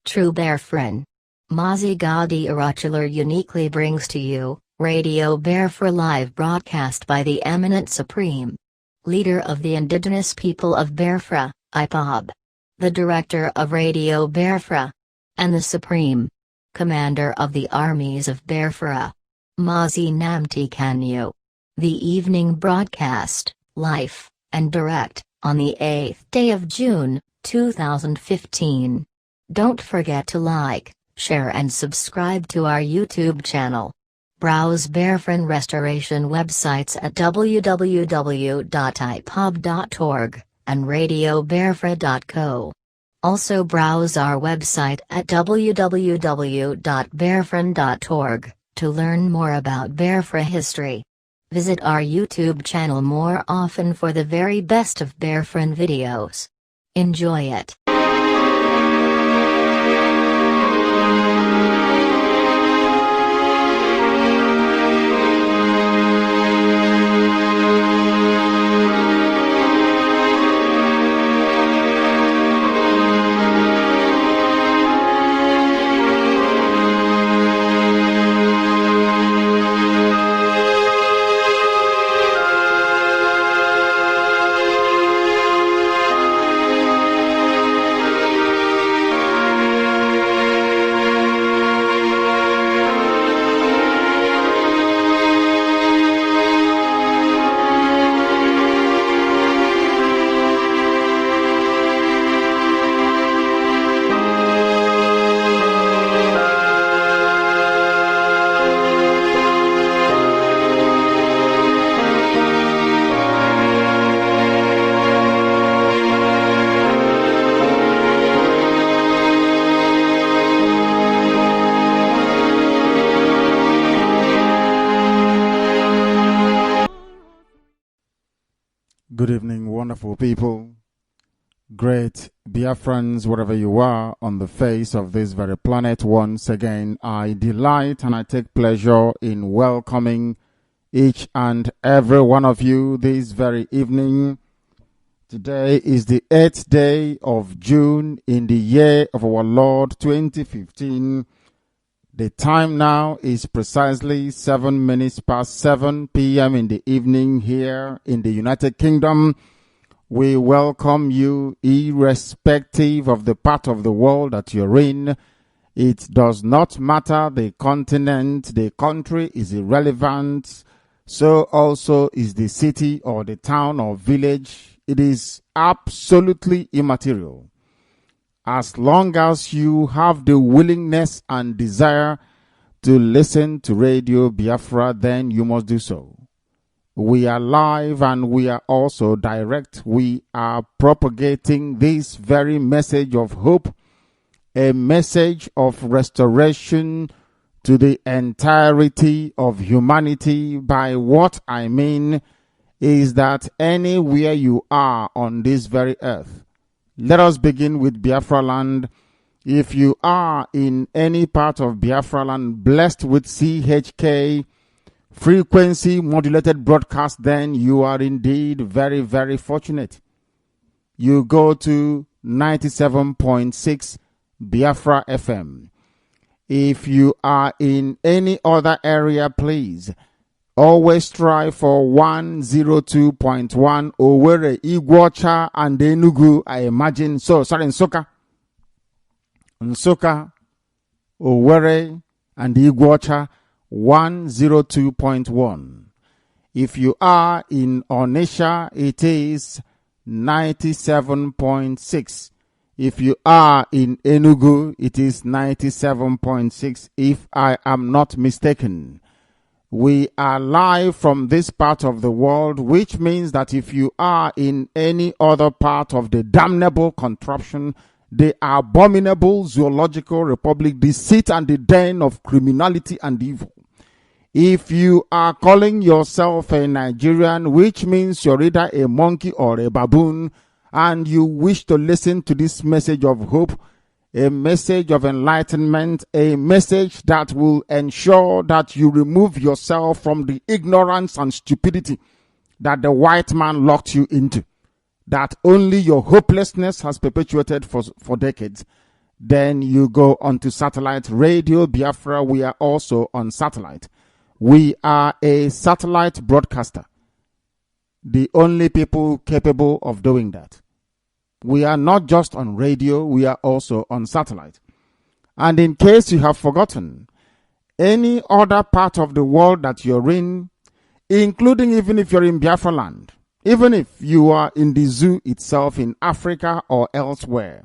True Biafran. Mazi Gadi Arachular uniquely brings to you, Radio Biafra live broadcast by the eminent Supreme Leader of the Indigenous People of Biafra, IPOB. The Director of Radio Biafra. And the Supreme Commander of the Armies of Biafra. Mazi Nnamdi Kanu. The evening broadcast, live, and direct, on the 8th day of June, 2015. Don't forget to like, share and subscribe to our YouTube channel. Browse Biafran Restoration websites at www.ipob.org, and radiobiafra.co. Also browse our website at www.biafran.org, to learn more about Biafra history. Visit our YouTube channel more often for the very best of Biafran videos. Enjoy it. Good evening, wonderful people, great Biafrans, wherever you are on the face of this very planet. Once again, I delight and I take pleasure in welcoming each and every one of you this very evening. Today is the 8th day of June in the year of our Lord 2015. The time now is precisely 7 minutes past 7 p.m. in the evening here in the United Kingdom. We welcome you irrespective of the part of the world that you're in. It does not matter the continent, the country is irrelevant. So also is the city or the town or village. It is absolutely immaterial. As long as you have the willingness and desire to listen to Radio Biafra, then you must do so. We are live and we are also direct. We are propagating this very message of hope, a message of restoration to the entirety of humanity. By what I mean is that anywhere you are on this very earth, let us begin with Biafra land. If you are in any part of Biafra land blessed with CHK frequency modulated broadcast, then you are indeed very, very fortunate. You go to 97.6 Biafra FM. If you are in any other area, please always strive for 102.1 Owerri, Iguacha, and Enugu, I imagine. So, sorry, Nsukka, Owerri, and Iguacha, 102.1. If you are in Onitsha, it is 97.6. If you are in Enugu, it is 97.6, if I am not mistaken. We are live from this part of the world, which means that if you are in any other part of the damnable contraption, the abominable zoological republic, the seat and the den of criminality and evil, if you are calling yourself a Nigerian, which means you're either a monkey or a baboon, and you wish to listen to this message of hope, a message of enlightenment, a message that will ensure that you remove yourself from the ignorance and stupidity that the white man locked you into, that only your hopelessness has perpetuated for decades, Then you go onto satellite. Radio Biafra, we are also on satellite. We are a satellite broadcaster. The only people capable of doing that. We are not just on radio, we are also on satellite. And in case you have forgotten, any other part of the world that you're in, including even if you're in Biafra land, even if you are in the zoo itself in Africa or elsewhere,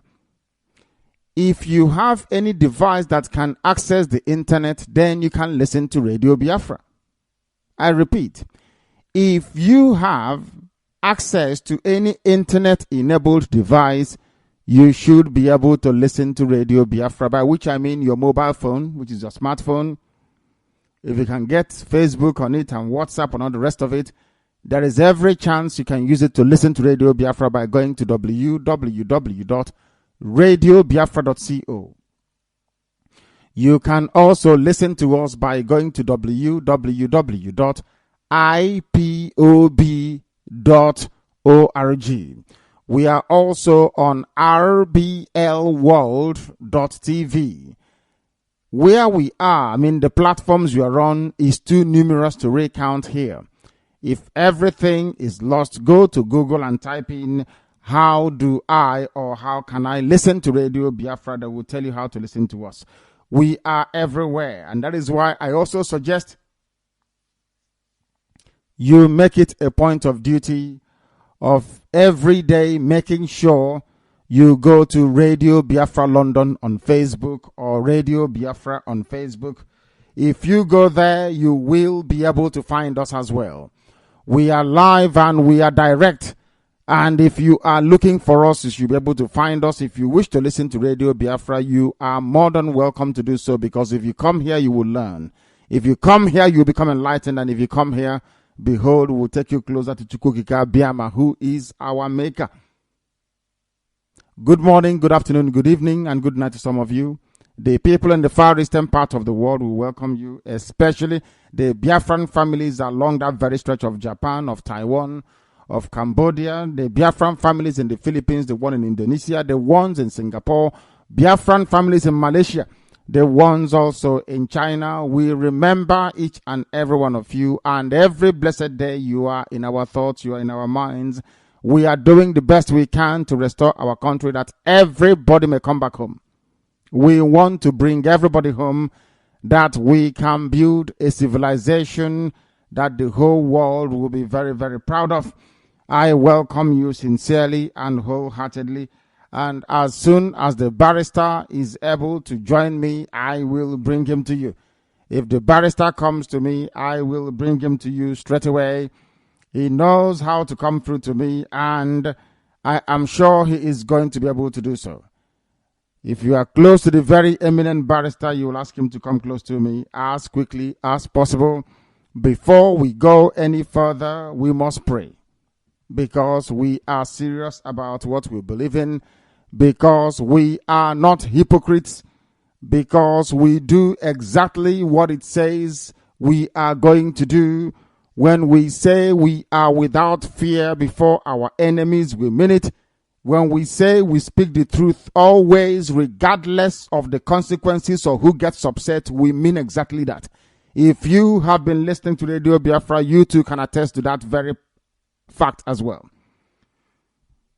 if you have any device that can access the internet, then you can listen to Radio Biafra. I repeat, if you have access to any internet-enabled device, you should be able to listen to Radio Biafra, by which I mean your mobile phone, which is your smartphone. If you can get Facebook on it and WhatsApp and all the rest of it, there is every chance you can use it to listen to Radio Biafra by going to www.radiobiafra.co. You can also listen to us by going to www.ipob.org. We are also on rblworld.tv. Where we are, the platforms you are on is too numerous to recount here. If everything is lost, go to Google and type in how do I or how can I listen to Radio Biafra. That will tell you how to listen to us. We are everywhere, and that is why I also suggest you make it a point of duty of every day making sure you go to Radio Biafra London on Facebook or Radio Biafra on Facebook. If you go there, you will be able to find us as well. We are live and we are direct. And if you are looking for us, you should be able to find us. If you wish to listen to Radio Biafra, you are more than welcome to do so, because if you come here, you will learn. If you come here, you will become enlightened. And if you come here, behold, we will take you closer to Chukwukika Biama, who is our maker. Good morning, good afternoon, good evening, and good night to some of you. The people in the far eastern part of the world will welcome you, especially the Biafran families along that very stretch of Japan, of Taiwan, of Cambodia, the Biafran families in the Philippines, the one in Indonesia, the ones in Singapore, Biafran families in Malaysia, the ones also in China. We remember each and every one of you, and every blessed day you are in our thoughts, you are in our minds. We are doing the best we can to restore our country, that everybody may come back home. We want to bring everybody home, that we can build a civilization that the whole world will be very, very proud of. I welcome you sincerely and wholeheartedly. And as soon as the barrister is able to join me, I will bring him to you. If the barrister comes to me, I will bring him to you straight away. He knows how to come through to me, and I am sure he is going to be able to do so. If you are close to the very eminent barrister, you will ask him to come close to me as quickly as possible. Before we go any further, we must pray, because we are serious about what we believe in, because we are not hypocrites, because we do exactly what it says we are going to do. When we say we are without fear before our enemies, we mean it. When we say we speak the truth always, regardless of the consequences or who gets upset, we mean exactly that. If you have been listening to Radio Biafra, you too can attest to that very fact as well.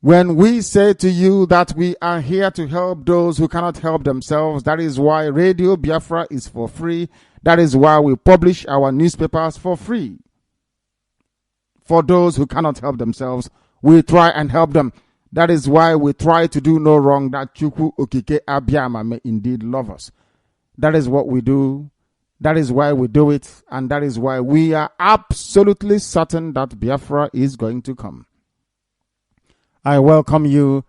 When we say to you that we are here to help those who cannot help themselves, that is why Radio Biafra is for free. That is why we publish our newspapers for free. For those who cannot help themselves, we try and help them. That is why we try to do no wrong, that Chukwu Okike Abiyama may indeed love us. That is what we do. That is why we do it. And that is why we are absolutely certain that Biafra is going to come. I welcome you.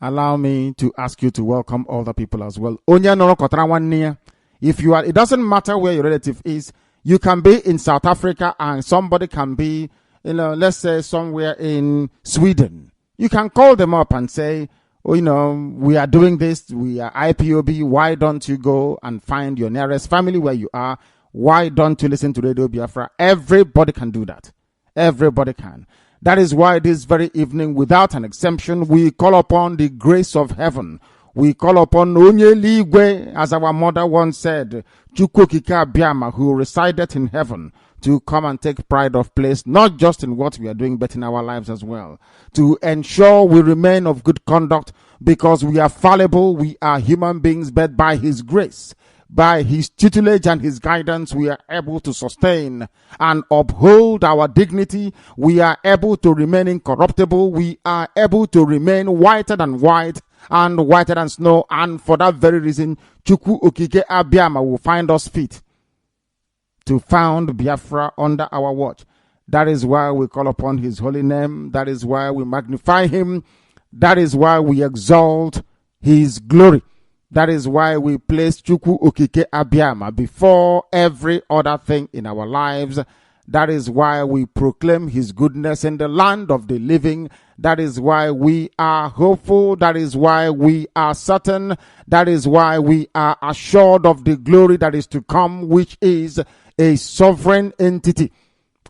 Allow me to ask you to welcome other people as well. If you are, it doesn't matter where your relative is. You can be in South Africa and somebody can be, let's say somewhere in Sweden. You can call them up and say, oh, we are doing this. We are IPOB. Why don't you go and find your nearest family where you are? Why don't you listen to Radio Biafra? Everybody can do that. Everybody can. That is why this very evening, without an exemption, we call upon the grace of heaven. We call upon Onye Ligwe, as our mother once said, Chukwu Okike Abiama, who resided in heaven, to come and take pride of place, not just in what we are doing, but in our lives as well. To ensure we remain of good conduct, because we are fallible, we are human beings, but by His grace, by His tutelage and His guidance, we are able to sustain and uphold our dignity. We are able to remain incorruptible. We are able to remain whiter than white and whiter than snow. And for that very reason, Chukwu Okike Abiama will find us fit to found Biafra under our watch. That is why we call upon His holy name. That is why we magnify Him. That is why we exalt His glory. That is why we place Chukwu Okike Abiama before every other thing in our lives. That is why we proclaim His goodness in the land of the living. That is why we are hopeful. That is why we are certain. That is why we are assured of the glory that is to come, which is a sovereign entity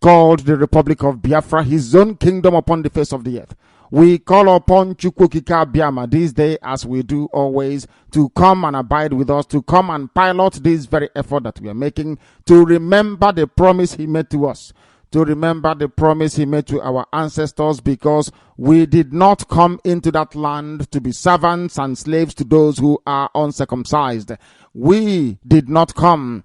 called the Republic of Biafra, His own kingdom upon the face of the earth. We call upon Chukwu Okike Abiama this day, as we do always, to come and abide with us, to come and pilot this very effort that we are making, to remember the promise He made to us, to remember the promise He made to our ancestors, because we did not come into that land to be servants and slaves to those who are uncircumcised. We did not come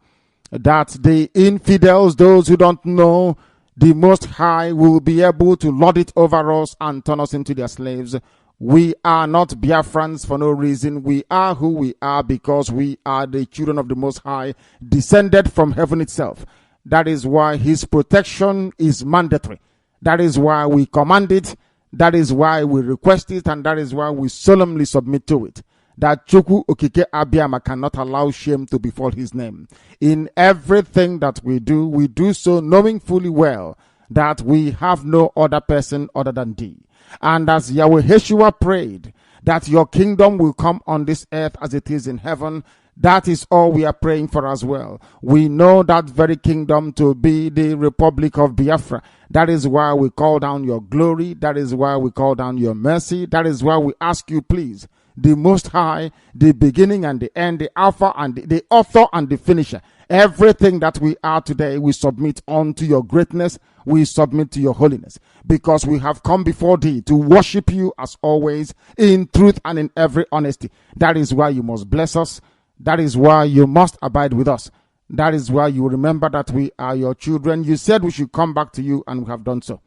that the infidels, those who don't know the Most High, will be able to lord it over us and turn us into their slaves. We are not Biafrans for no reason. We are who we are because we are the children of the Most High, descended from heaven itself. That is why His protection is mandatory. That is why we command it. That is why we request it. And that is why we solemnly submit to it. That Chukwu Okike Abiama cannot allow shame to befall His name. In everything that we do so knowing fully well that we have no other person other than Thee. And as Yahweh Yeshua prayed, that Your kingdom will come on this earth as it is in heaven, that is all we are praying for as well. We know that very kingdom to be the Republic of Biafra. That is why we call down Your glory. That is why we call down Your mercy. That is why we ask You, please, the Most High, the beginning and the end, the Alpha and the author and the finisher. Everything that we are today, we submit unto Your greatness. We submit to Your holiness, because we have come before Thee to worship You as always, in truth and in every honesty. That is why You must bless us. That is why You must abide with us. That is why You remember that we are Your children. You said we should come back to You, and we have done so.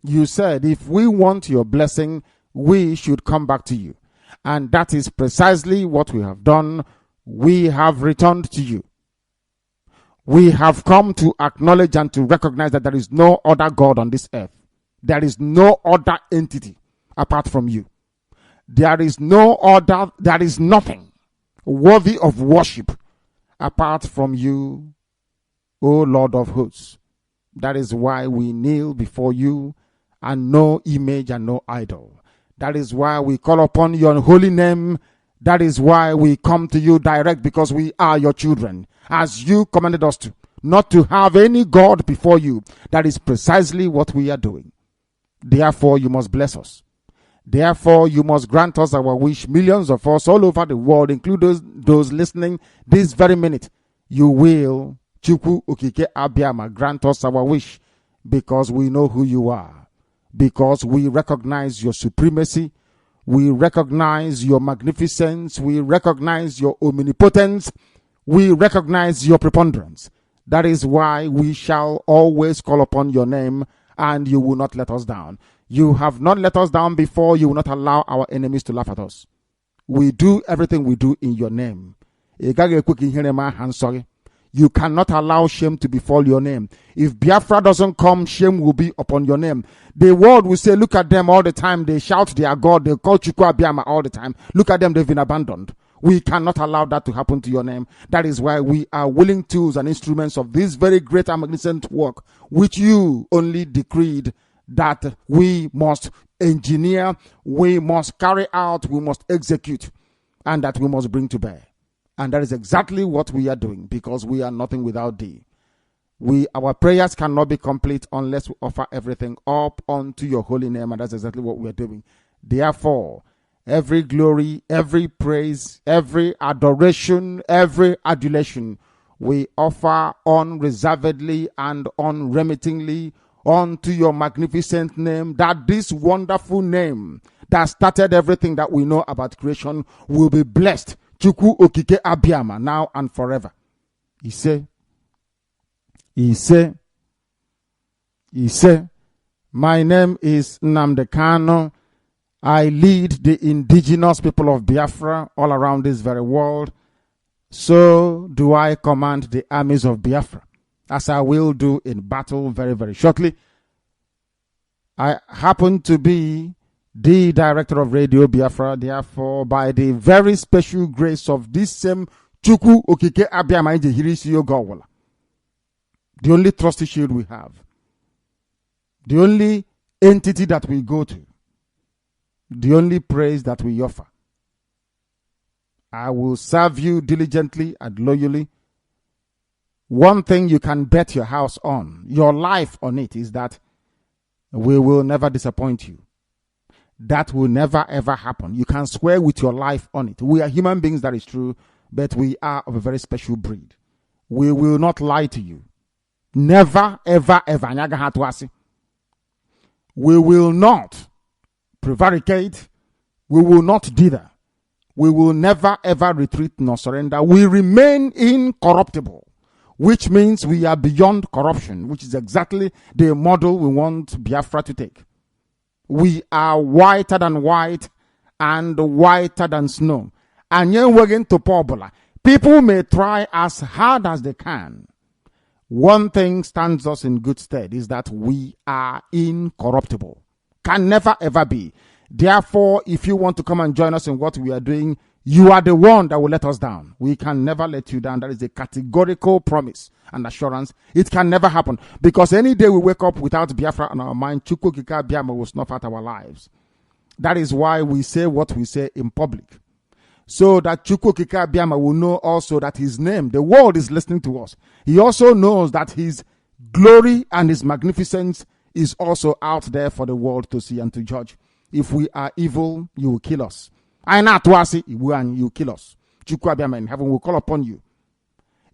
You said if we want Your blessing, we should come back to You. And that is precisely what we have done. We have returned to You. We have come to acknowledge and to recognize that there is no other God on this earth. There is no other entity apart from You. There is nothing worthy of worship apart from You, O Lord of hosts. That is why we kneel before You, and no image and no idol. That is why we call upon Your holy name. That is why we come to You direct, because we are Your children, as You commanded us to, not to have any God before You. That is precisely what we are doing. Therefore, You must bless us. Therefore, You must grant us our wish. Millions of us all over the world, including those listening this very minute, You will, Chukwu Okike Abiama, grant us our wish, because we know who You are. Because we recognize Your supremacy, we recognize Your magnificence, we recognize Your omnipotence, we recognize Your preponderance. That is why we shall always call upon Your name, and You will not let us down. You have not let us down before. You will not allow our enemies to laugh at us. We do everything we do in Your name. You cannot allow shame to befall Your name. If Biafra doesn't come, shame will be upon Your name. The world will say, look at them all the time. They shout their God. They call Chukwu Abiama all the time. Look at them. They've been abandoned. We cannot allow that to happen to Your name. That is why we are willing tools and instruments of this very great and magnificent work, which You only decreed that we must engineer, we must carry out, we must execute, and that we must bring to bear. And that is exactly what we are doing, because we are nothing without Thee. Our prayers cannot be complete unless we offer everything up unto Your holy name, and that's exactly what we are doing. Therefore, every glory, every praise, every adoration, every adulation we offer unreservedly and unremittingly unto your magnificent name, that this wonderful name that started everything that we know about creation will be blessed. Chukwu okike abiama, now and forever. He said, my name is Nnamdi Kanu. I lead the indigenous people of Biafra all around this very world. So do I command the armies of Biafra, as I will do in battle very, very shortly. I happen to be the director of Radio Biafra, therefore, by the very special grace of this same Chukwu Okike Abiama Hirisi Gowala, the only trusty shield we have, the only entity that we go to, the only praise that we offer. I will serve you diligently and loyally. One thing you can bet your house on, your life on it, is that we will never disappoint you. That will never ever happen. You can swear with your life on it. We are human beings, that is true, but we are of a very special breed. We will not lie to you. Never, ever, ever. We will not prevaricate. We will not dither. We will never, ever retreat nor surrender. We remain incorruptible, which means we are beyond corruption, which is exactly the model we want Biafra to take. We are whiter than white and whiter than snow. And yet we're going to Pobola. People may try as hard as they can. One thing stands us in good stead is that we are incorruptible. Can never ever be. Therefore, if you want to come and join us in what we are doing, you are the one that will let us down. We can never let you down. That is a categorical promise and assurance. It can never happen. Because any day we wake up without Biafra on our mind, Chukwu Okike Abiama will snuff out our lives. That is why we say what we say in public. So that Chukwu Okike Abiama will know also that his name, the world is listening to us. He also knows that his glory and his magnificence is also out there for the world to see and to judge. If we are evil, you will kill us. I not wasi, you kill us. Chukwu Abiama in heaven will call upon you.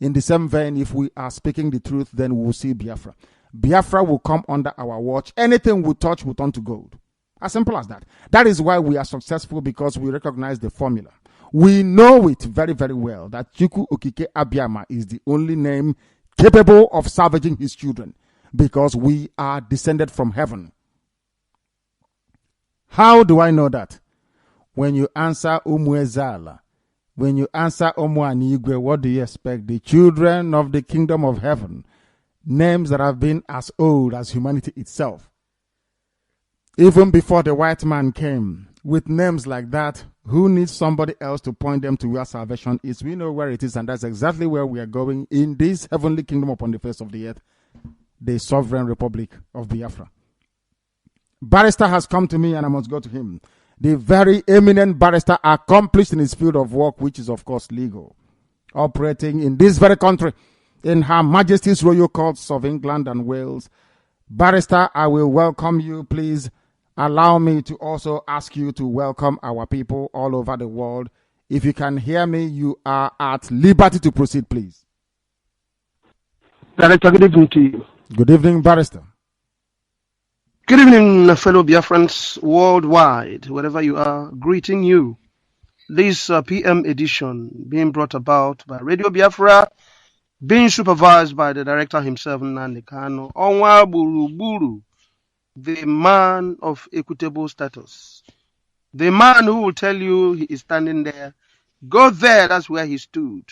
In the same vein, if we are speaking the truth, then we will see Biafra. Biafra will come under our watch. Anything we touch will turn to gold. As simple as that. That is why we are successful, because we recognize the formula. We know it very, very well that Chukwu Okike Abiama is the only name capable of salvaging his children, because we are descended from heaven. How do I know that? When you answer Umuezala, when you answer Omuanigwe, what do you expect? The children of the kingdom of heaven, names that have been as old as humanity itself. Even before the white man came, with names like that, who needs somebody else to point them to where salvation is? We know where it is, and that's exactly where we are going in this heavenly kingdom upon the face of the earth, the sovereign republic of Biafra. Barrister has come to me and I must go to him. The very eminent barrister, accomplished in his field of work, which is of course legal, operating in this very country, in Her Majesty's Royal Courts of England and Wales. Barrister, I will welcome you. Please allow me to also ask you to welcome our people all over the world. If you can hear me, you are at liberty to proceed, please. Director, good evening to you. Good evening, Barrister. Good evening, fellow Biafrans worldwide, wherever you are, greeting you. This PM edition being brought about by Radio Biafra, being supervised by the director himself, Nnamdi Kanu, Onwa Buruburu, the man of equitable status. The man who will tell you he is standing there, go there, that's where he stood,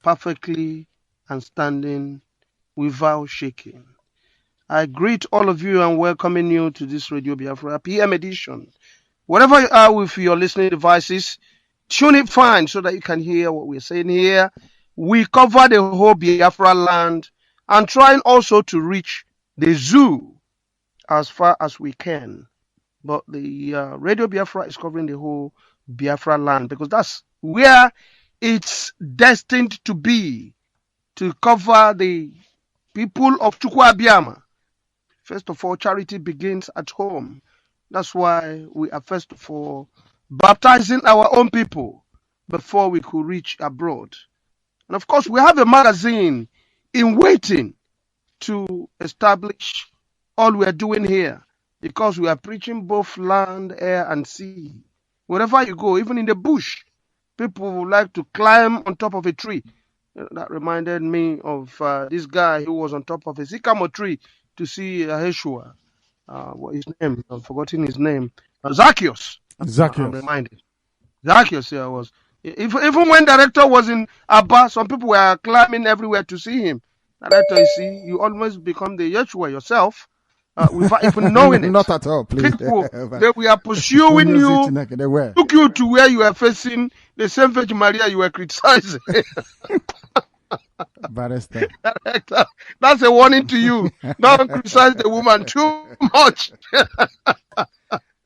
perfectly and standing without shaking. I greet all of you and welcoming you to this Radio Biafra PM edition. Wherever you are with your listening devices, tune it fine so that you can hear what we're saying here. We cover the whole Biafra land and trying also to reach the zoo as far as we can. But the Radio Biafra is covering the whole Biafra land because that's where it's destined to be, to cover the people of Chukwu Abiama. First of all, charity begins at home. That's why we are first of all baptizing our own people before we could reach abroad. And of course, we have a magazine in waiting to establish all we are doing here, because we are preaching both land, air, and sea. Wherever you go, even in the bush, people would like to climb on top of a tree. That reminded me of this guy who was on top of a sycamore tree to see Yeshua. What his name? I've forgotten his name. Zacchaeus. I'm reminded. Zacchaeus here was. Even when director was in Abba, some people were climbing everywhere to see him. Director, you see, you almost become the Yeshua yourself without even knowing it. Not at all, please. People, they were pursuing you, took you to where you were facing the same Virgin Maria you were criticizing. Barrister. That's a warning to you. Don't criticize the woman too much.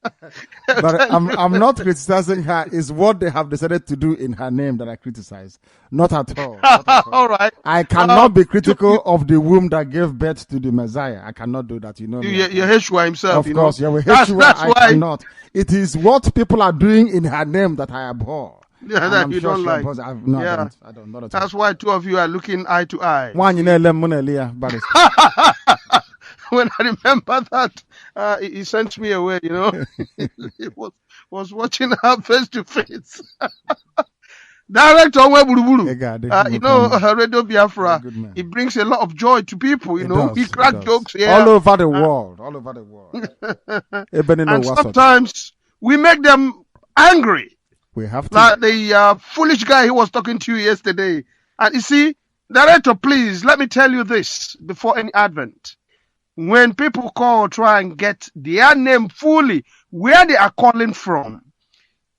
But I'm not criticizing her. It's what they have decided to do in her name that I criticize. Not at all. Not at all. All right. I cannot be critical of the womb that gave birth to the Messiah. I cannot do that. You know me. Yeshua himself. Of course, know? That's I cannot. It is what people are doing in her name that I abhor. Yeah, that you don't like. I don't. Not at all. That's why two of you are looking eye to eye. When I remember that, he sent me away, you know. He was watching her face to face. Director Weburu. You know, Radio Biafra, it brings a lot of joy to people, you know. He crack jokes here. All over the world. All over the world. And sometimes we make them angry. We have to. Like the foolish guy who was talking to you yesterday. And you see, Director, please, let me tell you this before any advent. When people call, try and get their name fully, where they are calling from.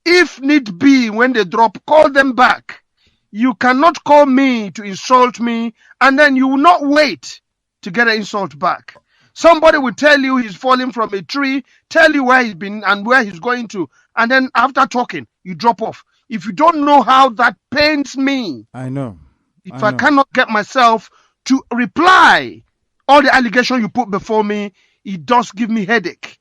If need be, when they drop, call them back. You cannot call me to insult me, and then you will not wait to get an insult back. Somebody will tell you he's falling from a tree, tell you where he's been and where he's going to, and then after talking, you drop off. If you don't know how that pains me, I know. If I cannot get myself to reply all the allegations you put before me, it does give me headache.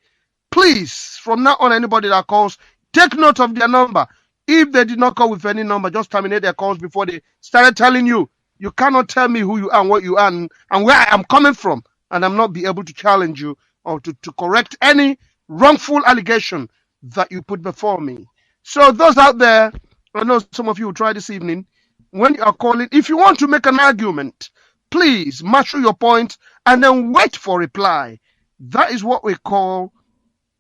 Please, from now on, anybody that calls, take note of their number. If they did not call with any number, just terminate their calls before they started telling you. You cannot tell me who you are and what you are and where I am coming from, and I'm not be able to challenge you or to correct any wrongful allegation that you put before me. So those out there, I know some of you will try this evening, when you are calling, if you want to make an argument, please marshal your point and then wait for reply. That is what we call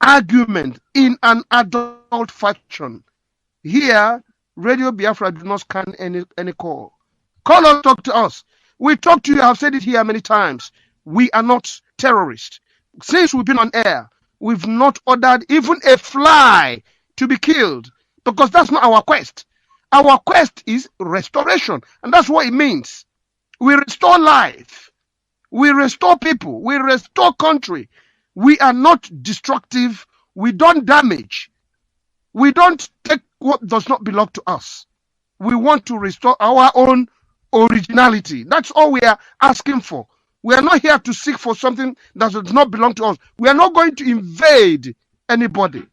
argument in an adult fashion. Here, Radio Biafra do not scan any call. Call us, talk to us. We talk to you, I've said it here many times. We are not terrorists. Since we've been on air, we've not ordered even a fly to be killed, because that's not our quest. Our quest is restoration, and that's what it means. We restore life. We restore people. We restore country. We are not destructive. We don't damage. We don't take what does not belong to us. We want to restore our own originality. That's all we are asking for. We are not here to seek for something that does not belong to us. We are not going to invade anybody.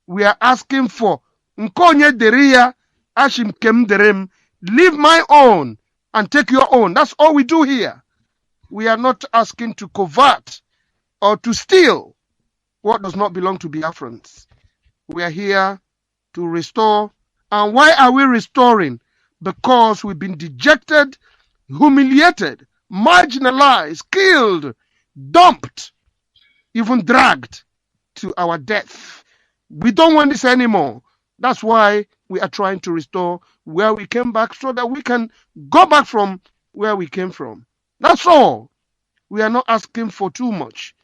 We are asking for Nkonye Deria Ashim Kem Derem. Leave my own and take your own. That's all we do here. We are not asking to covert or to steal what does not belong to Biafrans. We are here to restore. And why are we restoring? Because we've been dejected, humiliated, marginalized, killed, dumped, even dragged to our death. We don't want this anymore. That's why we are trying to restore where we came back, so that we can go back from where we came from. That's all. We are not asking for too much.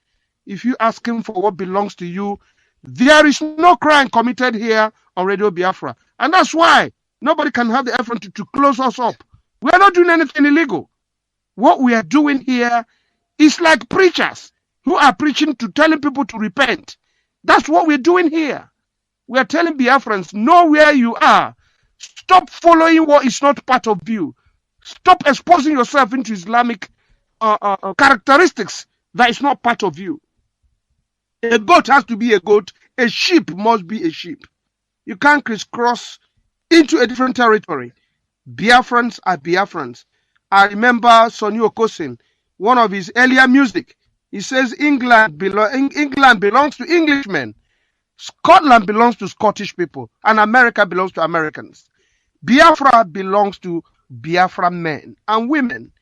If you asking for what belongs to you, there is no crime committed here on Radio Biafra. And that's why nobody can have the effort to close us up. We are not doing anything illegal. What we are doing here is like preachers who are preaching to telling people to repent. That's what we're doing here. We are telling Biafrans, know where you are. Stop following what is not part of you. Stop exposing yourself into Islamic characteristics that is not part of you. A goat has to be a goat. A sheep must be a sheep. You can't crisscross into a different territory. Biafrans are Biafrans. I remember Sonny Okosin, one of his earlier music. He says England belongs to Englishmen. Scotland belongs to Scottish people. And America belongs to Americans. Biafra belongs to Biafra men and women.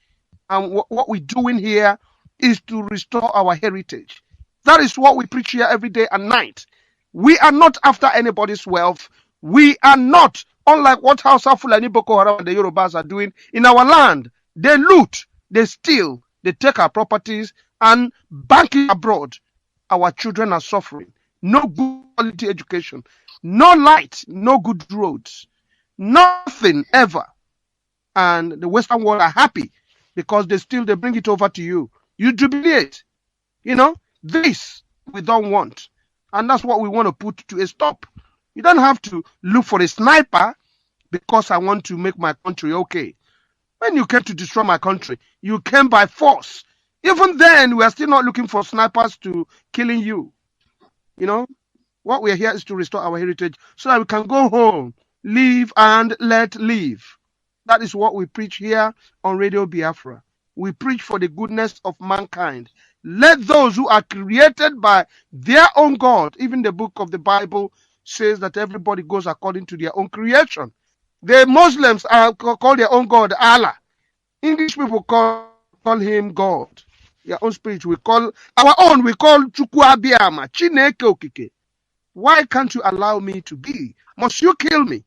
And what we're doing here is to restore our heritage. That is what we preach here every day and night. We are not after anybody's wealth. We are not, unlike what Hausa Fulani Boko Haram and the Yorubas are doing in our land. They loot, they steal, they take our properties and bank it abroad. Our children are suffering. No good quality education, no light, no good roads, nothing ever. And the Western world are happy because they bring it over to you. You jubilate. This we don't want. And that's what we want to put to a stop. You don't have to look for a sniper because I want to make my country okay. When you came to destroy my country, you came by force. Even then, we are still not looking for snipers to killing you. What we are here is to restore our heritage so that we can go home, live and let live. That is what we preach here on Radio Biafra. We preach for the goodness of mankind. Let those who are created by their own God, even the book of the Bible says that everybody goes according to their own creation. The Muslims call their own God Allah. English people call him God. Their own spirit. We call our own. We call Chukwu Abiyama, Chineke Okike. Why can't you allow me to be? Must you kill me?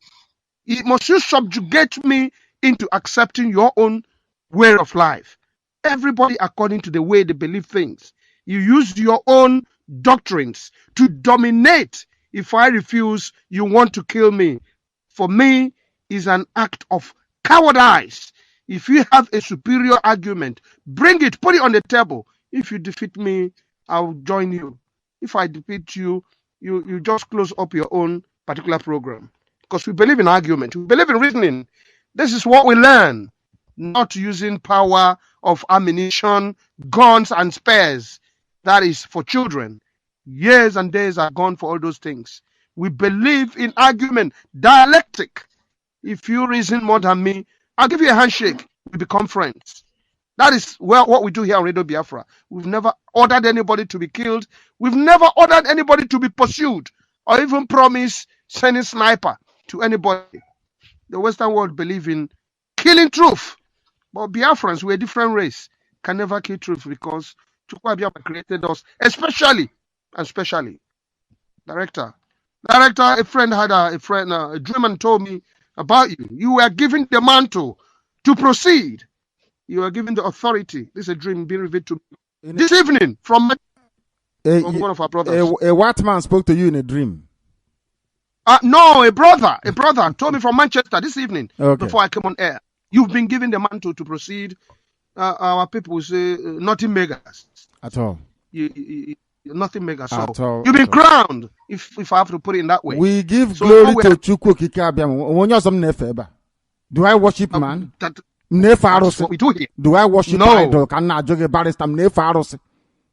Must you subjugate me into accepting your own way of life? Everybody according to the way they believe things. You use your own doctrines to dominate. If I refuse, you want to kill me. For me, is an act of cowardice. If you have a superior argument, bring it, put it on the table. If you defeat me, I'll join you. If I defeat you, you just close up your own particular program. Because we believe in argument. We believe in reasoning. This is what we learn. Not using power of ammunition, guns, and spears. That is for children. Years and days are gone for all those things. We believe in argument, dialectic. If you reason more than me, I'll give you a handshake. We become friends. That is what we do here on Radio Biafra. We've never ordered anybody to be killed. We've never ordered anybody to be pursued or even promised sending sniper to anybody. The Western world believe in killing truth. But Biafrans, we're a different race, can never kill truth because Chukwu Abiyama created us, especially. Director, a friend had a dream and told me about you. You were given the mantle to proceed. You were given the authority. This is a dream being revealed to me this evening from one of our brothers. A white man spoke to you in a dream? No, a brother told me from Manchester this evening before I came on air. You've been given the mantle to proceed. Our people say nothing megas at all. Nothing mega. So you've been crowned, if I have to put it in that way. We give glory to Chukwu Abiyama. Do I worship man? That's what we do here. Do I worship idol?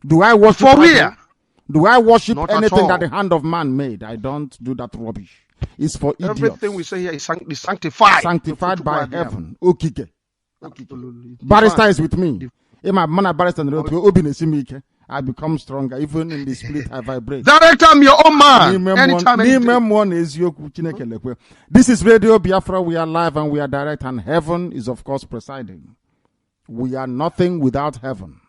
Do I worship for where? Do I worship anything that the hand of man made? I don't do that rubbish. It's for idiots. Everything we say here is sanctified. Sanctified by heaven. Okay. Barrister is with me. I become stronger. Even in the spirit, I vibrate. Director, I'm your own man. This is Radio Biafra. We are live and we are direct, and heaven is, of course, presiding. We are nothing without heaven.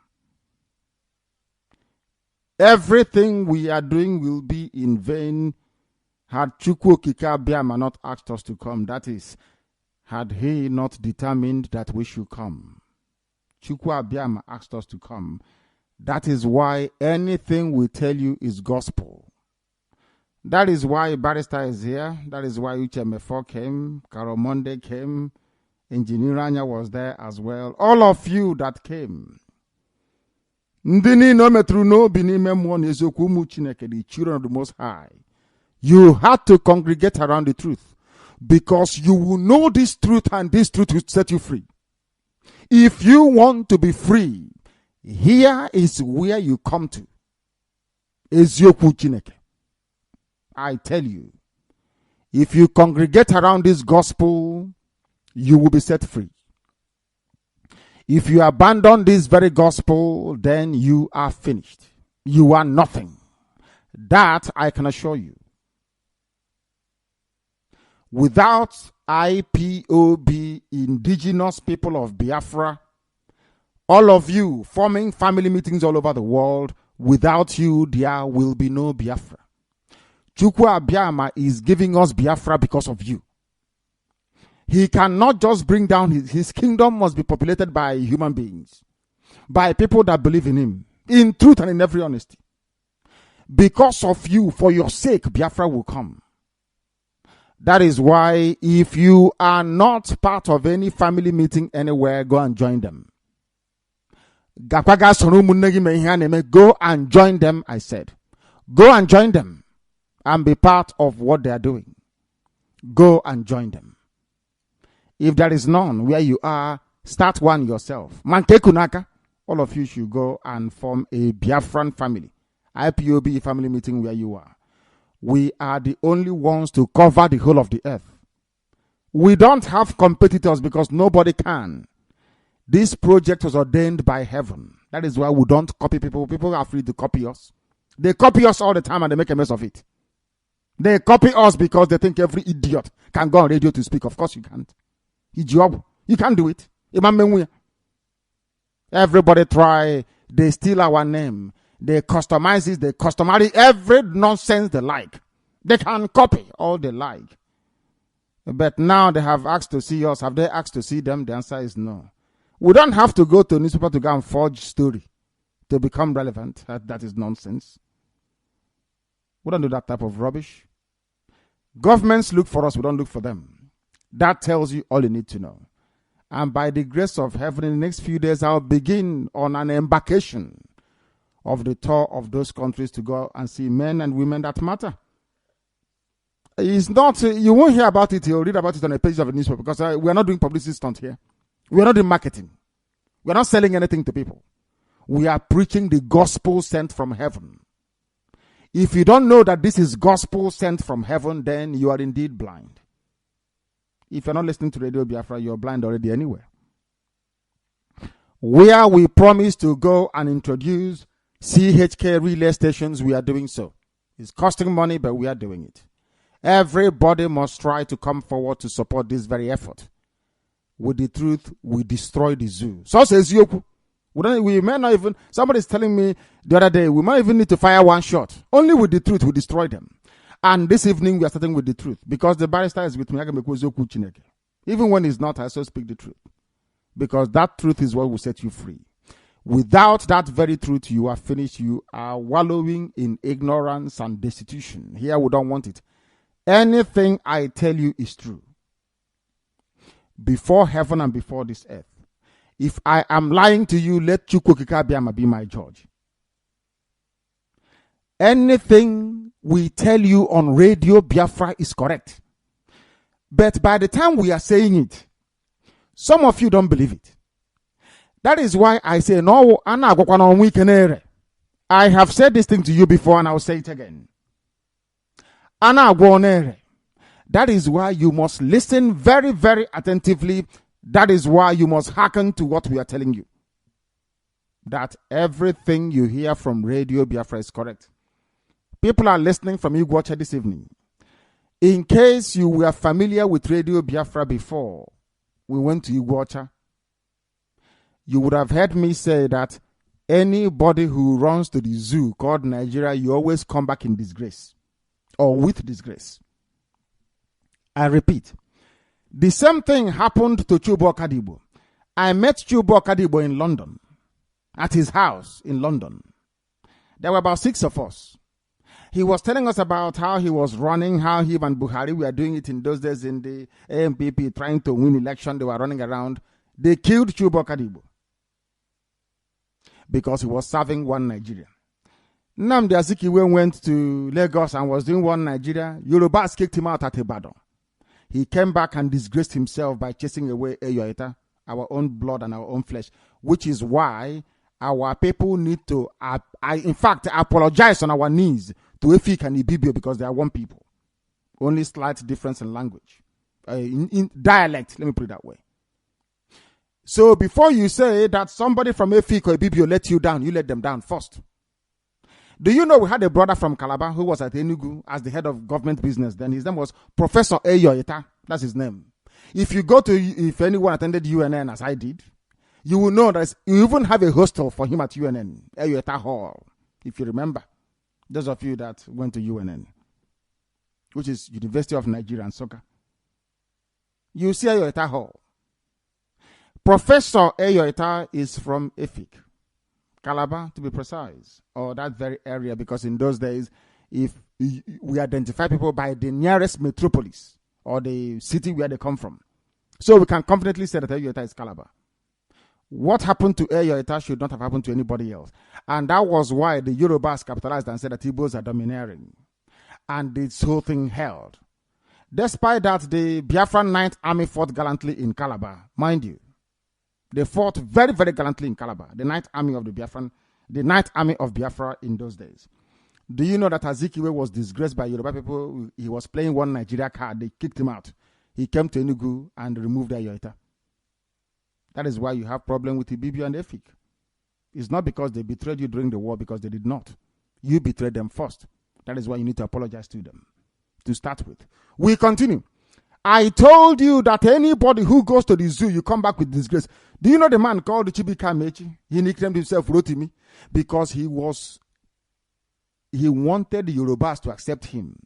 Everything we are doing will be in vain had Chukwu Abiyama not asked us to come. That is, had he not determined that we should come. Chukwu Abiyama asked us to come. That is why anything we tell you is gospel. That is why Barrister is here. That is why Uche Mefo came. Karomonde came. Engineer Anya was there as well. All of you that came. The children of the Most High. You had to congregate around the truth. Because you will know this truth and this truth will set you free. If you want to be free, here is where you come to. Ezioku Chineke. I tell you, If you congregate around this gospel, you will be set free. If you abandon this very gospel, then you are finished. You are nothing. That I can assure you. Without IPOB, indigenous people of Biafra, all of you forming family meetings all over the world, without you, there will be no Biafra. Chukwu Abiyama is giving us Biafra because of you. He cannot just bring down his kingdom must be populated by human beings, by people that believe in him, in truth and in every honesty. Because of you, for your sake, Biafra will come. That is why if you are not part of any family meeting anywhere, go and join them. Go and join them, I said. Go and join them and be part of what they are doing. Go and join them. If there is none where you are, start one yourself. Manke Kunaka, all of you should go and form a Biafran family. IPOB family meeting where you are. We are the only ones to cover the whole of the earth. We don't have competitors because nobody can. This project was ordained by heaven. That is why we don't copy people. People are free to copy us. They copy us all the time and they make a mess of it. They copy us because they think every idiot can go on radio to speak. Of course you can't. You can't do it. Everybody try. They steal our name. They customize it. They customize every nonsense they like. They can copy all they like. But now they have asked to see us. Have they asked to see them? The answer is no. We don't have to go to a newspaper to go and forge story to become relevant. That is nonsense. We don't do that type of rubbish. Governments look for us. We don't look for them. That tells you all you need to know. And by the grace of heaven, in the next few days, I'll begin on an embarkation of the tour of those countries to go and see men and women that matter. It's not, you won't hear about it, you'll read about it on a page of a newspaper because we're not doing publicity stunt here. We're not doing marketing. We're not selling anything to people. We are preaching the gospel sent from heaven. If you don't know that this is gospel sent from heaven, then you are indeed blind. If you're not listening to Radio Biafra, you're blind already anywhere. Where we promise to go and introduce CHK relay stations, we are doing so. It's costing money, but we are doing it. Everybody must try to come forward to support this very effort. With the truth, we destroy the zoo. So says Yoku. We may not even, somebody's telling me the other day, we might even need to fire one shot. Only with the truth, we destroy them. And this evening, we are starting with the truth. Because the barrister is with me. Even when he's not, I still speak the truth. Because that truth is what will set you free. Without that very truth, you are finished. You are wallowing in ignorance and destitution. Here, we don't want it. Anything I tell you is true. Before heaven and before this earth. If I am lying to you, let Chukwukika Biama be my judge. Anything we tell you on Radio Biafra is correct. But by the time we are saying it, some of you don't believe it. That is why I say, no, I have said this thing to you before and I will say it again. That is why you must listen very, very attentively. That is why you must hearken to what we are telling you. That everything you hear from Radio Biafra is correct. People are listening from Iguacha this evening. In case you were familiar with Radio Biafra before we went to Iguacha, you would have heard me say that anybody who runs to the zoo called Nigeria, you always come back in disgrace or with disgrace. I repeat, the same thing happened to Chubo Kadibo. I met Chubo Kadibo in London, at his house in London. There were about 6 of us. He was telling us about how he was running, how he and Buhari were doing it in those days in the AMPP, trying to win election. They were running around. They killed Chubo Kadibo because he was serving one Nigeria. Nnamdi Azikiwe went to Lagos and was doing one Nigeria. Yorubas kicked him out at Ibadan. He came back and disgraced himself by chasing away Eyoita, our own blood and our own flesh, which is why our people need to, in fact, apologize on our knees to Efik and Ibibio because they are one people. Only slight difference in language. In dialect, let me put it that way. So before you say that somebody from Efik or Ibibio let you down, you let them down first. Do you know we had a brother from Calabar who was at Enugu as the head of government business? Then his name was Professor Eyoita. That's his name. If anyone attended UNN as I did, you will know that you even have a hostel for him at UNN, Eyoita Hall, if you remember. Those of you that went to UNN, which is University of Nigeria and Soka. You see Eyoita Hall. Professor Eyoita is from Efik, Calabar to be precise, or that very area, because in those days, if we identify people by the nearest metropolis or the city where they come from, so we can confidently say that Eyoita is Calabar. What happened to Eyoita should not have happened to anybody else. And that was why the Yorubas capitalized and said that Igbos are domineering. And this whole thing held. Despite that, the Biafran 9th Army fought gallantly in Calabar. Mind you, they fought very, very gallantly in Calabar. The 9th Army of Biafra in those days. Do you know that Azikiwe was disgraced by Yoruba people? He was playing one Nigeria card. They kicked him out. He came to Enugu and removed Eyoita. That is why you have problem with Ibibio and Efik. It's not because they betrayed you during the war, because they did not. You betrayed them first. That is why you need to apologize to them. To start with. We continue. I told you that anybody who goes to the zoo, you come back with disgrace. Do you know the man called Chibika Mechi? He nicknamed himself Rotimi because he wanted the Yorubas to accept him.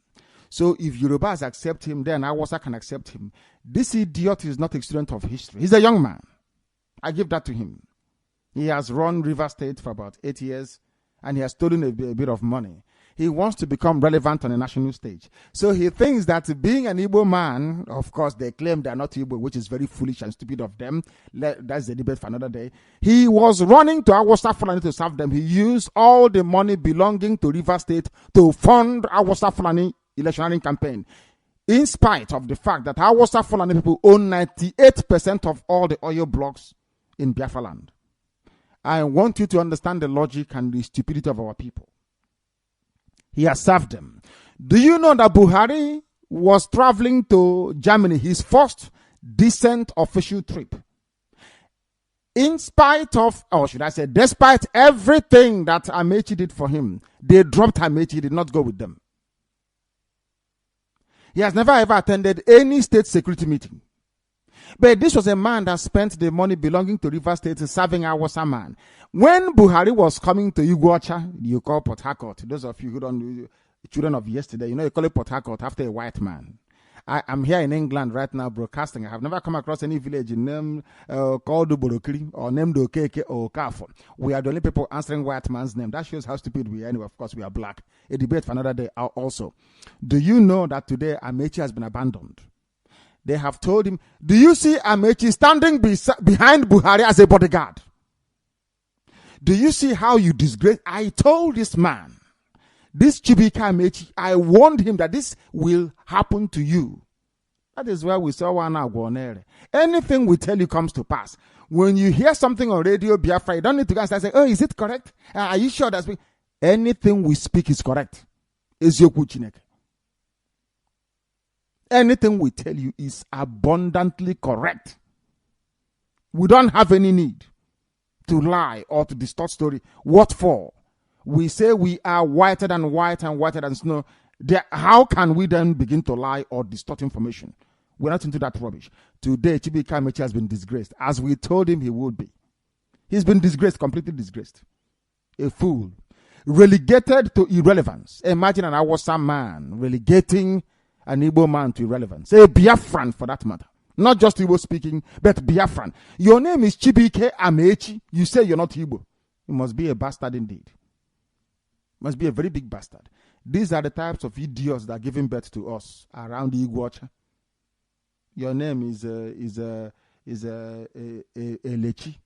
So if Yorubas accept him, then Awasa can accept him. This idiot is not a student of history. He's a young man. I give that to him. He has run River State for about 8 years, and he has stolen a bit of money. He wants to become relevant on a national stage. So he thinks that being an Igbo man, of course, they claim they're not Igbo, which is very foolish and stupid of them. That's the debate for another day. He was running to Awasa Fulani to serve them. He used all the money belonging to River State to fund Awasa Fulani electioneering campaign. In spite of the fact that Awasa Fulani people own 98% of all the oil blocks in Biafra land. I want you to understand the logic and the stupidity of our people. He has served them. Do you know that Buhari was traveling to Germany, his first decent official trip? In spite of, or should I say, despite everything that Amechi did for him, they dropped Amechi, he did not go with them. He has never ever attended any state security meeting. But this was a man that spent the money belonging to River State serving Awasa man. When Buhari was coming to Iguacha, you call Port Harcourt. Those of you who don't know, children of yesterday, you call it Port Harcourt after a white man. I'm here in England right now broadcasting. I have never come across any village name called Borokiri or named Okeke or Okafo. We are the only people answering white man's name. That shows how stupid we are. Anyway, of course, we are black. A debate for another day also. Do you know that today Amechi has been abandoned? They have told him, do you see Amechi standing behind Buhari as a bodyguard? Do you see how you disgrace? I told this man, this Chibika Amechi, I warned him that this will happen to you. That is why we saw one Agwonere. Anything we tell you comes to pass. When you hear something on Radio Biafra, you don't need to go and say, oh, is it correct? Are you sure that's anything we speak is correct? Anything we tell you is abundantly correct. We don't have any need to lie or to distort story. What for? We say we are whiter than white and whiter than snow. How can we then begin to lie or distort information? We're not into that rubbish. Today, Chibika Mechi has been disgraced, as we told him he would be. He's been disgraced, completely disgraced. A fool. Relegated to irrelevance. Imagine an Awasa man relegating an Igbo man to irrelevance. A Biafran for that matter. Not just Igbo speaking, but Biafran. Your name is Chibike Amechi. You say you're not Igbo. You must be a bastard indeed. Must be a very big bastard. These are the types of idiots that are giving birth to us around the Iguacha. Your name is Lechi.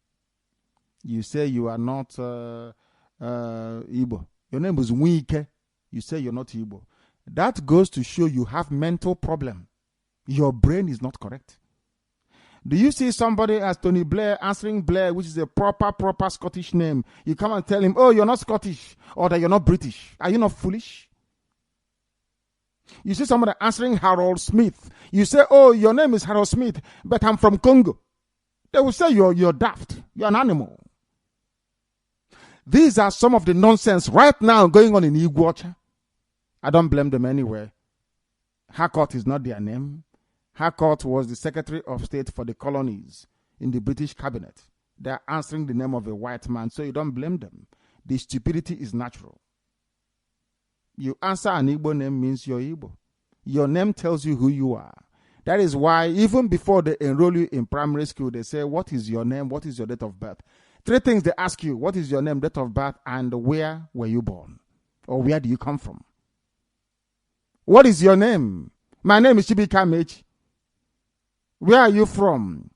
You say you are not Igbo. Your name is Wike. You say you're not Igbo. That goes to show you have mental problem. Your brain is not correct. Do you see somebody as Tony Blair answering Blair, which is a proper Scottish name? You come and tell him, oh, you're not Scottish or that you're not British. Are you not foolish? You see somebody answering Harold Smith. You say, oh, your name is Harold Smith, but I'm from Congo. They will say you're daft. You're an animal. These are some of the nonsense right now going on in Iguacha. I don't blame them anyway. Harcourt is not their name. Harcourt was the Secretary of State for the colonies in the British cabinet. They are answering the name of a white man, so you don't blame them. The stupidity is natural. You answer an Igbo name means you're Igbo. Your name tells you who you are. That is why even before they enroll you in primary school, they say, what is your name? What is your date of birth? 3 things they ask you. What is your name, date of birth, and where were you born? Or where do you come from? What is your name? My name is Chibika Mechi. Where are you from?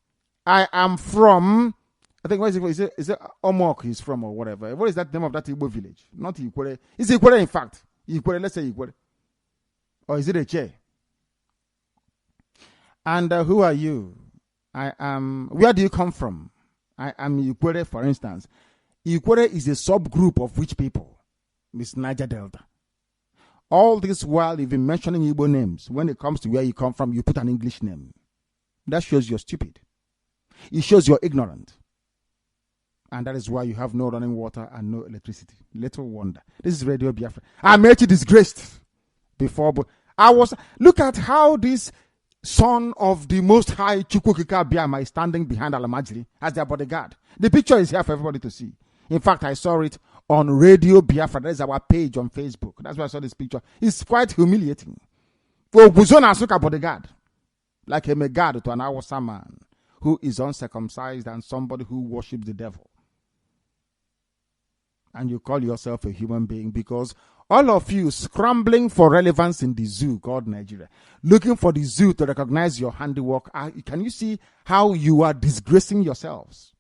I am from, I think, what is it? Is it Omok he's from or whatever? What is that name of that Igbo village? Not Ikwere. Is it Ikwere in fact? Ikwere, let's say Ikwere. Or is it a Che? And who are you? I am, where do you come from? I am Ikwere, for instance. Ikwere is a subgroup of which people? Miss Niger Delta. All this while you've been mentioning Igbo names. When it comes to where you come from, you put an English name. That shows you're stupid. It shows you're ignorant. And that is why you have no running water and no electricity. Little wonder. This is Radio Biafra. I made you disgraced before, but look at how this son of the Most High Chukwukika Biama is standing behind Alamajiri as their bodyguard. The picture is here for everybody to see. In fact, I saw it on Radio Biafra. That is our page on Facebook. That's why I saw this picture. It's quite humiliating. For Buzona Asuka bodyguard, like a megad to an Awasa man who is uncircumcised and somebody who worships the devil. And you call yourself a human being because all of you scrambling for relevance in the zoo called Nigeria, looking for the zoo to recognize your handiwork. Can you see how you are disgracing yourselves?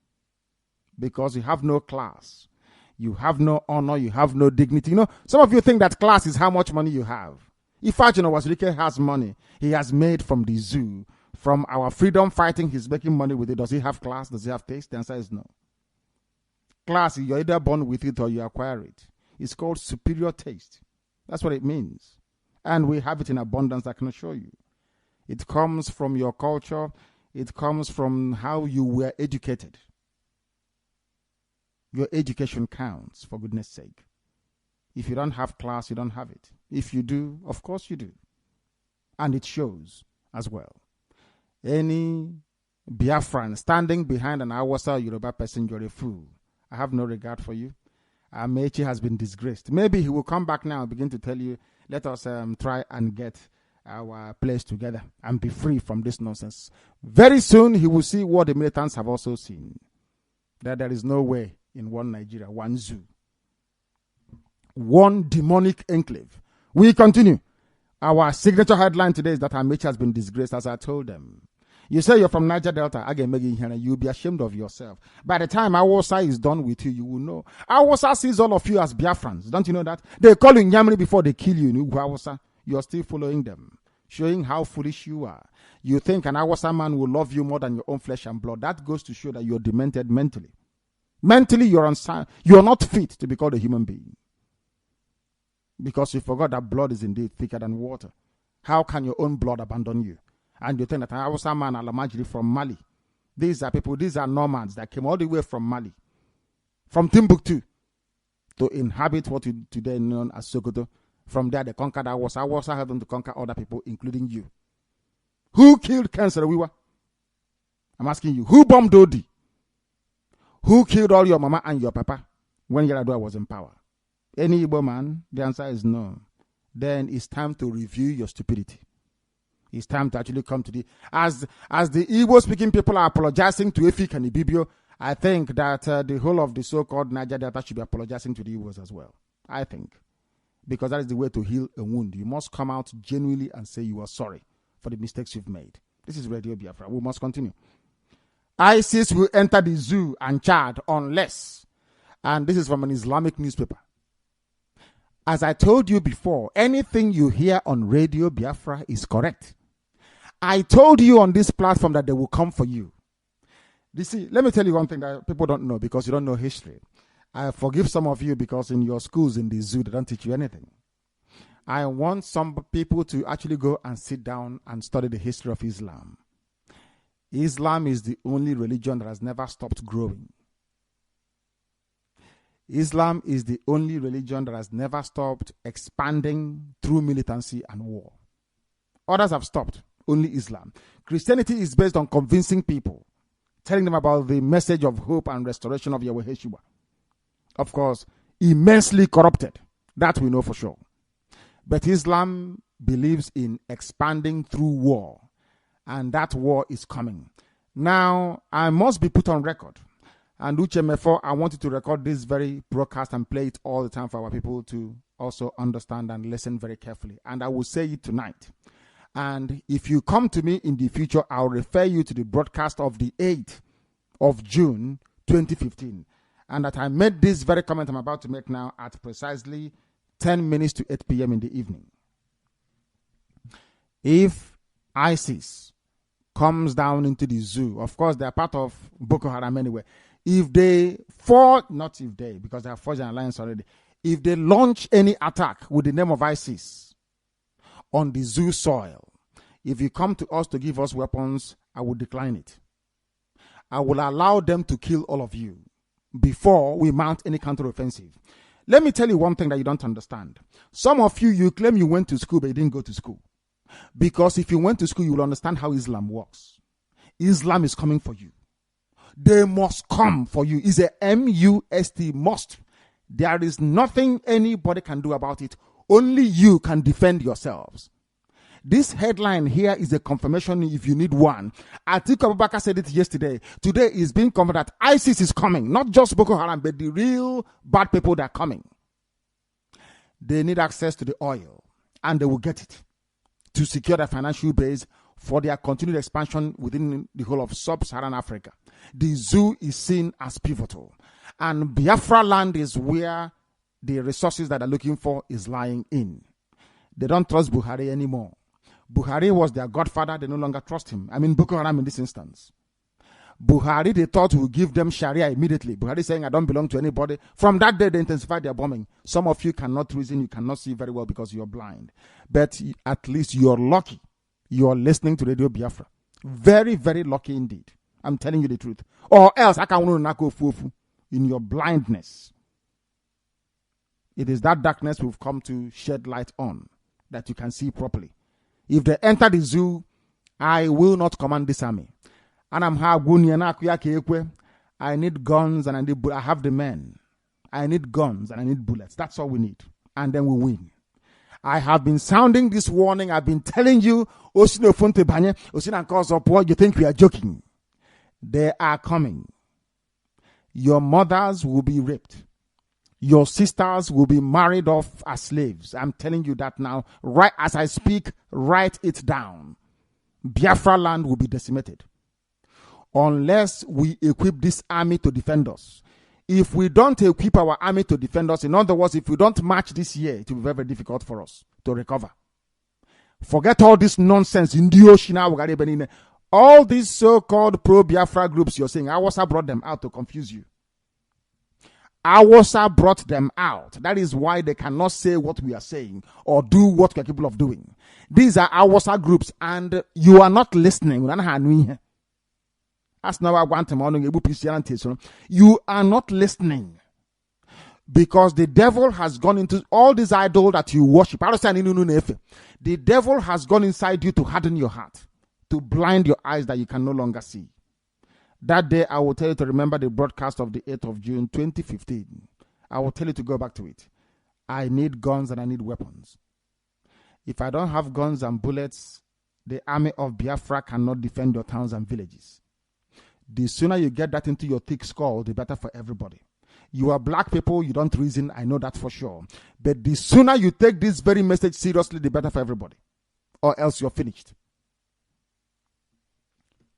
Because you have no class. You have no honor. You have no dignity. You know, some of you think that class is how much money you have. If Wazirike has money he has made from the zoo, from our freedom fighting, he's making money with it. Does he have class? Does he have taste? The answer is no. Class, you're either born with it or you acquire it. It's called superior taste. That's what it means. And we have it in abundance, I can assure you. It comes from your culture. It comes from how you were educated. Your education counts, for goodness sake. If you don't have class, you don't have it. If you do, of course you do. And it shows as well. Any Biafran standing behind an Awasa Yoruba person, you're a fool. I have no regard for you. Amechi has been disgraced. Maybe he will come back now and begin to tell you, let us try and get our place together and be free from this nonsense. Very soon he will see what the militants have also seen. That there is no way in one Nigeria, one zoo, one demonic enclave. We continue. Our signature headline today is that Amechi has been disgraced, as I told them. You say you're from Niger Delta, you'll be ashamed of yourself. By the time Awasa is done with you, you will know. Awasa sees all of you as Biafrans. Don't you know that? They call you Nyamri before they kill you in Awasa. You're still following them, showing how foolish you are. You think an Awasa man will love you more than your own flesh and blood. That goes to show that you're demented mentally. Mentally, you're not fit to be called a human being. Because you forgot that blood is indeed thicker than water. How can your own blood abandon you? And you think that an Hausa man, Alamajiri from Mali, these are people, these are nomads that came all the way from Mali, from Timbuktu, to inhabit what is today known as Sokoto. From there, they conquered Awasa. Awasa helped them to conquer other people, including you. Who killed Ken Sarawiwa? I'm asking you, who bombed Odi? Who killed all your mama and your papa when Yaradua was in power? Any Igbo man? The answer is no. Then it's time to review your stupidity. It's time to actually come to the... As the Igbo-speaking people are apologizing to Efik and Ibibio, I think that the whole of the so-called Niger Delta should be apologizing to the Igbos as well. I think. Because that is the way to heal a wound. You must come out genuinely and say you are sorry for the mistakes you've made. This is Radio Biafra. We must continue. ISIS will enter the zoo and Chad unless... And this is from an Islamic newspaper. As I told you before, anything you hear on Radio Biafra is correct. I told you on this platform that they will come for you. You see, let me tell you one thing that people don't know because you don't know history. I forgive some of you because in your schools in the zoo, they don't teach you anything. I want some people to actually go and sit down and study the history of Islam. Islam is the only religion that has never stopped growing. Islam is the only religion that has never stopped expanding through militancy and war. Others have stopped, only Islam. Christianity is based on convincing people, telling them about the message of hope and restoration of Yahweh Yeshua. Of course, immensely corrupted. That we know for sure. But Islam believes in expanding through war. And that war is coming. Now, I must be put on record. And Uche Mefo, I want you to record this very broadcast and play it all the time for our people to also understand and listen very carefully. And I will say it tonight. And if you come to me in the future, I'll refer you to the broadcast of the 8th of June, 2015. And that I made this very comment I'm about to make now at precisely 10 minutes to 8 p.m. in the evening. If ISIS comes down into the zoo, of course, they're part of Boko Haram anyway. If they because they have forged an alliance already. If they launch any attack with the name of ISIS on the zoo soil, if you come to us to give us weapons, I will decline it. I will allow them to kill all of you before we mount any counteroffensive. Let me tell you one thing that you don't understand. Some of you claim you went to school, but you didn't go to school. Because if you went to school, you will understand how Islam works. Islam is coming for you. They must come for you. It's a M-U-S-T, must. There is nothing anybody can do about it. Only you can defend yourselves. This headline here is a confirmation if you need one. Atiku Abubakar said it yesterday. Today is being confirmed that ISIS is coming. Not just Boko Haram, but the real bad people that are coming. They need access to the oil. And they will get it to secure their financial base for their continued expansion within the whole of sub-Saharan Africa. The zoo is seen as pivotal. And Biafra land is where the resources that they're looking for is lying in. They don't trust Buhari anymore. Buhari was their godfather. They no longer trust him. I mean, Boko Haram in this instance. Buhari, they thought, would give them Sharia immediately. Buhari saying, I don't belong to anybody. From that day, they intensified their bombing. Some of you cannot reason. You cannot see very well because you're blind. But at least you're lucky. You're listening to Radio Biafra. Very, very lucky indeed. I'm telling you the truth. Or else, I can't nako fufu in your blindness. It is that darkness we've come to shed light on that you can see properly. If they enter the zoo, I will not command this army. And I need guns and I need bullets. I have the men. I need guns and I need bullets. That's all we need. And then we win. I have been sounding this warning. I've been telling you, you think we are joking. They are coming. Your mothers will be raped. Your sisters will be married off as slaves. I'm telling you that now. Right as I speak, write it down. Biafra land will be decimated. Unless we equip this army to defend us. If we don't equip our army to defend us, in other words, if we don't march this year, it will be very, very difficult for us to recover. Forget all this nonsense. All these so-called pro-Biafra groups you're saying, Awasa brought them out to confuse you. Awasa brought them out. That is why they cannot say what we are saying or do what we are capable of doing. These are Awasa groups and you are not listening. That's not what I want to. You are not listening. Because the devil has gone into all these idols that you worship. The devil has gone inside you to harden your heart, to blind your eyes that you can no longer see. That day, I will tell you to remember the broadcast of the 8th of June, 2015. I will tell you to go back to it. I need guns and I need weapons. If I don't have guns and bullets, the army of Biafra cannot defend your towns and villages. The sooner you get that into your thick skull, the better for everybody. You are black people, you don't reason, I know that for sure. But the sooner you take this very message seriously, the better for everybody. Or else you're finished.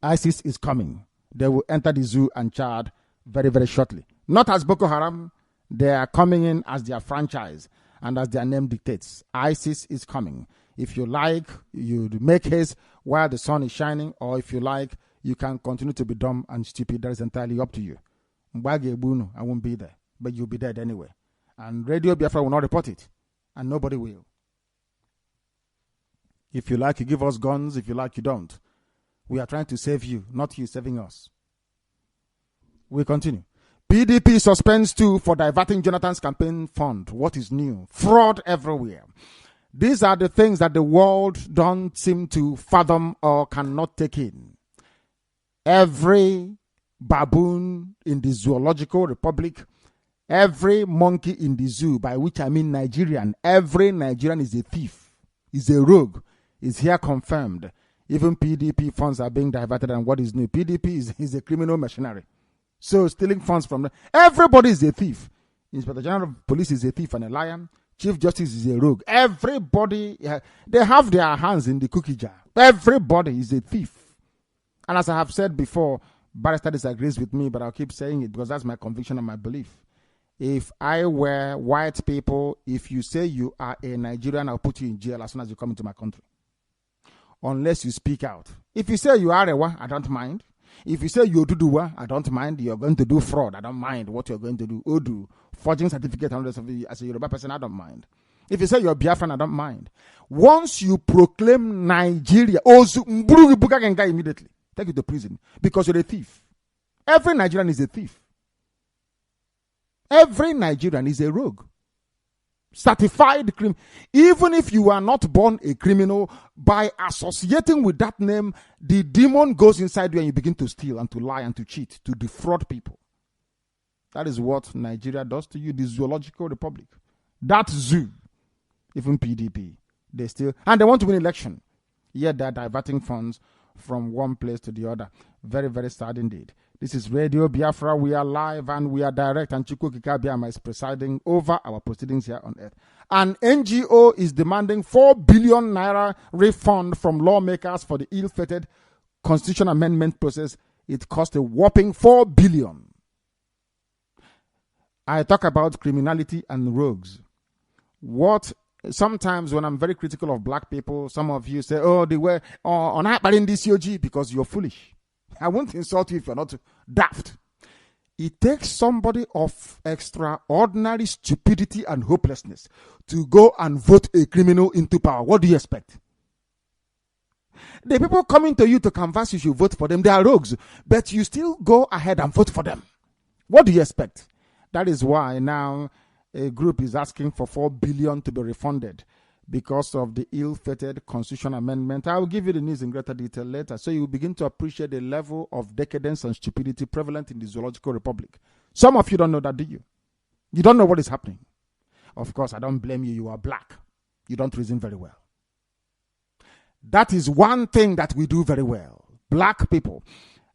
ISIS is coming. They will enter the zoo and Chad very, very shortly. Not as Boko Haram, they are coming in as their franchise and as their name dictates. ISIS is coming. If you like, you make haste while the sun is shining, or if you like, you can continue to be dumb and stupid. That is entirely up to you. I won't be there, but you'll be dead anyway. And Radio Biafra will not report it, and nobody will. If you like, you give us guns. If you like, you don't. We are trying to save you, not you saving us. We continue. PDP suspends too for diverting Jonathan's campaign fund. What is new? Fraud everywhere. These are the things that the world don't seem to fathom or cannot take in. Every baboon in the zoological republic, every monkey in the zoo, by which I mean Nigerian, every Nigerian is a thief, is a rogue, is here confirmed. Even PDP funds are being diverted, and what is new? PDP is a criminal machinery. So stealing funds from them. Everybody is a thief. Inspector General of Police is a thief and a lion. Chief Justice is a rogue. Everybody, they have their hands in the cookie jar. Everybody is a thief. And as I have said before, Barrister disagrees with me, but I'll keep saying it because that's my conviction and my belief. If I were white people, if you say you are a Nigerian, I'll put you in jail as soon as you come into my country. Unless you speak out. If you say you are Arewa, I don't mind. If you say you do what, I don't mind. You're going to do fraud, I don't mind what you're going to do. Odu, forging certificate as a Yoruba person, I don't mind. If you say you're Biafran, I don't mind. Once you proclaim Nigeria, immediately take you to prison because you're a thief. Every Nigerian is a thief. Every Nigerian is a rogue. Certified criminal. Even if you are not born a criminal, by associating with that name, the demon goes inside you and you begin to steal and to lie and to cheat, to defraud people. That is what Nigeria does to you, the zoological republic. That zoo, even PDP, they still, and they want to win election. Yet they're diverting funds from one place to the other. Very, very sad indeed. This is Radio Biafra. We are live and we are direct, and Chukwu Kikabiama is presiding over our proceedings here on earth. An NGO is demanding 4 billion naira refund from lawmakers for the ill-fated constitution amendment process. It cost a whopping 4 billion. I talk about criminality and rogues. Sometimes when I'm very critical of black people, some of you say, oh, they were on in this COG because you're foolish. I won't insult you if you're not daft. It takes somebody of extraordinary stupidity and hopelessness to go and vote a criminal into power. What do you expect? The people coming to you to canvass you should vote for them. They are rogues, but you still go ahead and vote for them. What do you expect? That is why now a group is asking for 4 billion to be refunded because of the ill-fated constitution amendment. I will give you the news in greater detail later, so you will begin to appreciate the level of decadence and stupidity prevalent in the zoological republic. Some of you don't know that, do you? You don't know what is happening. Of course, I don't blame you. You are black. You don't reason very well. That is one thing that we do very well. Black people.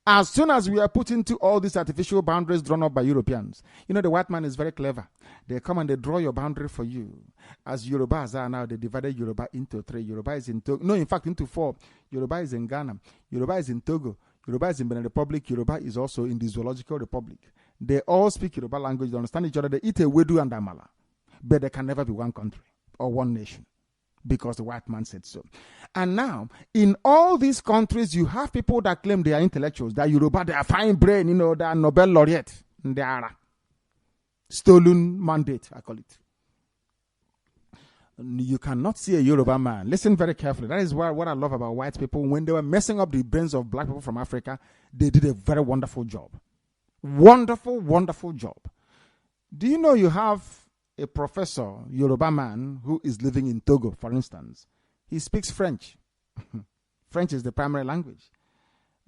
As soon as we are put into all these artificial boundaries drawn up by Europeans, you know, the white man is very clever. They come and they draw your boundary for you. As Yorubas are now, they divided Yoruba into 3. Yoruba is in Togo. No, in fact, into 4. Yoruba is in Ghana. Yoruba is in Togo. Yoruba is in Benin Republic. Yoruba is also in the Zoological Republic. They all speak Yoruba language. They understand each other. They eat a wedu and amala. But they can never be one country or one nation, because the white man said so. And now, in all these countries, you have people that claim they are intellectuals, they are Yoruba, they are fine brain, you know, they are Nobel laureate. They are stolen mandate, I call it. You cannot see a Yoruba man. Listen very carefully. That is what I love about white people. When they were messing up the brains of black people from Africa, they did a very wonderful job. Wonderful, wonderful job. Do you know you have a professor, Yoruba man, who is living in Togo, for instance? He speaks French. French is the primary language.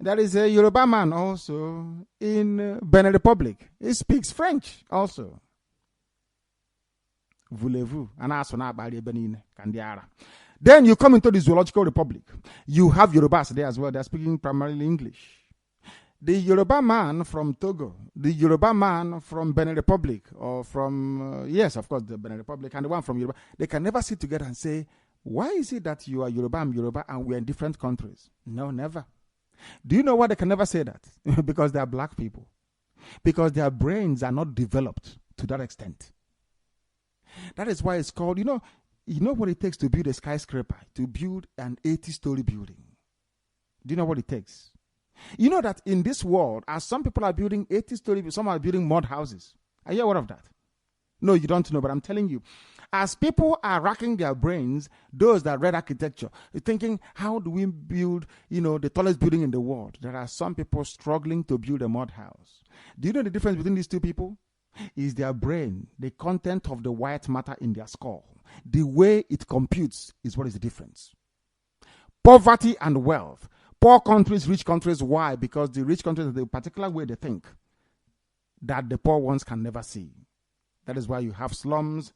There is a Yoruba man also in Benin Republic. He speaks French also. Voulez-vous? Then you come into the Zoological Republic. You have Yorubas there as well. They are speaking primarily English. The Yoruba man from Togo, the Yoruba man from Benin Republic, or from, yes, of course, the Benin Republic, and the one from Yoruba, they can never sit together and say, why is it that you are Yoruba, I'm Yoruba, and we are in different countries? No, never. Do you know why they can never say that? Because they are black people. Because their brains are not developed to that extent. That is why it's called, you know what it takes to build a skyscraper, to build an 80-story building. Do you know what it takes? You know that in this world, as some people are building 80-story, some are building mud houses. Are you aware of that? No, you don't know, but I'm telling you. As people are racking their brains, those that read architecture, thinking, how do we build, the tallest building in the world? There are some people struggling to build a mud house. Do you know the difference between these two people? Is their brain, the content of the white matter in their skull. The way it computes is what is the difference. Poverty and wealth. Poor countries, rich countries. Why? Because the rich countries, the particular way they think that the poor ones can never see. That is why you have slums,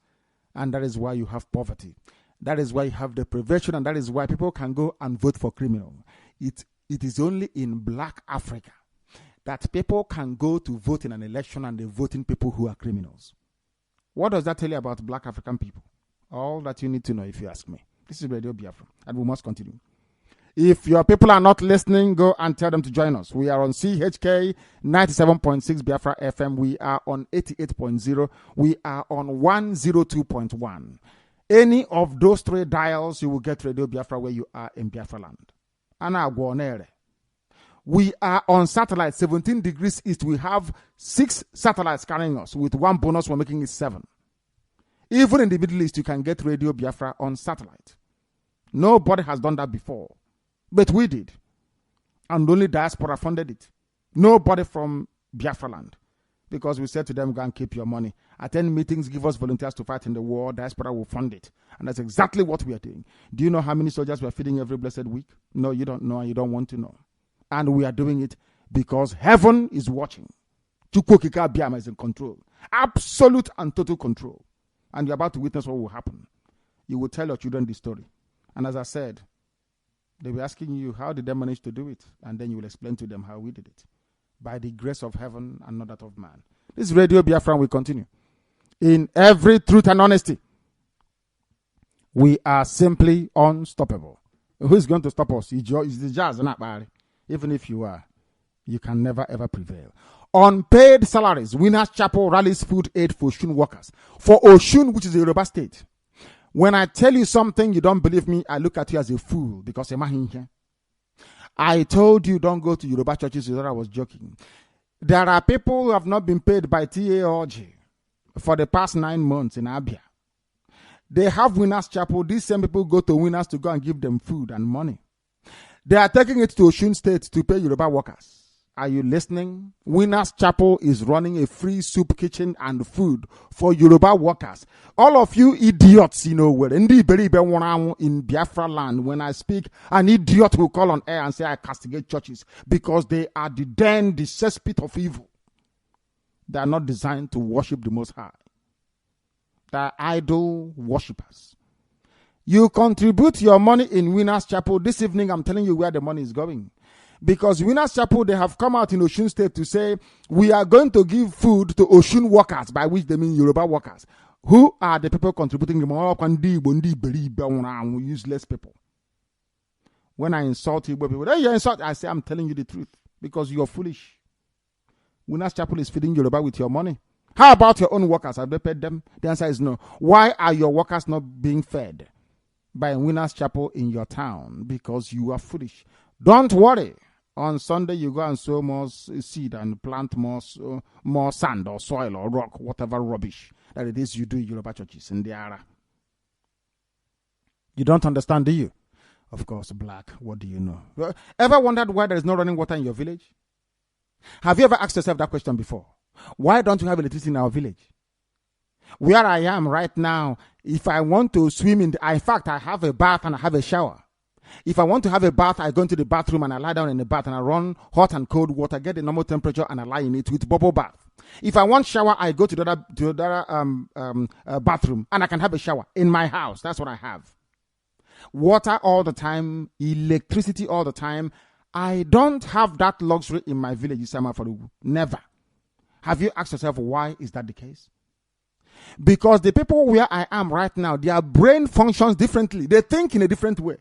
and that is why you have poverty. That is why you have deprivation, and that is why people can go and vote for criminal. It is only in black Africa that people can go to vote in an election and they're voting people who are criminals. What does that tell you about black African people? All that you need to know, if you ask me. This is Radio Biafra, and we must continue. If your people are not listening, go and tell them to join us. We are on CHK 97.6 Biafra FM. We are on 88.0. We are on 102.1. Any of those three dials, you will get Radio Biafra where you are in Biafra land. We are on satellite 17 degrees east. We have 6 satellites carrying us. With one bonus, we're making it 7. Even in the Middle East, you can get Radio Biafra on satellite. Nobody has done that before. But we did. And only diaspora funded it. Nobody from Biafra land. Because we said to them, go and keep your money. Attend meetings, give us volunteers to fight in the war. Diaspora will fund it. And that's exactly what we are doing. Do you know how many soldiers we are feeding every blessed week? No, you don't know and you don't want to know. And we are doing it because heaven is watching. Chukwokika Biama is in control. Absolute and total control. And you're about to witness what will happen. You will tell your children this story. And as I said, they were asking you, how did they manage to do it? And then you will explain to them how we did it. By the grace of heaven and not that of man. This Radio Biafra will continue. In every truth and honesty, we are simply unstoppable. Who is going to stop us? It's the jazz, not bad. Even if you are, you can never ever prevail. Unpaid salaries, Winners Chapel rallies food aid for Oshun workers. For Oshun, which is a Yoruba state. When I tell you something, you don't believe me, I look at you as a fool because I told you don't go to Yoruba churches. You thought I was joking. There are people who have not been paid by TAOG for the past 9 months in Abia. They have Winners Chapel. These same people go to Winners to go and give them food and money. They are taking it to Oshun State to pay Yoruba workers. Are you listening? Winners Chapel is running a free soup kitchen and food for Yoruba workers. All of you idiots, where in Biafra land, when I speak, an idiot will call on air and say I castigate churches because they are the cesspit of evil. They are not designed to worship the Most High. They are idol worshippers. You contribute your money in Winners Chapel. This evening, I'm telling you where the money is going. Because Winners Chapel, they have come out in Oshun State to say, we are going to give food to Oshun workers, by which they mean Yoruba workers. Who are the people contributing? Useless people. When I insult Igbo people, you insult, I say, I'm telling you the truth. Because you're foolish. Winners Chapel is feeding Yoruba with your money. How about your own workers? Have they paid them? The answer is no. Why are your workers not being fed by Winners Chapel in your town? Because you are foolish. Don't worry. On Sunday, you go and sow more seed and plant more sand or soil or rock, whatever rubbish that it is you do in Yoruba churches in the area. You don't understand, do you? Of course, black. What do you know? Ever wondered why there is no running water in your village? Have you ever asked yourself that question before? Why don't you have electricity in our village? Where I am right now, if I want to swim in fact, I have a bath and I have a shower. If I want to have a bath, I go into the bathroom and I lie down in the bath and I run hot and cold water, get the normal temperature and I lie in it with bubble bath. If I want shower, I go to the other bathroom and I can have a shower in my house. That's what I have. Water all the time, electricity all the time. I don't have that luxury in my village, never. Have you asked yourself why is that the case? Because the people where I am right now, their brain functions differently. They think in a different way.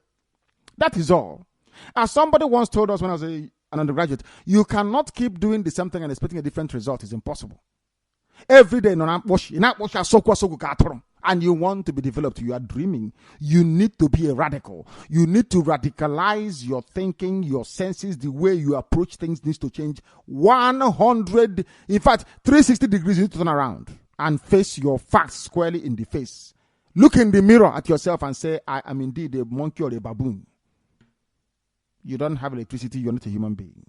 That is all. As somebody once told us when I was an undergraduate, you cannot keep doing the same thing and expecting a different result. It's impossible. Every day, and you want to be developed. You are dreaming. You need to be a radical. You need to radicalize your thinking, your senses. The way you approach things needs to change 100, in fact, 360 degrees. You need to turn around and face your facts squarely in the face. Look in the mirror at yourself and say, I am indeed a monkey or a baboon. You don't have electricity, you're not a human being.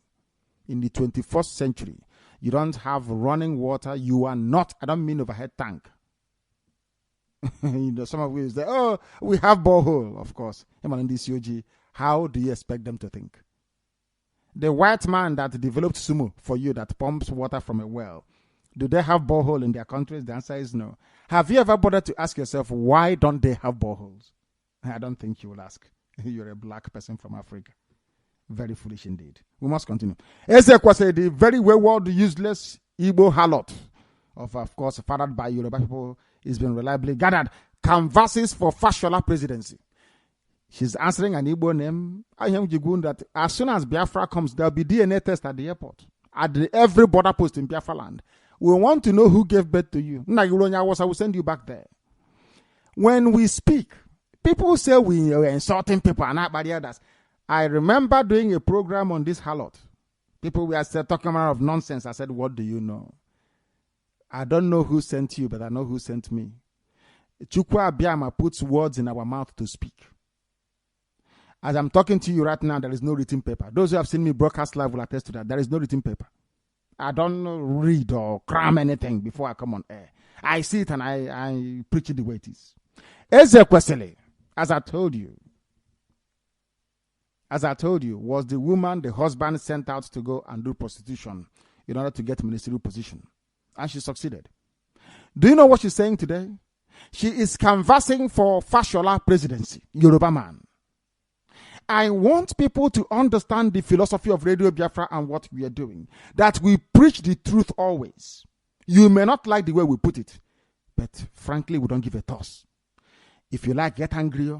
In the 21st century, you don't have running water, you are not, I don't mean overhead tank. Some of you say, oh, we have borehole, of course. How do you expect them to think? The white man that developed sumo for you that pumps water from a well, do they have borehole in their countries? The answer is no. Have you ever bothered to ask yourself, why don't they have boreholes? I don't think you will ask. You're a black person from Africa. Very foolish indeed. We must continue. Ezekwesili, the very wayward, useless Igbo harlot, of course, fathered by Yoruba people, is being reliably gathered, canvasses for Fashola presidency. She's answering an Igbo name. I am Jigun that as soon as Biafra comes, there'll be DNA test at the airport, at every border post in Biafra land. We want to know who gave birth to you. I will send you back there. When we speak, people say we are insulting people and not by the others. I remember doing a program on this harlot. People were talking about nonsense. I said, what do you know? I don't know who sent you, but I know who sent me. Chukwu Abiyama puts words in our mouth to speak. As I'm talking to you right now, there is no written paper. Those who have seen me broadcast live will attest to that. There is no written paper. I don't read or cram anything before I come on air. I see it and I preach it the way it is. Ezekwesili, as I told you, was the woman the husband sent out to go and do prostitution in order to get ministerial position. And she succeeded. Do you know what she's saying today? She is canvassing for Fashola presidency, Yoruba man. I want people to understand the philosophy of Radio Biafra and what we are doing. That we preach the truth always. You may not like the way we put it, but frankly, we don't give a toss. If you like, get angry.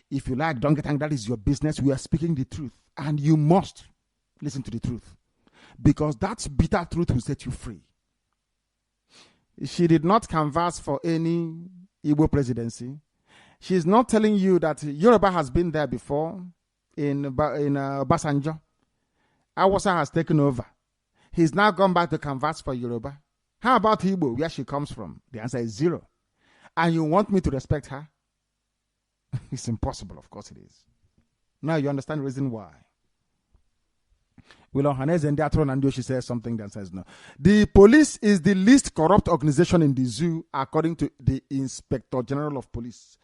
If you like, don't get angry. That is your business. We are speaking the truth. And you must listen to the truth. Because that bitter truth will set you free. She did not canvass for any Igbo presidency. She's not telling you that Yoruba has been there before in Basanjo. Awasa has taken over. He's now gone back to canvass for Yoruba. How about Igbo, where she comes from? The answer is zero. And you want me to respect her? It's impossible, of course it is. Now you understand the reason why. Willow Hanez and Diatron and she says something that says no. The police is the least corrupt organization in the zoo, according to the Inspector General of Police.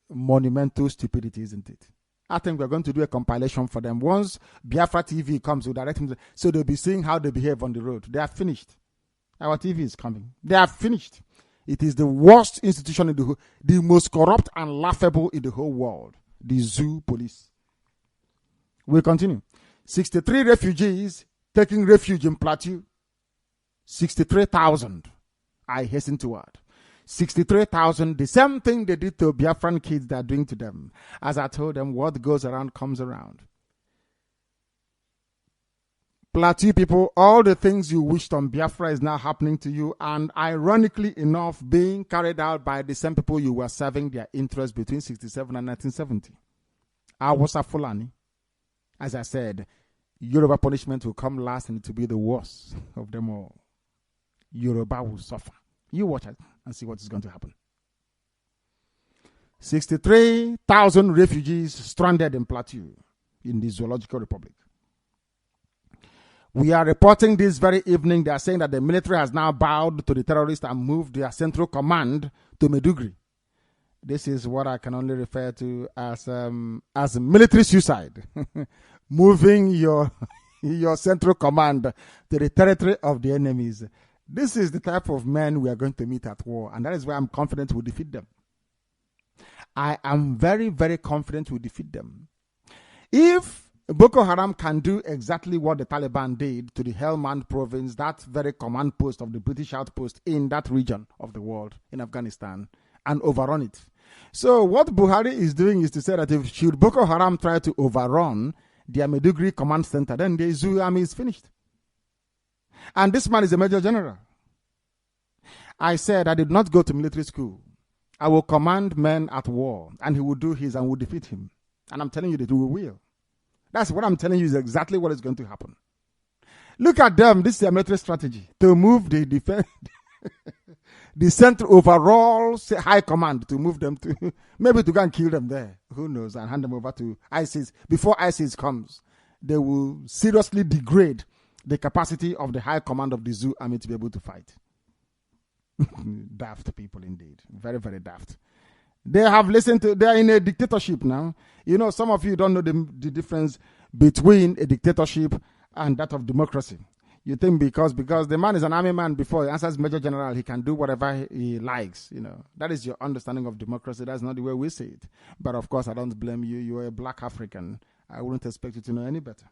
Monumental stupidity, isn't it? I think we're going to do a compilation for them. Once Biafra TV comes, we'll direct them, so they'll be seeing how they behave on the road. They are finished. Our TV is coming. They are finished. It is the worst institution in the most corrupt and laughable in the whole world. The zoo police. We'll continue. 63 refugees taking refuge in Plateau. 63,000. I hasten to add. 63,000. The same thing they did to Biafran kids they are doing to them. As I told them, what goes around comes around. Plateau people, all the things you wished on Biafra is now happening to you, and ironically enough, being carried out by the same people you were serving their interests between 67 and 1970. Awasa Fulani. As I said, Yoruba punishment will come last and it will be the worst of them all. Yoruba will suffer. You watch it and see what is going to happen. 63,000 refugees stranded in Plateau in the Zoological Republic. We are reporting this very evening. They are saying that the military has now bowed to the terrorists and moved their central command to Maiduguri. This is what I can only refer to as military suicide. Moving your central command to the territory of the enemies. This is the type of men we are going to meet at war, and that is why I'm confident we'll defeat them. I am very, very confident we'll defeat them. If Boko Haram can do exactly what the Taliban did to the Helmand province, that very command post of the British outpost in that region of the world, in Afghanistan, and overrun it. So what Buhari is doing is to say that if should Boko Haram try to overrun their Maiduguri command center, then the Zoo army is finished. And this man is a major general. I said I did not go to military school. I will command men at war, and he will do his and will defeat him. And I'm telling you that we will. That's what I'm telling you is exactly what is going to happen. Look at them. This is their military strategy to move the defense. the central overall high command to move them to, maybe to go and kill them there. Who knows? And hand them over to ISIS. Before ISIS comes, they will seriously degrade the capacity of the high command of the zoo army to be able to fight. Daft people indeed. Very, very daft. They have listened to, they are in a dictatorship now. You know, some of you don't know the difference between a dictatorship and that of democracy. You think because the man is an army man before he answers Major General, he can do whatever he likes. You know, that is your understanding of democracy. That's not the way we see it. But of course, I don't blame you. You're a black African. I wouldn't expect you to know any better.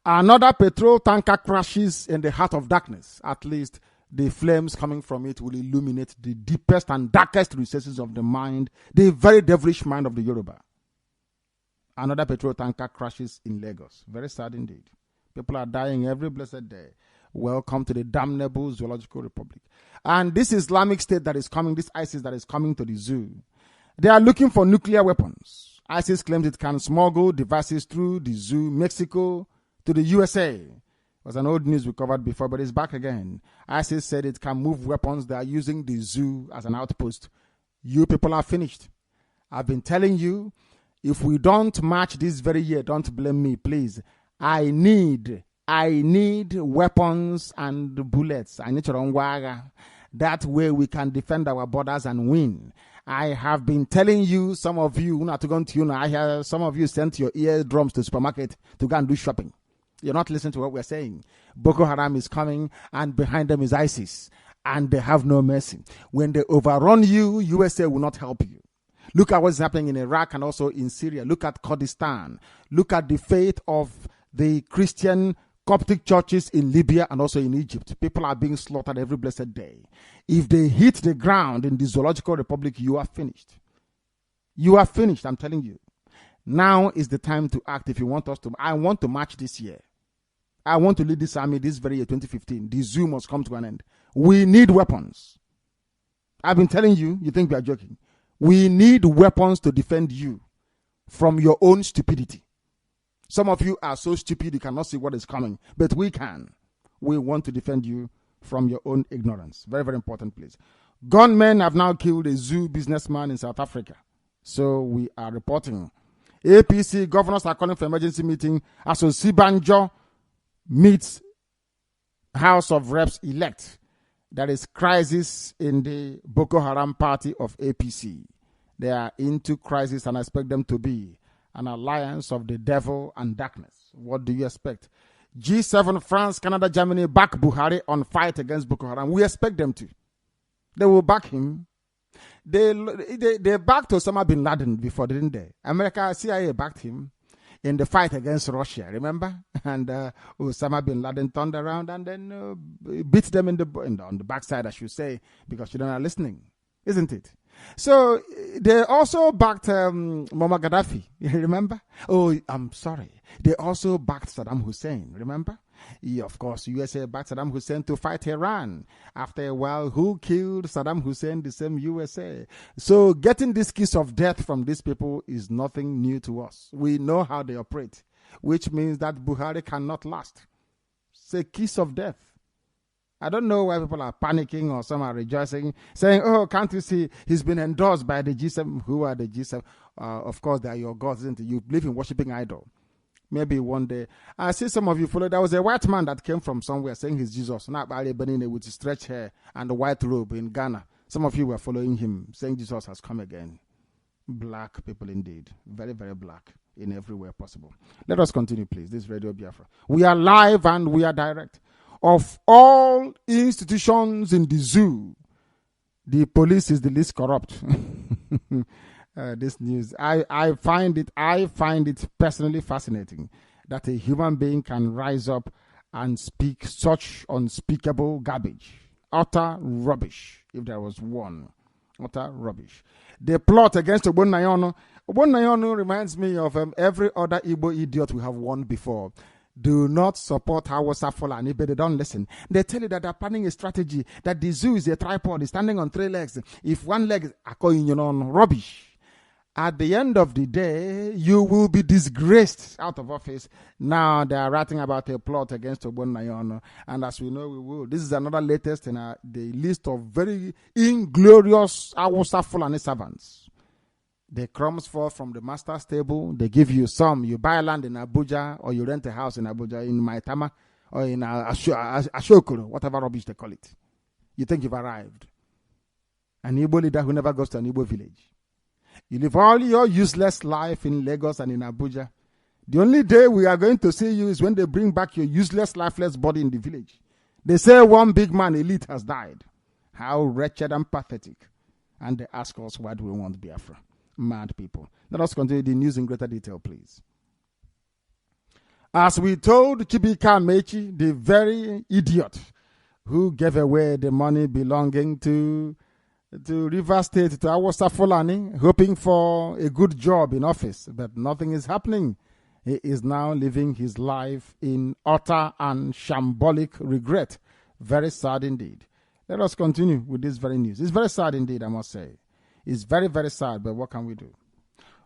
Another petrol tanker crashes in the heart of darkness. At least the flames coming from it will illuminate the deepest and darkest recesses of the mind, the very devilish mind of the Yoruba. Another petrol tanker crashes in Lagos. Very sad indeed. People are dying every blessed day. Welcome to the damnable Zoological Republic. And this Islamic State that is coming, this ISIS that is coming to the zoo, they are looking for nuclear weapons. ISIS claims it can smuggle devices through the zoo, Mexico, to the USA. It was an old news we covered before, but it's back again. ISIS said it can move weapons. They are using the zoo as an outpost. You people are finished. I've been telling you, if we don't march this very year, don't blame me, please. I need weapons and bullets. I need to that way we can defend our borders and win. I have been telling you, some of you, I hear some of you sent your eardrums to the supermarket to go and do shopping. You're not listening to what we're saying. Boko Haram is coming, and behind them is ISIS, and they have no mercy. When they overrun you, USA will not help you. Look at what's happening in Iraq and also in Syria. Look at Kurdistan. Look at the fate of the Christian Coptic churches in Libya and also in Egypt. People are being slaughtered every blessed day. If they hit the ground in the Zoological Republic, you are finished. You are finished, I'm telling you. Now is the time to act if you want us to. I want to march this year. I want to lead this army this very year, 2015. The zoo must come to an end. We need weapons. I've been telling you, you think we are joking. We need weapons to defend you from your own stupidity. Some of you are so stupid you cannot see what is coming, but we can. We want to defend you from your own ignorance. Very, very important, please. Gunmen have now killed a zoo businessman in South Africa. So we are reporting. APC governors are calling for emergency meeting as Osibanjo meets House of Reps elect. There is crisis in the Boko Haram party of APC. They are into crisis and I expect them to be an alliance of the devil and darkness. What do you expect? G7, France, Canada, Germany back Buhari on fight against Boko Haram. We expect them to. They will back him. They backed Osama bin Laden before, didn't they? America, CIA backed him in the fight against Russia, remember? And Osama bin Laden turned around and then beat them on the backside, I should say, because you are listening, isn't it? So they also backed Muammar Gaddafi, remember? Oh, I'm sorry. They also backed Saddam Hussein, remember? Yeah, of course, USA backed Saddam Hussein to fight Iran. After a while, who killed Saddam Hussein? The same USA. So getting this kiss of death from these people is nothing new to us. We know how they operate, which means that Buhari cannot last. It's a kiss of death. I don't know why people are panicking or some are rejoicing, saying, oh, can't you see he's been endorsed by the G7? Who are the G7? Of course, they are your gods, isn't it? You believe in worshiping idol. Maybe one day. I see some of you follow. There was a white man that came from somewhere saying he's Jesus. Not Benine with his stretched hair and the white robe in Ghana. Some of you were following him, saying Jesus has come again. Black people indeed. Very, very black in every way possible. Let us continue, please. This is Radio Biafra. We are live and we are direct. Of all institutions in the zoo, the police is the least corrupt. This news, I find it personally fascinating that a human being can rise up and speak such unspeakable garbage, utter rubbish. If there was one, utter rubbish. The plot against Ogbonnayono reminds me of every other Igbo idiot we have won before. Do not support Hausa Fulani, but they don't listen. They tell you that they're planning a strategy, that the zoo is a tripod, it's standing on three legs. If one leg is rubbish. At the end of the day, you will be disgraced out of office. Now they are writing about a plot against Ogbonnayono, and as we know, we will. This is another latest in the list of very inglorious Awusa Fulani servants. The crumbs fall from the master's table. They give you some. You buy land in Abuja, or you rent a house in Abuja, in Maitama, or in Ashokoro, whatever rubbish they call it. You think you've arrived. An Igbo leader who never goes to an Igbo village. You live all your useless life in Lagos and in Abuja. The only day we are going to see you is when they bring back your useless, lifeless body in the village. They say one big man elite has died. How wretched and pathetic. And they ask us, why do we want Biafra? Mad people. Let us continue the news in greater detail, please. As we told Chibika Mechi, the very idiot who gave away the money belonging to Rivers State, to Awusa Fulani, hoping for a good job in office, but nothing is happening. He is now living his life in utter and shambolic regret. Very sad indeed. Let us continue with this very news. It's very sad indeed, I must say. It's very, very sad, but what can we do?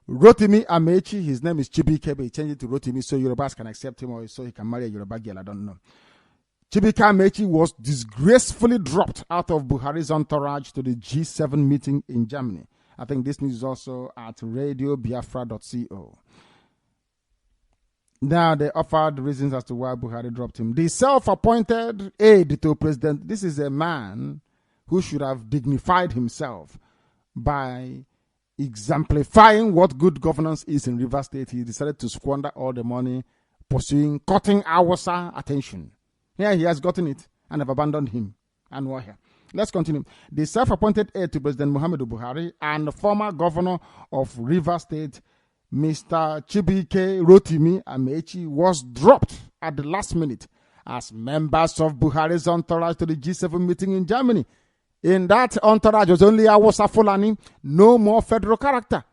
Rotimi Amechi, his name is Chibike, but he changed it to Rotimi so Yorubas can accept him or so he can marry a Yoruba girl, I don't know. Chibika Mechi was disgracefully dropped out of Buhari's entourage to the G7 meeting in Germany. I think this news is also at radiobiafra.co. Now they offered reasons as to why Buhari dropped him. The self-appointed aide to president, this is a man who should have dignified himself by exemplifying what good governance is in Rivers State. He decided to squander all the money pursuing cutting Awusa attention. Here he has gotten it and have abandoned him. And we're here. Let's continue. The self-appointed aide to President Muhammadu Buhari and former governor of Rivers State, Mr. Chibike Rotimi Amechi, was dropped at the last minute as members of Buhari's entourage to the G7 meeting in Germany. In that entourage was only Awusa Fulani, no more federal character.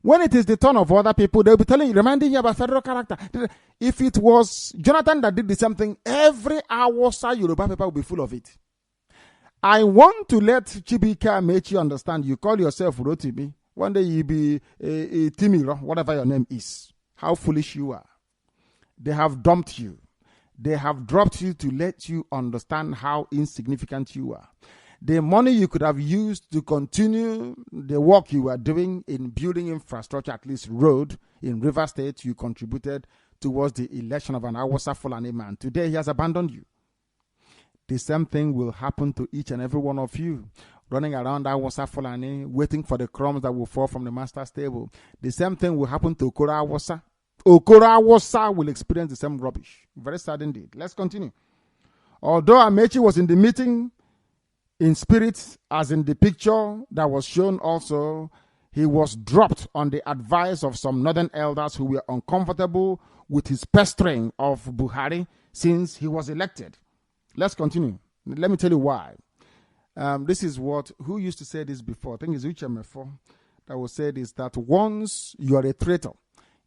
When it is the turn of other people, they'll be telling you, reminding you about federal character. If it was Jonathan that did the same thing, every Awusa Yoruba paper will be full of it. I want to let Chibike Amechi understand, you call yourself Rotimi. One day you'll be a Timiro, whatever your name is. How foolish you are. They have dumped you. They have dropped you to let you understand how insignificant you are. The money you could have used to continue the work you were doing in building infrastructure, at least road, in River State, you contributed towards the election of an Awusa Fulani man. Today, he has abandoned you. The same thing will happen to each and every one of you, running around Awusa Fulani, waiting for the crumbs that will fall from the master's table. The same thing will happen to Okoro Awusa. Okoro Awusa will experience the same rubbish. Very sad indeed. Let's continue. Although Amechi was in the meeting, in spirit, as in the picture that was shown also, he was dropped on the advice of some northern elders who were uncomfortable with his pestering of Buhari since he was elected. Let's continue. Let me tell you why. This is who used to say this before? I think it's Uchemefo that will say this, that once you are a traitor,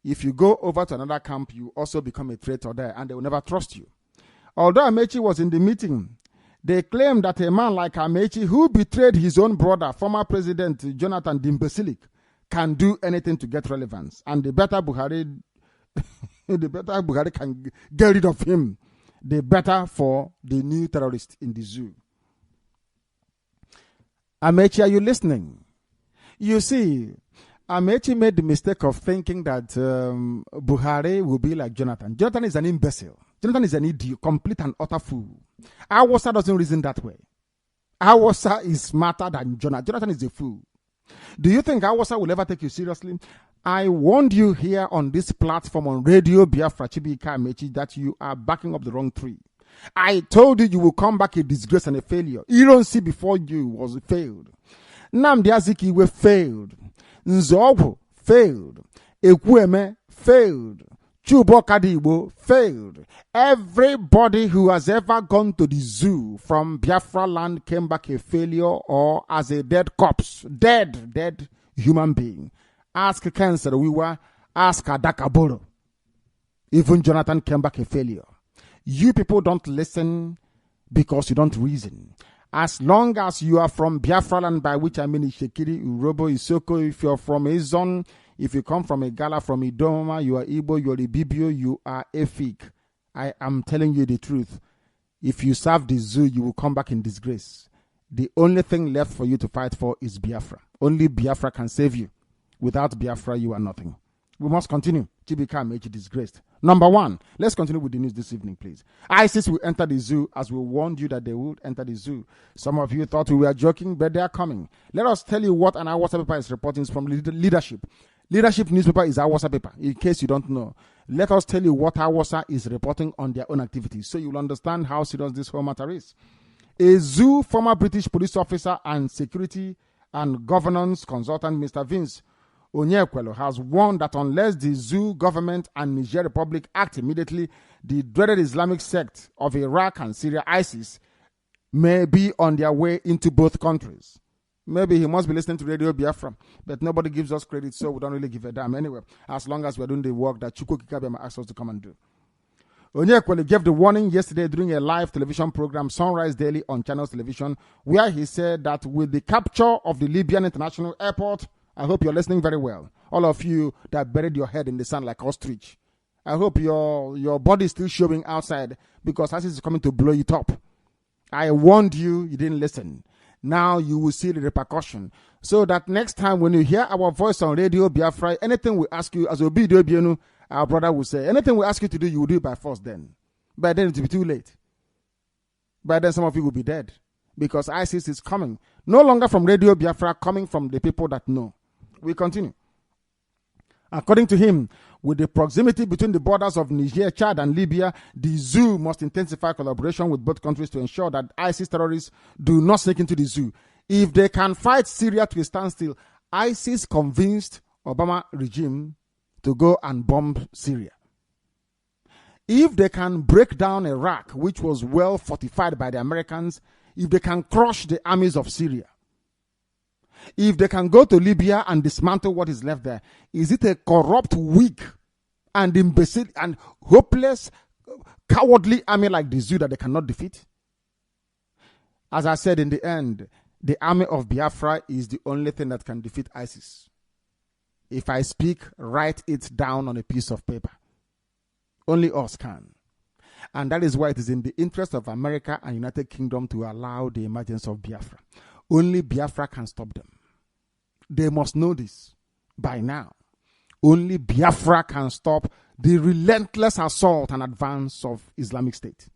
if you go over to another camp, you also become a traitor there and they will never trust you. Although Amechi was in the meeting, they claim that a man like Amechi, who betrayed his own brother, former President Jonathan Dimbesilik, can do anything to get relevance. And the better Buhari can get rid of him, the better for the new terrorist in the zoo. Amechi, are you listening? You see, Amechi made the mistake of thinking that Buhari will be like Jonathan. Jonathan is an imbecile. Jonathan is an idiot, complete and utter fool. Awusa doesn't reason that way. Awusa is smarter than Jonathan. Jonathan is a fool. Do you think Awusa will ever take you seriously? I warned you here on this platform on Radio Biafra Chibika Amechi that you are backing up the wrong tree. I told you will come back a disgrace and a failure. You don't see before you was failed. Nnamdi Azikiwe failed. Nzogwu failed. Ekwueme failed. Chubo Kadibo failed. Everybody who has ever gone to the zoo from Biafra land came back a failure or as a dead corpse. Dead human being. Ask Cancer Wiwa, ask Adakaboro. Even Jonathan came back a failure. You people don't listen because you don't reason. As long as you are from Biafra land, by which I mean Ishekiri, Urobo, Isoko, if you're from Azon, if you come from Igala, from Idoma, you are Igbo, you are Ibibio, you are Efik. I am telling you the truth. If you serve the zoo, you will come back in disgrace. The only thing left for you to fight for is Biafra. Only Biafra can save you. Without Biafra, you are nothing. We must continue. Chibika Mechi disgraced. Number one, let's continue with the news this evening, please. ISIS will enter the zoo as we warned you that they would enter the zoo. Some of you thought we were joking, but they are coming. Let us tell you what an Awasa paper is reporting from Leadership. Leadership newspaper is Awasa paper, in case you don't know. Let us tell you what Awasa is reporting on their own activities, so you'll understand how serious this whole matter is. A zoo former British police officer and security and governance consultant, Mr. Vince Onyekwelo, has warned that unless the zoo government and Niger Republic act immediately, the dreaded Islamic sect of Iraq and Syria, ISIS, may be on their way into both countries. Maybe he must be listening to Radio Biafra, but nobody gives us credit, so we don't really give a damn anyway, as long as we're doing the work that Chukwu Kikabema asked us to come and do. Onyekwele gave the warning yesterday during a live television program, Sunrise Daily on Channels Television, where he said that with the capture of the Libyan International Airport, I hope you're listening very well. All of you that buried your head in the sand like ostrich. I hope your body is still showing outside because ISIS is coming to blow it up. I warned you, you didn't listen. Now you will see the repercussion. So that next time when you hear our voice on Radio Biafra, anything we ask you, as Obi Dobienu, our brother will say, anything we ask you to do, you will do it by force then. By then it will be too late. By then some of you will be dead. Because ISIS is coming. No longer from Radio Biafra, coming from the people that know. We continue. According to him, with the proximity between the borders of Niger, Chad, and Libya, the zoo must intensify collaboration with both countries to ensure that ISIS terrorists do not sneak into the zoo. If they can fight Syria to a standstill, ISIS convinced Obama regime to go and bomb Syria. If they can break down Iraq, which was well fortified by the Americans, if they can crush the armies of Syria, if they can go to Libya and dismantle what is left there, is it a corrupt, weak, and imbecile and hopeless, cowardly army like the zoo that they cannot defeat? As I said, in the end, the army of Biafra is the only thing that can defeat ISIS. If I speak, write it down on a piece of paper. Only us can. And that is why it is in the interest of America and United Kingdom to allow the emergence of Biafra. Only Biafra can stop them. They must know this by now. Only Biafra can stop the relentless assault and advance of Islamic State.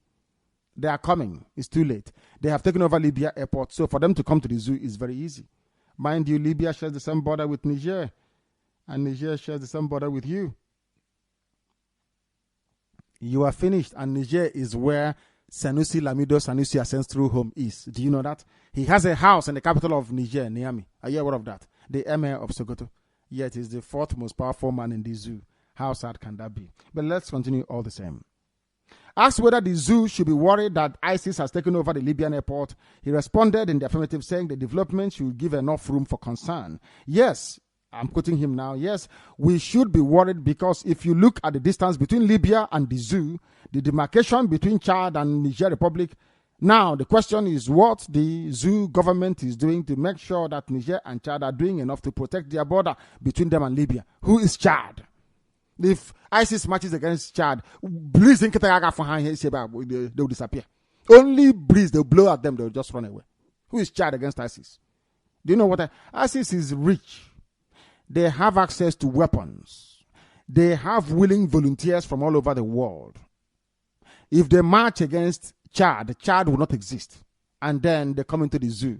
They are coming. It's too late. They have taken over Libya airport, so for them to come to the zoo is very easy. Mind you, Libya shares the same border with Niger, and Niger shares the same border with you. You are finished, and Niger is where Sanusi Lamido Sanusi ancestral home is. Do you know that? He has a house in the capital of Niger, Niamey. Are you aware of that? The emir of Sokoto. Yet he's the fourth most powerful man in the zoo. How sad can that be? But let's continue all the same. Asked whether the zoo should be worried that ISIS has taken over the Libyan airport, he responded in the affirmative, saying the development should give enough room for concern. Yes, I'm quoting him now. Yes, we should be worried because if you look at the distance between Libya and the zoo, the demarcation between Chad and Niger Republic, now the question is what the zoo government is doing to make sure that Niger and Chad are doing enough to protect their border between them and Libya. Who is Chad? If ISIS marches against Chad, breeze they will disappear. Only breeze, they'll blow at them, they'll just run away. Who is Chad against ISIS? Do you know what? ISIS is rich. They have access to weapons. They have willing volunteers from all over the world. If they march against Chad, Chad will not exist. And then they come into the zoo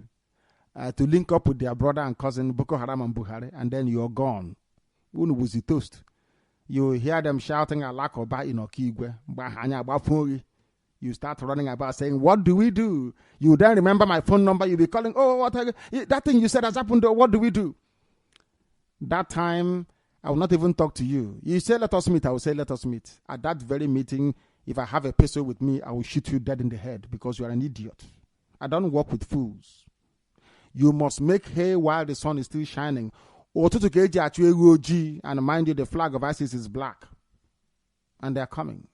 to link up with their brother and cousin Boko Haram and Buhari, and then you're gone. Who was the toast? You hear them shouting Alakoba in Okigwe. You start running about saying, what do we do? You then remember my phone number. You'll be calling, oh, what that thing you said has happened. What do we do? That time, I will not even talk to you. You say, let us meet. I will say, let us meet. At that very meeting, if I have a pistol with me, I will shoot you dead in the head because you are an idiot. I don't work with fools. You must make hay while the sun is still shining. And mind you, the flag of ISIS is black. And they are coming.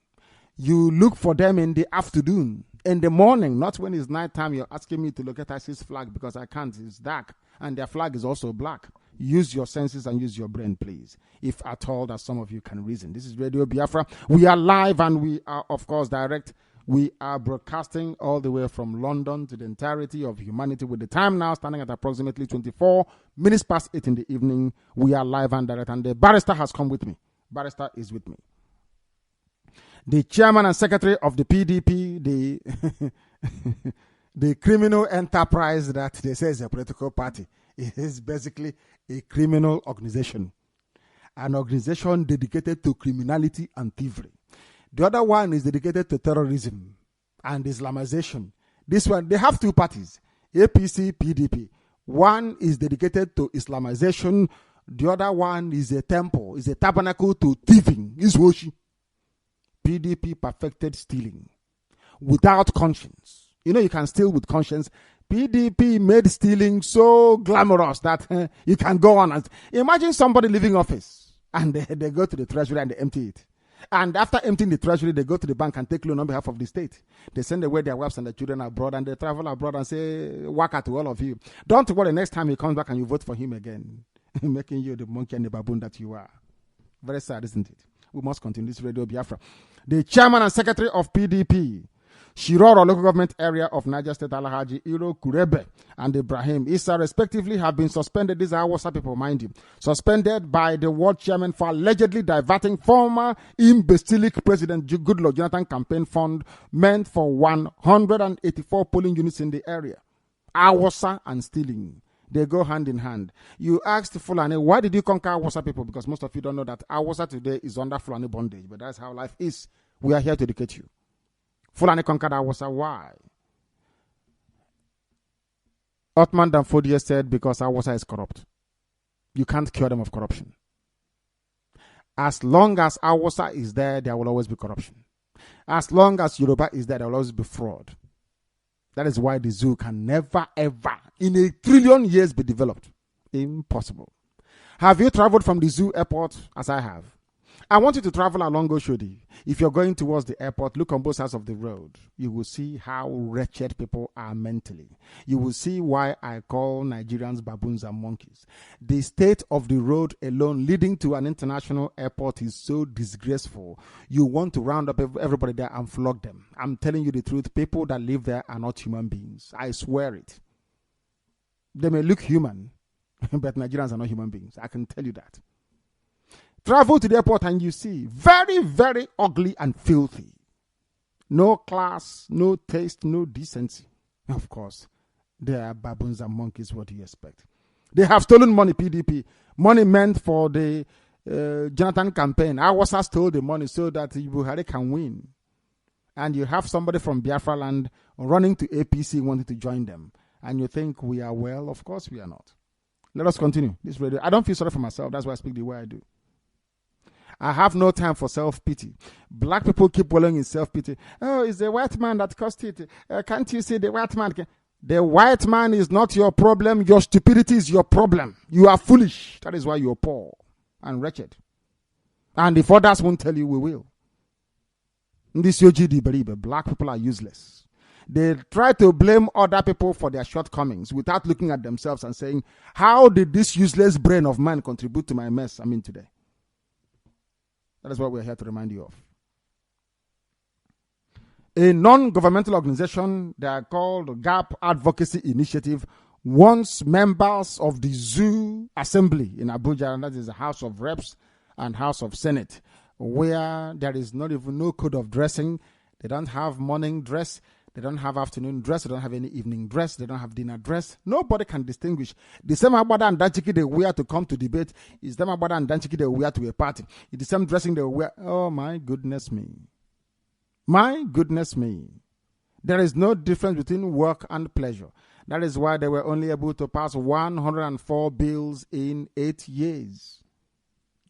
You look for them in the afternoon, In the morning, not when it's nighttime, you're asking me to look at ISIS flag because I can't. It's dark. And their flag is also black. Use your senses and use your brain, please. If at all that some of you can reason. This is Radio Biafra. We are live and we are, of course, direct. We are broadcasting all the way from London to the entirety of humanity with the time now standing at approximately 24 minutes past 8 in the evening. We are live and direct. And the barrister has come with me. Barrister is with me. The chairman and secretary of the PDP, the criminal enterprise that they say is a political party, is basically a criminal organization. An organization dedicated to criminality and thievery. The other one is dedicated to terrorism and Islamization. This one, they have two parties, APC, PDP. One is dedicated to Islamization. The other one is a temple, is a tabernacle to thieving, is worship. PDP perfected stealing without conscience. You know, you can steal with conscience. PDP made stealing so glamorous that you can go on. And imagine somebody leaving office and they go to the treasury and they empty it. And after emptying the treasury, they go to the bank and take loan on behalf of the state. They send away their wives and their children abroad and they travel abroad and say, waka to all of you. Don't worry, next time he comes back and you vote for him again, making you the monkey and the baboon that you are. Very sad, isn't it? We must continue this Radio Biafra. The chairman and secretary of PDP, Shiroro local government area of Niger State, Alhaji Iro Kurebe and Ibrahim Issa, respectively, have been suspended. These are Hausa people, mind you. Suspended by the world chairman for allegedly diverting former imbecilic President Goodluck Jonathan campaign fund meant for 184 polling units in the area. Hausa and stealing. They go hand in hand. You asked Fulani, why did you conquer Hausa people? Because most of you don't know that Hausa today is under Fulani bondage. But that's how life is. We are here to educate you. Fulani conquered Hausa. Why? Othman Danfodia said, because Hausa is corrupt. You can't cure them of corruption. As long as Hausa is there, there will always be corruption. As long as Yoruba is there, there will always be fraud. That is why the zoo can never, ever, in 1 trillion years, be developed. Impossible. Have you traveled from the zoo airport, as I have? I want you to travel along Oshodi. If you're going towards the airport, look on both sides of the road. You will see how wretched people are mentally. You will see why I call Nigerians baboons and monkeys. The state of the road alone leading to an international airport is so disgraceful. You want to round up everybody there and flog them. I'm telling you the truth. People that live there are not human beings. I swear it. They may look human, but Nigerians are not human beings. I can tell you that. Travel to the airport and you see very, very ugly and filthy. No class, no taste, no decency. Of course, they are baboons and monkeys. What do you expect? They have stolen money, PDP. Money meant for the Jonathan campaign. Awasa stole the money so that Buhari can win. And you have somebody from Biafra land running to APC wanting to join them. And you think we are well? Of course we are not. Let us continue this radio. I don't feel sorry for myself. That's why I speak the way I do. I have no time for self-pity. Black people keep wallowing in self-pity. Oh, it's the white man that caused it. Can't you see the white man? The white man is not your problem. Your stupidity is your problem. You are foolish. That is why you are poor and wretched. And if others won't tell you, we will. This Yojidi Beribe, black people are useless. They try to blame other people for their shortcomings without looking at themselves and saying, how did this useless brain of mine contribute to my mess I'm in today? That is what we're here to remind you of. A non-governmental organization, they are called Gap Advocacy Initiative, wants members of the Zoo Assembly in Abuja, and that is the House of Reps and House of Senate, where there is not even no code of dressing. They don't have morning dress. They don't have afternoon dress. They don't have any evening dress. They don't have dinner dress. Nobody can distinguish. The same agbada and danchiki they wear to come to debate is the same agbada and danchiki they wear to a party. It's the same dressing they wear. Oh, my goodness me. My goodness me. There is no difference between work and pleasure. That is why they were only able to pass 104 bills in 8 years.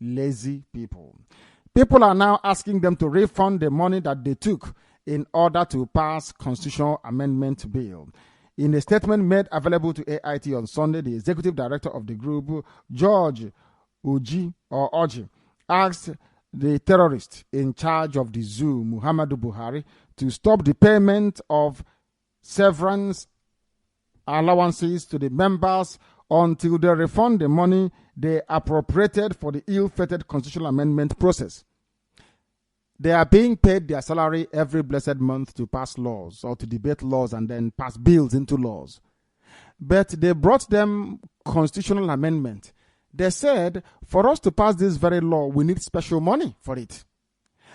Lazy people. People are now asking them to refund the money that they took in order to pass constitutional amendment bill. In a statement made available to AIT on Sunday, the executive director of the group, George Oji, asked the terrorist in charge of the zoo, Muhammadu Buhari, to stop the payment of severance allowances to the members until they refund the money they appropriated for the ill-fated constitutional amendment process. They are being paid their salary every blessed month to pass laws or to debate laws and then pass bills into laws. But they brought them constitutional amendment. They said, for us to pass this very law, we need special money for it.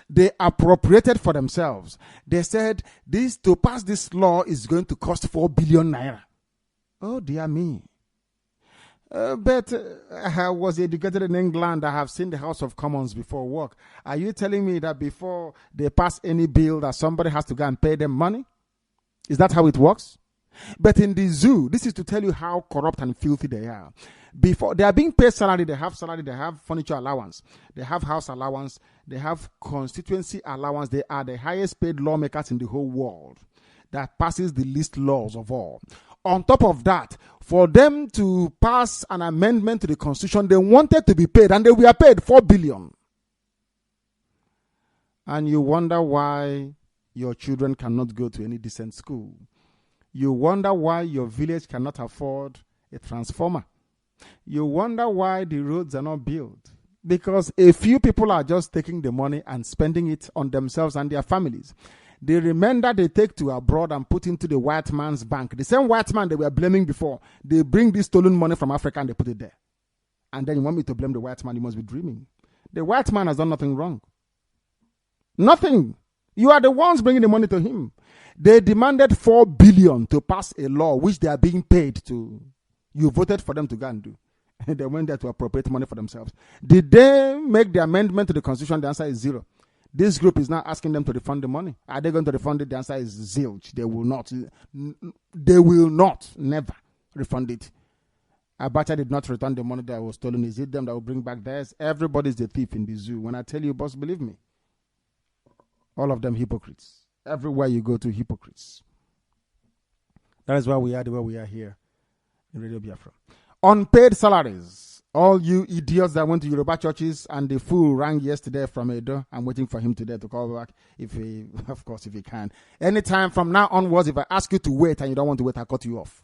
They appropriated for themselves. They said, to pass this law is going to cost 4 billion naira. Oh, dear me. But I was educated in England. I have seen the House of Commons before work. Are you telling me that before they pass any bill that somebody has to go and pay them money? Is that how it works? But in the zoo, this is to tell you how corrupt and filthy they are. Before they are being paid salary, they have furniture allowance, they have house allowance, they have constituency allowance. They are the highest paid lawmakers in the whole world that passes the least laws of all. On top of that, for them to pass an amendment to the constitution, they wanted to be paid, and they were paid 4 billion. And you wonder why your children cannot go to any decent school. You wonder why your village cannot afford a transformer. You wonder why the roads are not built. Because a few people are just taking the money and spending it on themselves and their families. The remainder they take to abroad and put into the white man's bank. The same white man they were blaming before. They bring this stolen money from Africa and they put it there. And then you want me to blame the white man? You must be dreaming. The white man has done nothing wrong. Nothing. You are the ones bringing the money to him. They demanded 4 billion to pass a law which they are being paid to. You voted for them to go and do. They went there to appropriate money for themselves. Did they make the amendment to the constitution? The answer is 0. This group is now asking them to refund the money. Are they going to refund it? The answer is zilch. They will not. They will not. Never refund it. Abacha did not return the money that was stolen. Is it them that will bring back theirs? Everybody's the thief in the zoo. When I tell you, boss, believe me. All of them hypocrites. Everywhere you go to, hypocrites. That is why we are the way we are here in Radio Biafra. Unpaid salaries. All you idiots that went to Yoruba churches and the fool rang yesterday from Edo. I'm waiting for him today to call back if he can. Anytime from now onwards, if I ask you to wait and you don't want to wait, I'll cut you off.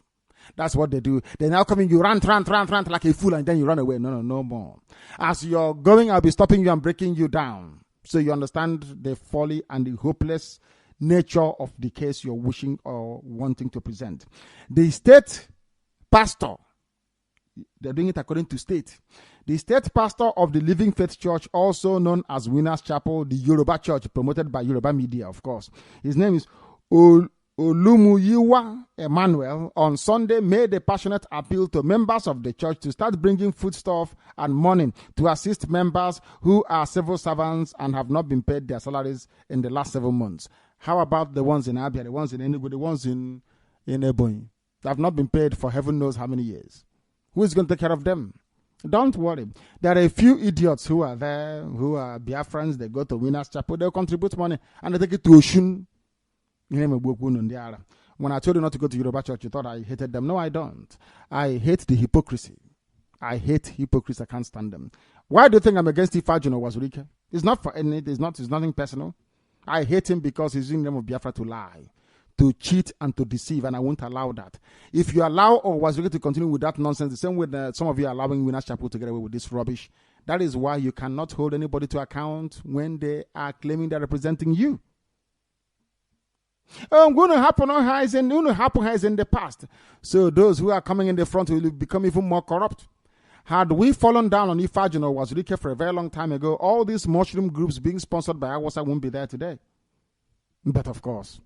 That's what they do. They now come in, you run like a fool and then you run away. No more. As you're going, I'll be stopping you and breaking you down. So you understand the folly and the hopeless nature of the case you're wishing or wanting to present. The state pastor, they're doing it according to state. The state pastor of the Living Faith Church, also known as Winners Chapel, the Yoruba church, promoted by Yoruba media, of course. His name is Olumuyiwa Emmanuel, on Sunday made a passionate appeal to members of the church to start bringing foodstuff and money to assist members who are civil servants and have not been paid their salaries in the last 7 months. How about the ones in Abia, the ones in Enugu, the ones in Ebonyi? They have not been paid for heaven knows how many years. Who is going to take care of them? Don't worry. There are a few idiots who are there, who are Biafrans. They go to Winners Chapel, they'll contribute money, and they take it to Oshun. When I told you not to go to Yoruba church, you thought I hated them. No, I don't. I hate the hypocrisy. I hate hypocrites. I can't stand them. Why do you think I'm against Ifajun or Wazurike? It's not for any. It's nothing personal. I hate him because he's using the name of Biafra to lie, to cheat, and to deceive, and I won't allow that. If you allow or Wazurike to continue with that nonsense, the same way that some of you are allowing Winners Chapel to get away with this rubbish, that is why you cannot hold anybody to account when they are claiming they're representing you. Going to happen in the past. So those who are coming in the front will become even more corrupt. Had we fallen down on Ifajun or Wazurike for a very long time ago, all these mushroom groups being sponsored by Awasa won't be there today. But of course,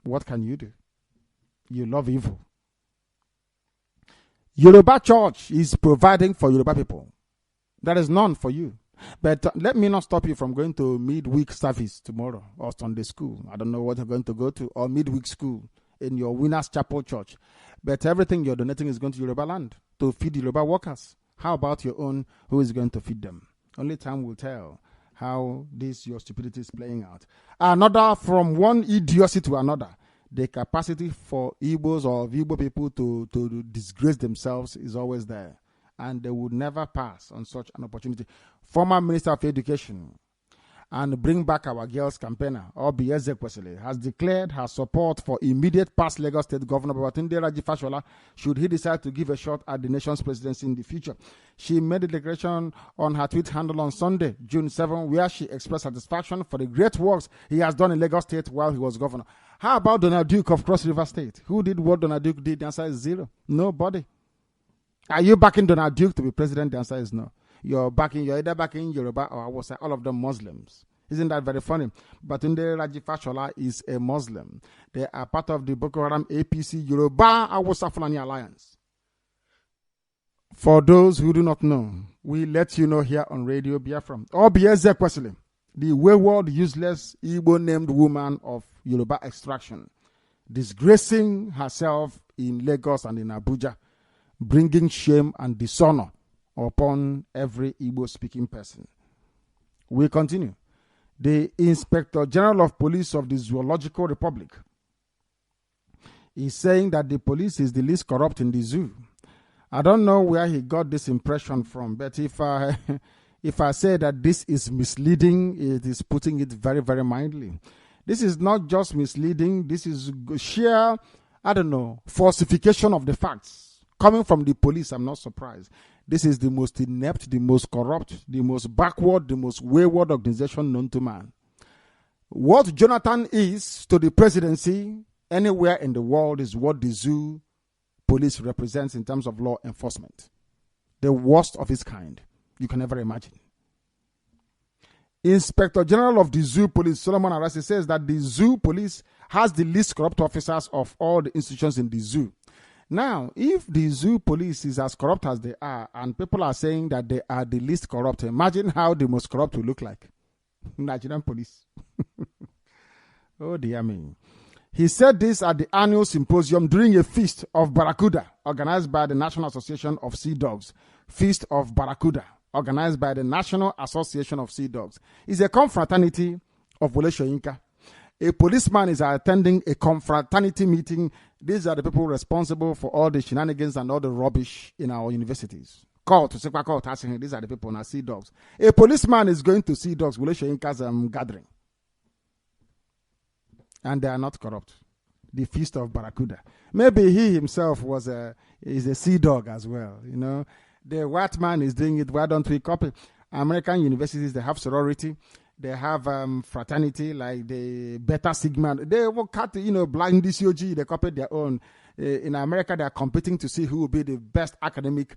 what can you do? You love evil. Yoruba church is providing for Yoruba people. There is none for you. But let me not stop you from going to midweek service tomorrow or Sunday school. I don't know what you're going to go to, or midweek school in your Winners Chapel church. But everything you're donating is going to Yoruba land to feed Yoruba workers. How about your own? Who is going to feed them? Only time will tell how your stupidity is playing out. Another, from one idiocy to another, the capacity for Igbos or Igbo people to disgrace themselves is always there. and they would never pass on such an opportunity. Former Minister of Education and Bring Back Our Girls campaigner, Obi Ezekwesili, has declared her support for immediate past Lagos State Governor Babatunde Raji Fashola should he decide to give a shot at the nation's presidency in the future. She made a declaration on her tweet handle on Sunday, June 7, where she expressed satisfaction for the great works he has done in Lagos State while he was governor. How about Donald Duke of Cross River State? Who did what Donald Duke did? The answer is zero. Nobody. Are you backing Donald Duke to be president? The answer is no. You're either backing Yoruba or Hausa, all of them Muslims. Isn't that very funny? Babatunde Raji Fashola is a Muslim. They are part of the Boko Haram APC Yoruba Hausa Fulani Alliance. For those who do not know, we let you know here on Radio Biafra. Obi Ezekwesili, the wayward, useless Igbo named woman of Yoruba extraction, disgracing herself in Lagos and in Abuja, bringing shame and dishonor upon every Igbo-speaking person. We continue. The Inspector General of Police of the Zoological Republic is saying that the police is the least corrupt in the zoo. I don't know where he got this impression from, but if I say that this is misleading, it is putting it very, very mildly. This is not just misleading. This is sheer, falsification of the facts. Coming from the police, I'm not surprised. This is the most inept, the most corrupt, the most backward, the most wayward organization known to man. What Jonathan is to the presidency anywhere in the world is what the zoo police represents in terms of law enforcement. The worst of its kind you can ever imagine. Inspector General of the Zoo Police, Solomon Arasi, says that the zoo police has the least corrupt officers of all the institutions in the zoo. Now, if the zoo police is as corrupt as they are, and people are saying that they are the least corrupt, imagine how the most corrupt will look like. Nigerian police. Oh dear me. He said this at the annual symposium during a feast of Barracuda, organized by the National Association of Sea Dogs. Feast of Barracuda, organized by the National Association of Sea Dogs. It's a confraternity of Wole Soyinka. A policeman is attending a confraternity meeting. These are the people responsible for all the shenanigans and all the rubbish in our universities. These are the people now, Sea Dogs. A policeman is going to Sea Dogs, Wole Soyinka's gathering. And they are not corrupt. The Feast of Barracuda. Maybe he himself is a sea dog as well. You know, the white man is doing it. Why don't we copy? American universities, they have sorority. They have fraternity, like the Beta Sigma. They will cut, blind DCOG. They copied their own. In America, they are competing to see who will be the best academic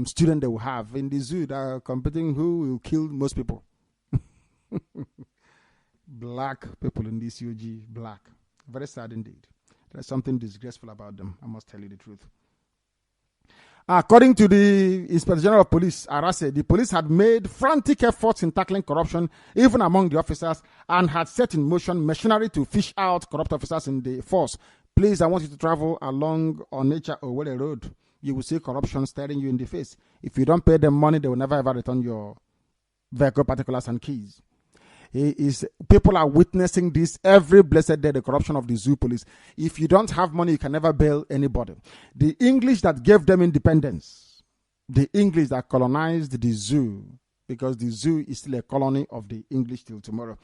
student they will have. In the zoo, they are competing who will kill most people. Black people in DCOG, black. Very sad indeed. There's something disgraceful about them. I must tell you the truth. According to the Inspector General of Police, Arase, the police had made frantic efforts in tackling corruption, even among the officers, and had set in motion machinery to fish out corrupt officers in the force. Please, I want you to travel along Onitsha or Owerri Road. You will see corruption staring you in the face. If you don't pay them money, they will never ever return your vehicle particulars and keys. People are witnessing this every blessed day, the corruption of the zoo police. If you don't have money, you can never bail anybody. The English that gave them independence, the English that colonized the zoo, because the zoo is still a colony of the English till tomorrow,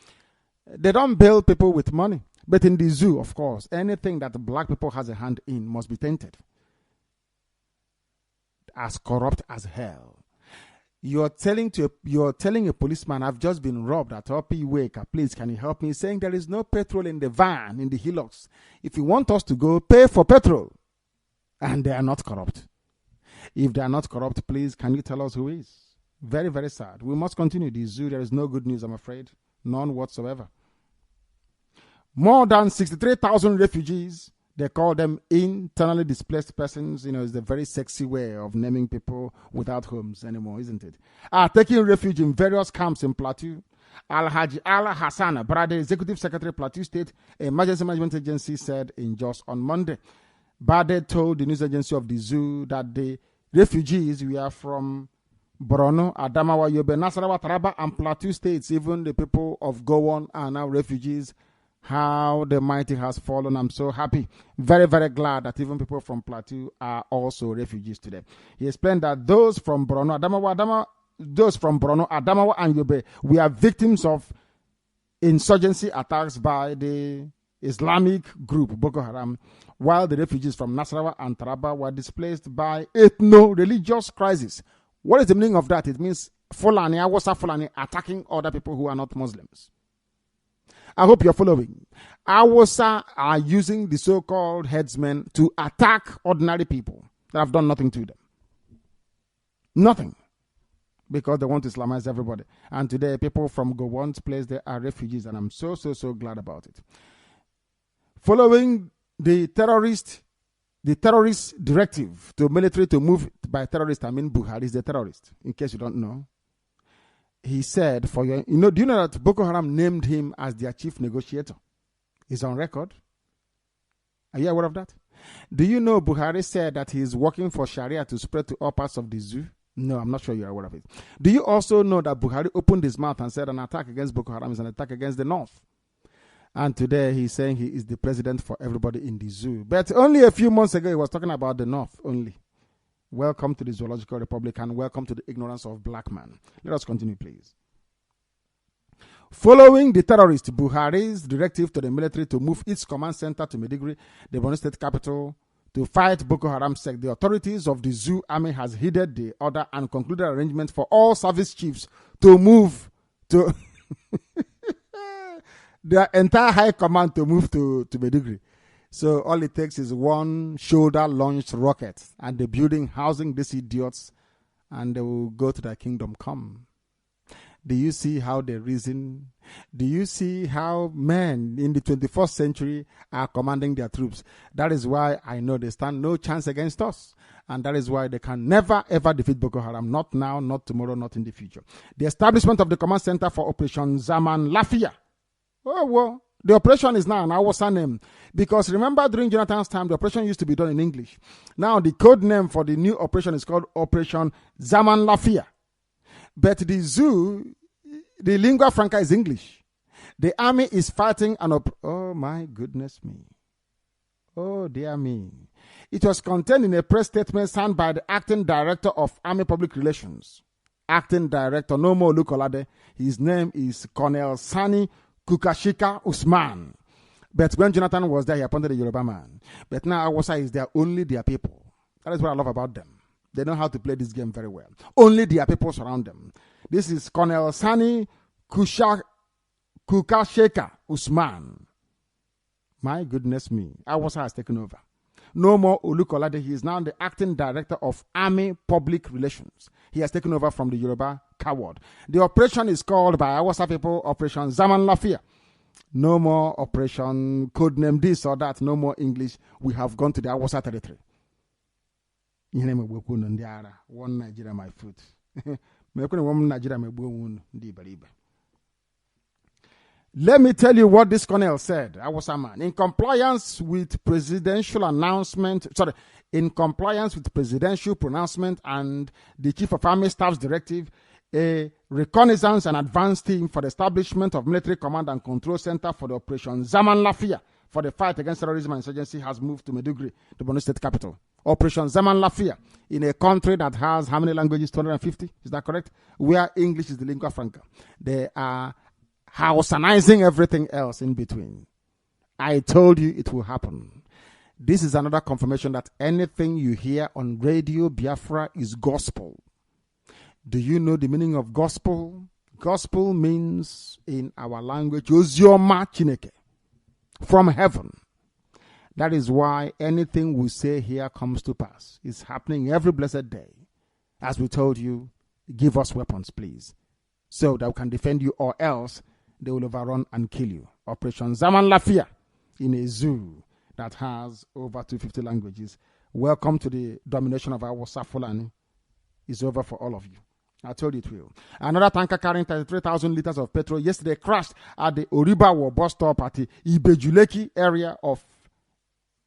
they don't bail people with money. But in the zoo, of course, anything that black people has a hand in must be tainted. As corrupt as hell. You're telling a policeman, I've just been robbed at Opi Wake. Please, can you help me? Saying there is no petrol in the van, in the hillocks. If you want us to go, pay for petrol. And they are not corrupt. If they are not corrupt, please, can you tell us who is? Very, very sad. We must continue. The zoo, there is no good news, I'm afraid. None whatsoever. More than 63,000 refugees. They call them internally displaced persons. It's a very sexy way of naming people without homes anymore, isn't it? Are taking refuge in various camps in Plateau. Al-Haji Al-Hassan, Brother, Executive Secretary, Plateau State Emergency Management Agency, said in Jos on Monday. Bade told the news agency of the zoo that the refugees were from Borno, Adamawa, Yobe, Nasarawa, Taraba, and Plateau States. Even the people of Gowon are now refugees how the mighty has fallen. I'm so happy, very, very glad that even people from Plateau are also refugees today. He explained that those from Borno, Adamawa, and Yobe, we are victims of insurgency attacks by the Islamic group Boko Haram, while the refugees from Nasarawa and Taraba were displaced by ethno-religious crisis. What is the meaning of that? It means Fulani, Awasa Fulani attacking other people who are not Muslims. I hope you're following. Awasa are using the so-called headsmen to attack ordinary people that have done nothing to them. Nothing. Because they want to Islamize everybody. And today, people from Gowon's place, they are refugees, and I'm so glad about it. Following the terrorist directive to military to move by terrorist, I mean Buhari is the terrorist, in case you don't know. He said, do you know that Boko Haram named him as their chief negotiator? He's on record. Are you aware of that? Do you know Buhari said that he is working for Sharia to spread to all parts of the zoo? No, I'm not sure you're aware of it. Do you also know that Buhari opened his mouth and said an attack against Boko Haram is an attack against the North? And today he's saying he is the president for everybody in the zoo. But only a few months ago he was talking about the North only. Welcome to the Zoological Republic and welcome to the ignorance of black man. Let us continue, please. Following the terrorist Buhari's directive to the military to move its command center to Maiduguri, the Borno state capital, to fight Boko Haram sect, the authorities of the zoo army has heeded the order and concluded arrangements for all service chiefs to move to their entire high command to move to Maiduguri. So all it takes is one shoulder-launched rocket and the building housing these idiots, and they will go to their kingdom come. Do you see how they reason? Do you see how men in the 21st century are commanding their troops? That is why I know they stand no chance against us. And that is why they can never, ever defeat Boko Haram. Not now, not tomorrow, not in the future. The establishment of the command center for Operation Zaman Lafia. Oh, well, the operation is now an Awasa name. Because remember, during Jonathan's time, the operation used to be done in English. Now, the code name for the new operation is called Operation Zaman Lafia. But the zoo, the lingua franca is English. The army is fighting oh my goodness me. Oh dear me. It was contained in a press statement signed by the acting director of Army Public Relations. Acting director, no more Lukolade. His name is Colonel Sani Kukashika Usman. But when Jonathan was there, he appointed a Yoruba man. But now Awasa is there, only their people. That is what I love about them. They know how to play this game very well. Only their people surround them. This is Colonel Sani Kukasheka Usman. My goodness me. Awasa has taken over. No more Olukolade. He is now the acting director of Army Public Relations. He has taken over from the Yoruba coward. The operation is called by Awasa people Operation Zaman Lafia. No more operation codename this or that. No more English. We have gone to the Awasa territory. One Nigeria, my foot. Let me tell you what this colonel said. I was a man. In compliance with presidential pronouncement and the Chief of Army Staff's directive, a reconnaissance and advance team for the establishment of military command and control center for the Operation Zaman Lafia for the fight against terrorism and insurgency has moved to Maiduguri, the Borno state capital. Operation Zaman Lafia, in a country that has how many languages? 250? Is that correct? Where English is the lingua franca. They are Hausanizing everything else in between. I told you it will happen. This is another confirmation that anything you hear on Radio Biafra is gospel. Do you know the meaning of gospel? Gospel means, in our language, Ozioma Chineke, from heaven. That is why anything we say here comes to pass. It's happening every blessed day. As we told you, give us weapons, please, so that we can defend you, or else they will overrun and kill you. Operation Zaman Lafia, in a zoo that has over 250 languages. Welcome to the domination of our Fulani. It's over for all of you. I told you it will. Another tanker carrying 33,000 liters of petrol yesterday crashed at the Oribawo bus stop at the Ibejuleki area of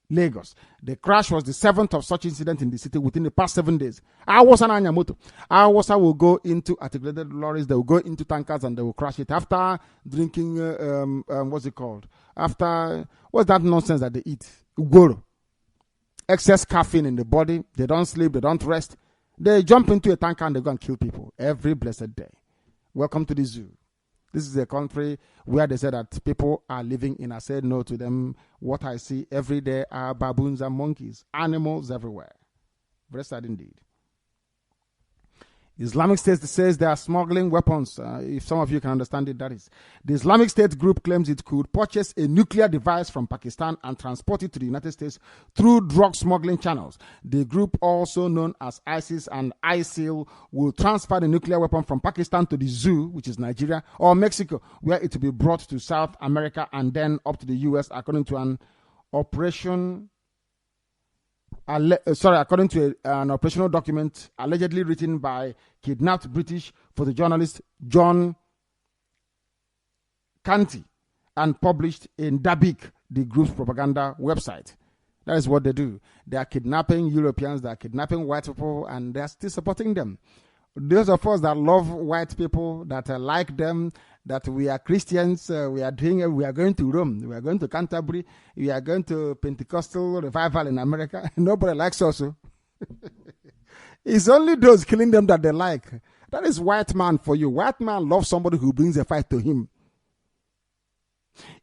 Lagos. The crash was the 7th of such incident in the city within the past 7 days. Awasa will go into articulated lorries, they will go into tankers and they will crash it after drinking, what's it called? After, what's that nonsense that they eat? Ugoro. Excess caffeine in the body, they don't sleep, they don't rest. They jump into a tanker and they go and kill people every blessed day. Welcome to the zoo. This is a country where they say that people are living in. I said no to them. What I see every day are baboons and monkeys, animals everywhere. Very sad indeed. Islamic State says they are smuggling weapons. If some of you can understand it, that is. The Islamic State group claims it could purchase a nuclear device from Pakistan and transport it to the United States through drug smuggling channels. The group, also known as ISIS and ISIL, will transfer the nuclear weapon from Pakistan to the zoo, which is Nigeria, or Mexico, where it will be brought to South America and then up to the U.S., according to an operational document allegedly written by kidnapped British photojournalist John Canty and published in Dabik, the group's propaganda website. That is what they do. They are kidnapping Europeans, they are kidnapping white people, and they are still supporting them. Those of us that love white people, that like them, that we are Christians, we are going to Rome, we are going to Canterbury, we are going to Pentecostal revival in America. Nobody likes us. It's only those killing them that they like. That is white man for you. White man loves somebody who brings a fight to him.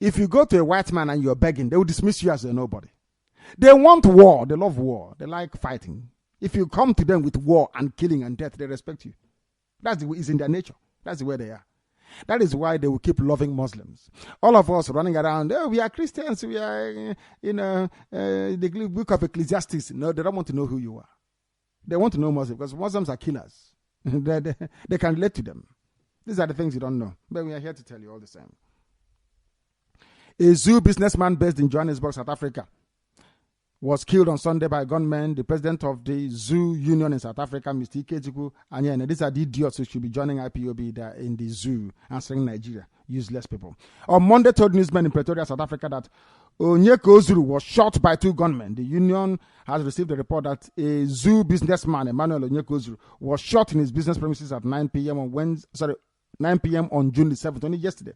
If you go to a white man and you're begging, they will dismiss you as a nobody. They want war. They love war. They like fighting. If you come to them with war and killing and death, they respect you. That's it's in their nature. That's the way they are. That is why they will keep loving Muslims. All of us running around, oh, we are Christians, we are in the book of Ecclesiastes. No, they don't want to know who you are. They want to know Muslims because Muslims are killers. They can relate to them. These are the things you don't know. But we are here to tell you all the same. A zoo businessman based in Johannesburg, South Africa, was killed on Sunday by gunmen. The president of the Zoo Union in South Africa, Mr. Ikejiku, and these are the idiots who should be joining IPOB that in the zoo answering Nigeria. Useless people. On Monday, told newsmen in Pretoria, South Africa, that Onyeko Zuru was shot by 2 gunmen. The union has received a report that a zoo businessman, Emmanuel Onyeko Zuru, was shot in his business premises at 9 p.m. on June the 7th, only yesterday.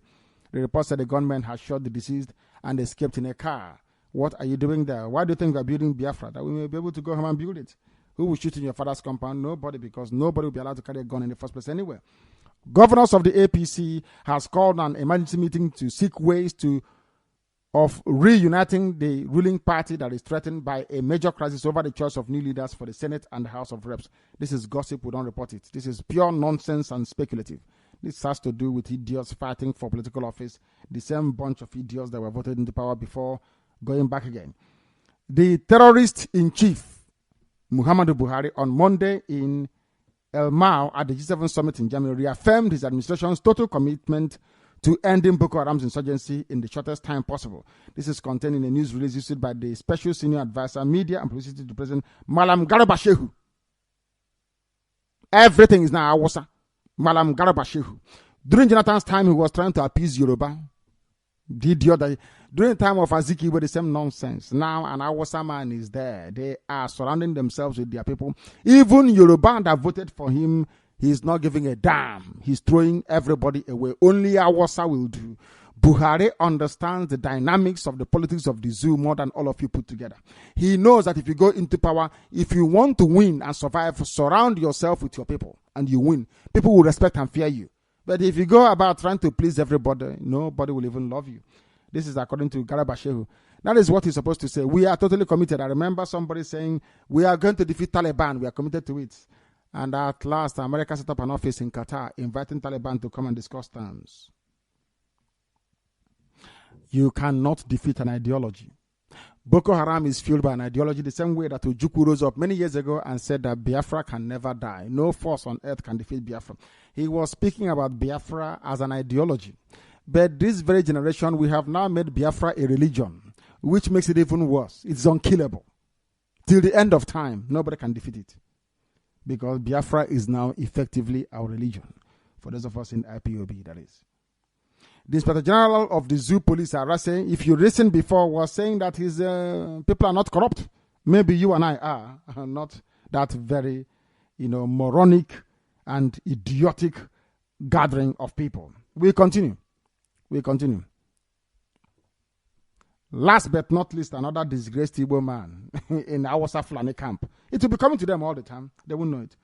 The report said the gunman had shot the deceased and escaped in a car. What are you doing there? Why do you think we are building Biafra? That we may be able to go home and build it. Who will shoot in your father's compound? Nobody, because nobody will be allowed to carry a gun in the first place anywhere. Governors of the APC has called an emergency meeting to seek ways of reuniting the ruling party that is threatened by a major crisis over the choice of new leaders for the Senate and the House of Reps. This is gossip, we don't report it. This is pure nonsense and speculative. This has to do with idiots fighting for political office, the same bunch of idiots that were voted into power before going back again. The terrorist-in-chief, Muhammadu Buhari, on Monday in El Mao at the G7 summit in Germany, reaffirmed his administration's total commitment to ending Boko Haram's insurgency in the shortest time possible. This is contained in a news release issued by the Special Senior Advisor, Media and Publicity to President Malam Garba Shehu. Everything is now Awasa. Malam Garba Shehu. During Jonathan's time, he was trying to appease Yoruba. During the time of Azikiwe, the same nonsense. Now an Awasa man is there. They are surrounding themselves with their people. Even Yoruba that voted for him, he's not giving a damn. He's throwing everybody away. Only Awasa will do. Buhari understands the dynamics of the politics of the zoo more than all of you put together. He knows that if you go into power, if you want to win and survive, surround yourself with your people and you win. People will respect and fear you. But if you go about trying to please everybody, nobody will even love you. This is according to Garba Shehu. That is what he's supposed to say. We are totally committed. I remember somebody saying, we are going to defeat Taliban. We are committed to it. And at last, America set up an office in Qatar, inviting Taliban to come and discuss terms. You cannot defeat an ideology. Boko Haram is fueled by an ideology the same way that Ojukwu rose up many years ago and said that Biafra can never die. No force on earth can defeat Biafra. He was speaking about Biafra as an ideology. But this very generation, we have now made Biafra a religion, which makes it even worse. It's unkillable. Till the end of time, nobody can defeat it. Because Biafra is now effectively our religion. For those of us in IPOB, that is. The Inspector General of the Zoo Police are saying, if you listen before, was saying that his people are not corrupt. Maybe you and I are not that very, moronic and idiotic gathering of people. We continue. Last but not least, another disgraced Igbo man in Awasa Fulani camp. It will be coming to them all the time. They won't know it.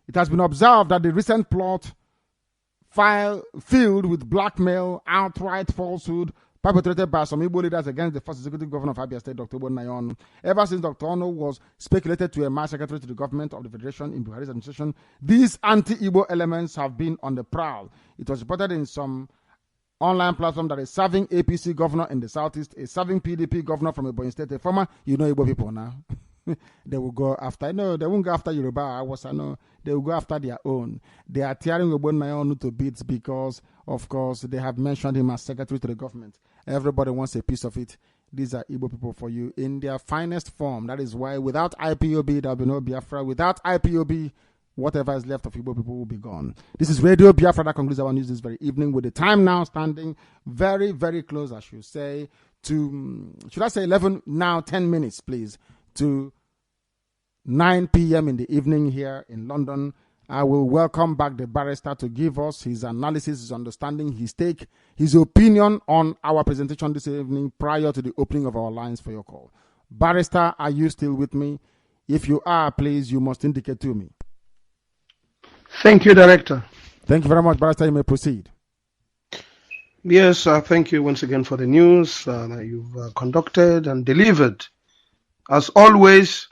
It has been observed that the recent plot filled with blackmail, outright falsehood, perpetrated by some Igbo leaders against the first executive governor of Abia State, Dr. Nayon. Ever since Dr. Ono was speculated to emerge secretary to the government of the Federation in Buhari's administration, these anti-Igbo elements have been on the prowl. It was reported in some online platform that a serving APC governor in the southeast, a serving PDP governor from Ebonyi State, a former, Igbo people now. They will go after, no, they won't go after Yoruba, I know, they will go after their own. They are tearing Nayon to bits because, of course, they have mentioned him as secretary to the government. Everybody wants a piece of it. These are Igbo people for you in their finest form. That is why without IPOB, there will be no Biafra. Without IPOB, whatever is left of Igbo people will be gone. This is Radio Biafra that concludes our news this very evening, with the time now standing very, very close, I should say, to, should I say 11, now 10 minutes, please, to 9 p.m. in the evening here in London. I will welcome back the barrister to give us his analysis, his understanding, his take, his opinion on our presentation this evening prior to the opening of our lines for your call. Barrister, are you still with me? If you are, please, you must indicate to me. Thank you, Director. Thank you very much, Barrister. You may proceed. Yes, thank you once again for the news that you've conducted and delivered. As always,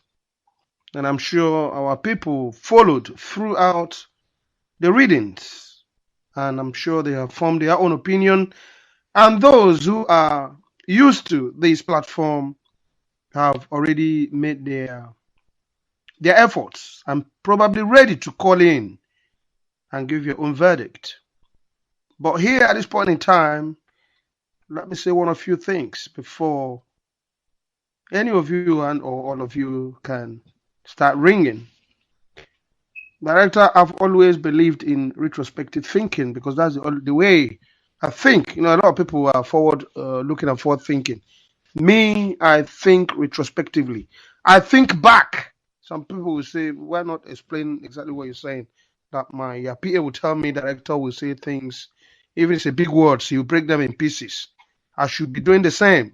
and I'm sure our people followed throughout the readings, and I'm sure they have formed their own opinion, and those who are used to this platform have already made their efforts and probably ready to call in and give your own verdict. But here at this point in time, let me say one or few things before any of you or all of you can start ringing. Director, I've always believed in retrospective thinking because that's the way I think. A lot of people are forward looking and forward thinking. Me, I think retrospectively. I think back. Some people will say, why not explain exactly what you're saying? That my PA will tell me, Director will say things, even if it's a big words, he'll break them in pieces. I should be doing the same,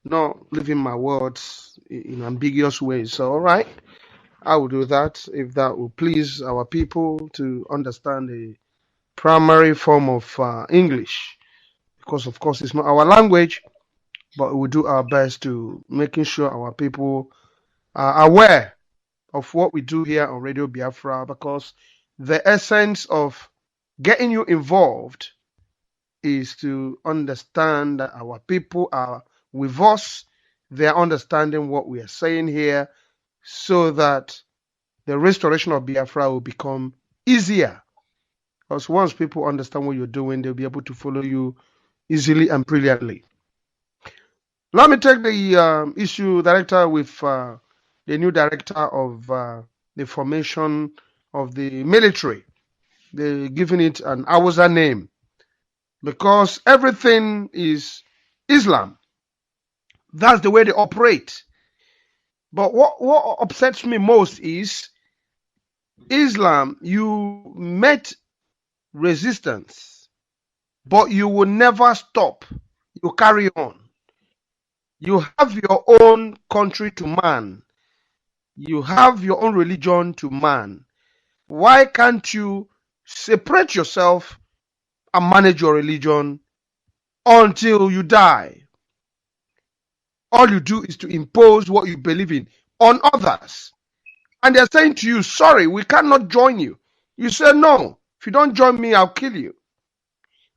not leaving my words in ambiguous ways. So, all right, I will do that if that will please our people to understand the primary form of English, because of course it's not our language, but we will do our best to making sure our people are aware of what we do here on Radio Biafra, because the essence of getting you involved is to understand that our people are with us. They are understanding what we are saying here, so that the restoration of Biafra will become easier. Because once people understand what you're doing, they'll be able to follow you easily and brilliantly. Let me take the issue, Director, with the new director of the formation of the military. They're giving it an Awusa name because everything is Islam. That's the way they operate. But what upsets me most is Islam, you met resistance, but you will never stop. You carry on. You have your own country to man. You have your own religion to man. Why can't you separate yourself and manage your religion until you die? All you do is to impose what you believe in on others. And they're saying to you, sorry, we cannot join you. You say, no, if you don't join me, I'll kill you.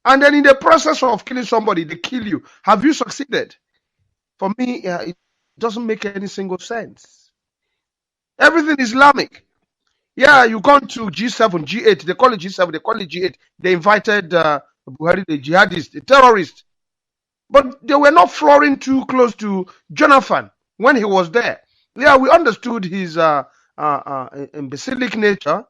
And then in the process of killing somebody, they kill you. Have you succeeded? For me, it doesn't make any single sense. Everything Islamic. Yeah, you gone to G7, G8. They call it G7, they call it G8. They invited Buhari, the jihadist, the terrorist. But they were not flooring too close to Jonathan when he was there. Yeah, we understood his imbecilic nature.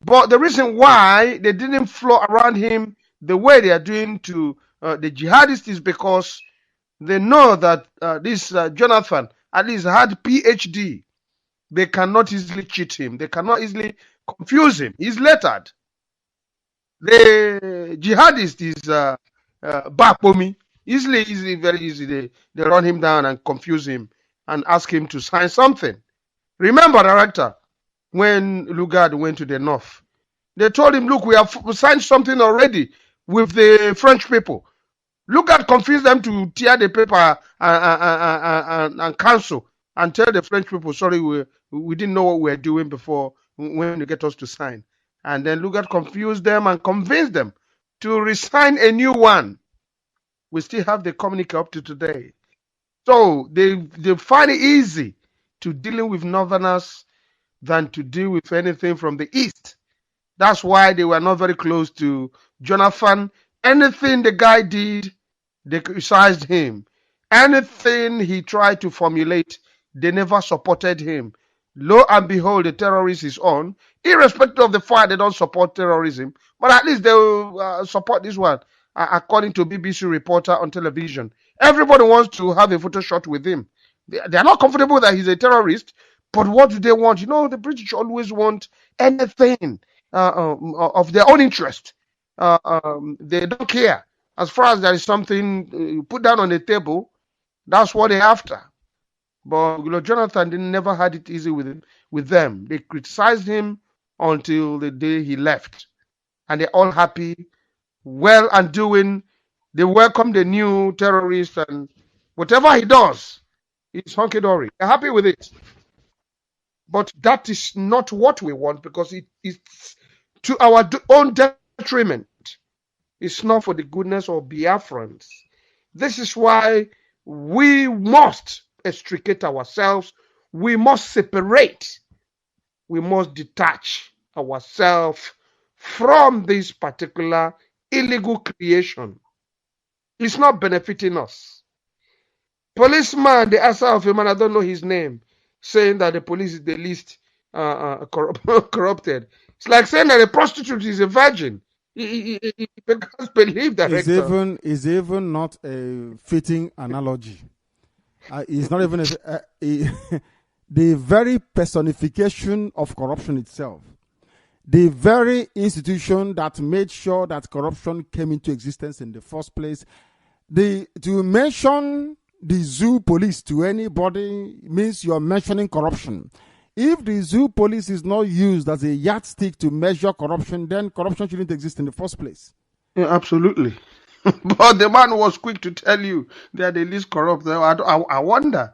But the reason why they didn't floor around him the way they are doing to the jihadists is because they know that this Jonathan at least had PhD. They cannot easily cheat him. They cannot easily confuse him. He's lettered. The jihadist is Bapomi. Easily, very easy. They run him down and confuse him and ask him to sign something. Remember, director, when Lugard went to the north, they told him, look, we have signed something already with the French people. Lugard confused them to tear the paper and cancel and tell the French people, sorry, we didn't know what we were doing before when you get us to sign. And then Lugard confused them and convinced them to resign a new one. We still have the communique up to today. So they find it easy to dealing with northerners than to deal with anything from the east. That's why they were not very close to Jonathan. Anything the guy did, they criticized him. Anything he tried to formulate, they never supported him. Lo and behold, the terrorist is on. Irrespective of the fact they don't support terrorism, but at least they will support this one. According to BBC reporter on television, everybody wants to have a photo shot with him. They are not comfortable that he's a terrorist, but what do they want? You know, the British always want anything of their own interest. They don't care. As far as there is something put down on the table, that's what they're after. But Jonathan never had it easy with them. They criticized him until the day he left. And they're all happy, well and doing. They welcome the new terrorist, and whatever he does, it's hunky-dory. They're happy with it. But that is not what we want, because it's to our own detriment. It's not for the goodness of Biafrans. This is why we must extricate ourselves. We must separate. We must detach ourselves from this particular illegal creation. It's not benefiting us. Policeman, the answer of him, and I don't know his name, saying that the police is the least corrupted. It's like saying that a prostitute is a virgin. He can't believe that. Is even not a fitting analogy. It's not even the very personification of corruption itself. The very institution that made sure that corruption came into existence in the first place. To mention the zoo police to anybody means you're mentioning corruption. If the zoo police is not used as a yardstick to measure corruption, then corruption shouldn't exist in the first place. Yeah, absolutely. But the man was quick to tell you they are the least corrupt. I wonder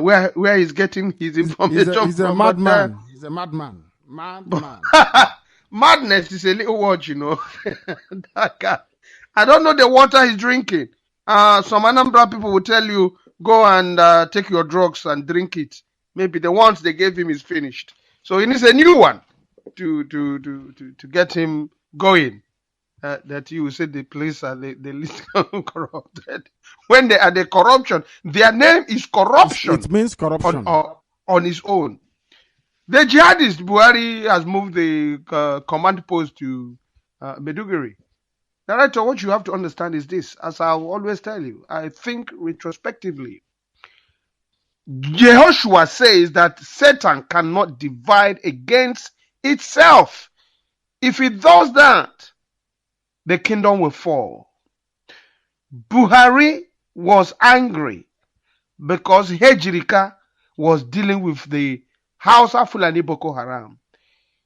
where he's getting his information he's a madman. He's a madman. Madness is a little word, you know. That guy. I don't know the water he's drinking. Some Anambra people will tell you, go and take your drugs and drink it. Maybe the ones they gave him is finished. So he needs a new one to get him going. That you will say the police are the least corrupted. When they are the corruption, their name is corruption. It means corruption. On its own. The jihadist Buhari has moved the command post to Meduguri. Director, what you have to understand is this. As I will always tell you, I think retrospectively. Jehoshua says that Satan cannot divide against itself. If it does that, the kingdom will fall. Buhari was angry because Hejirika was dealing with the Hausa Fulani Boko Haram.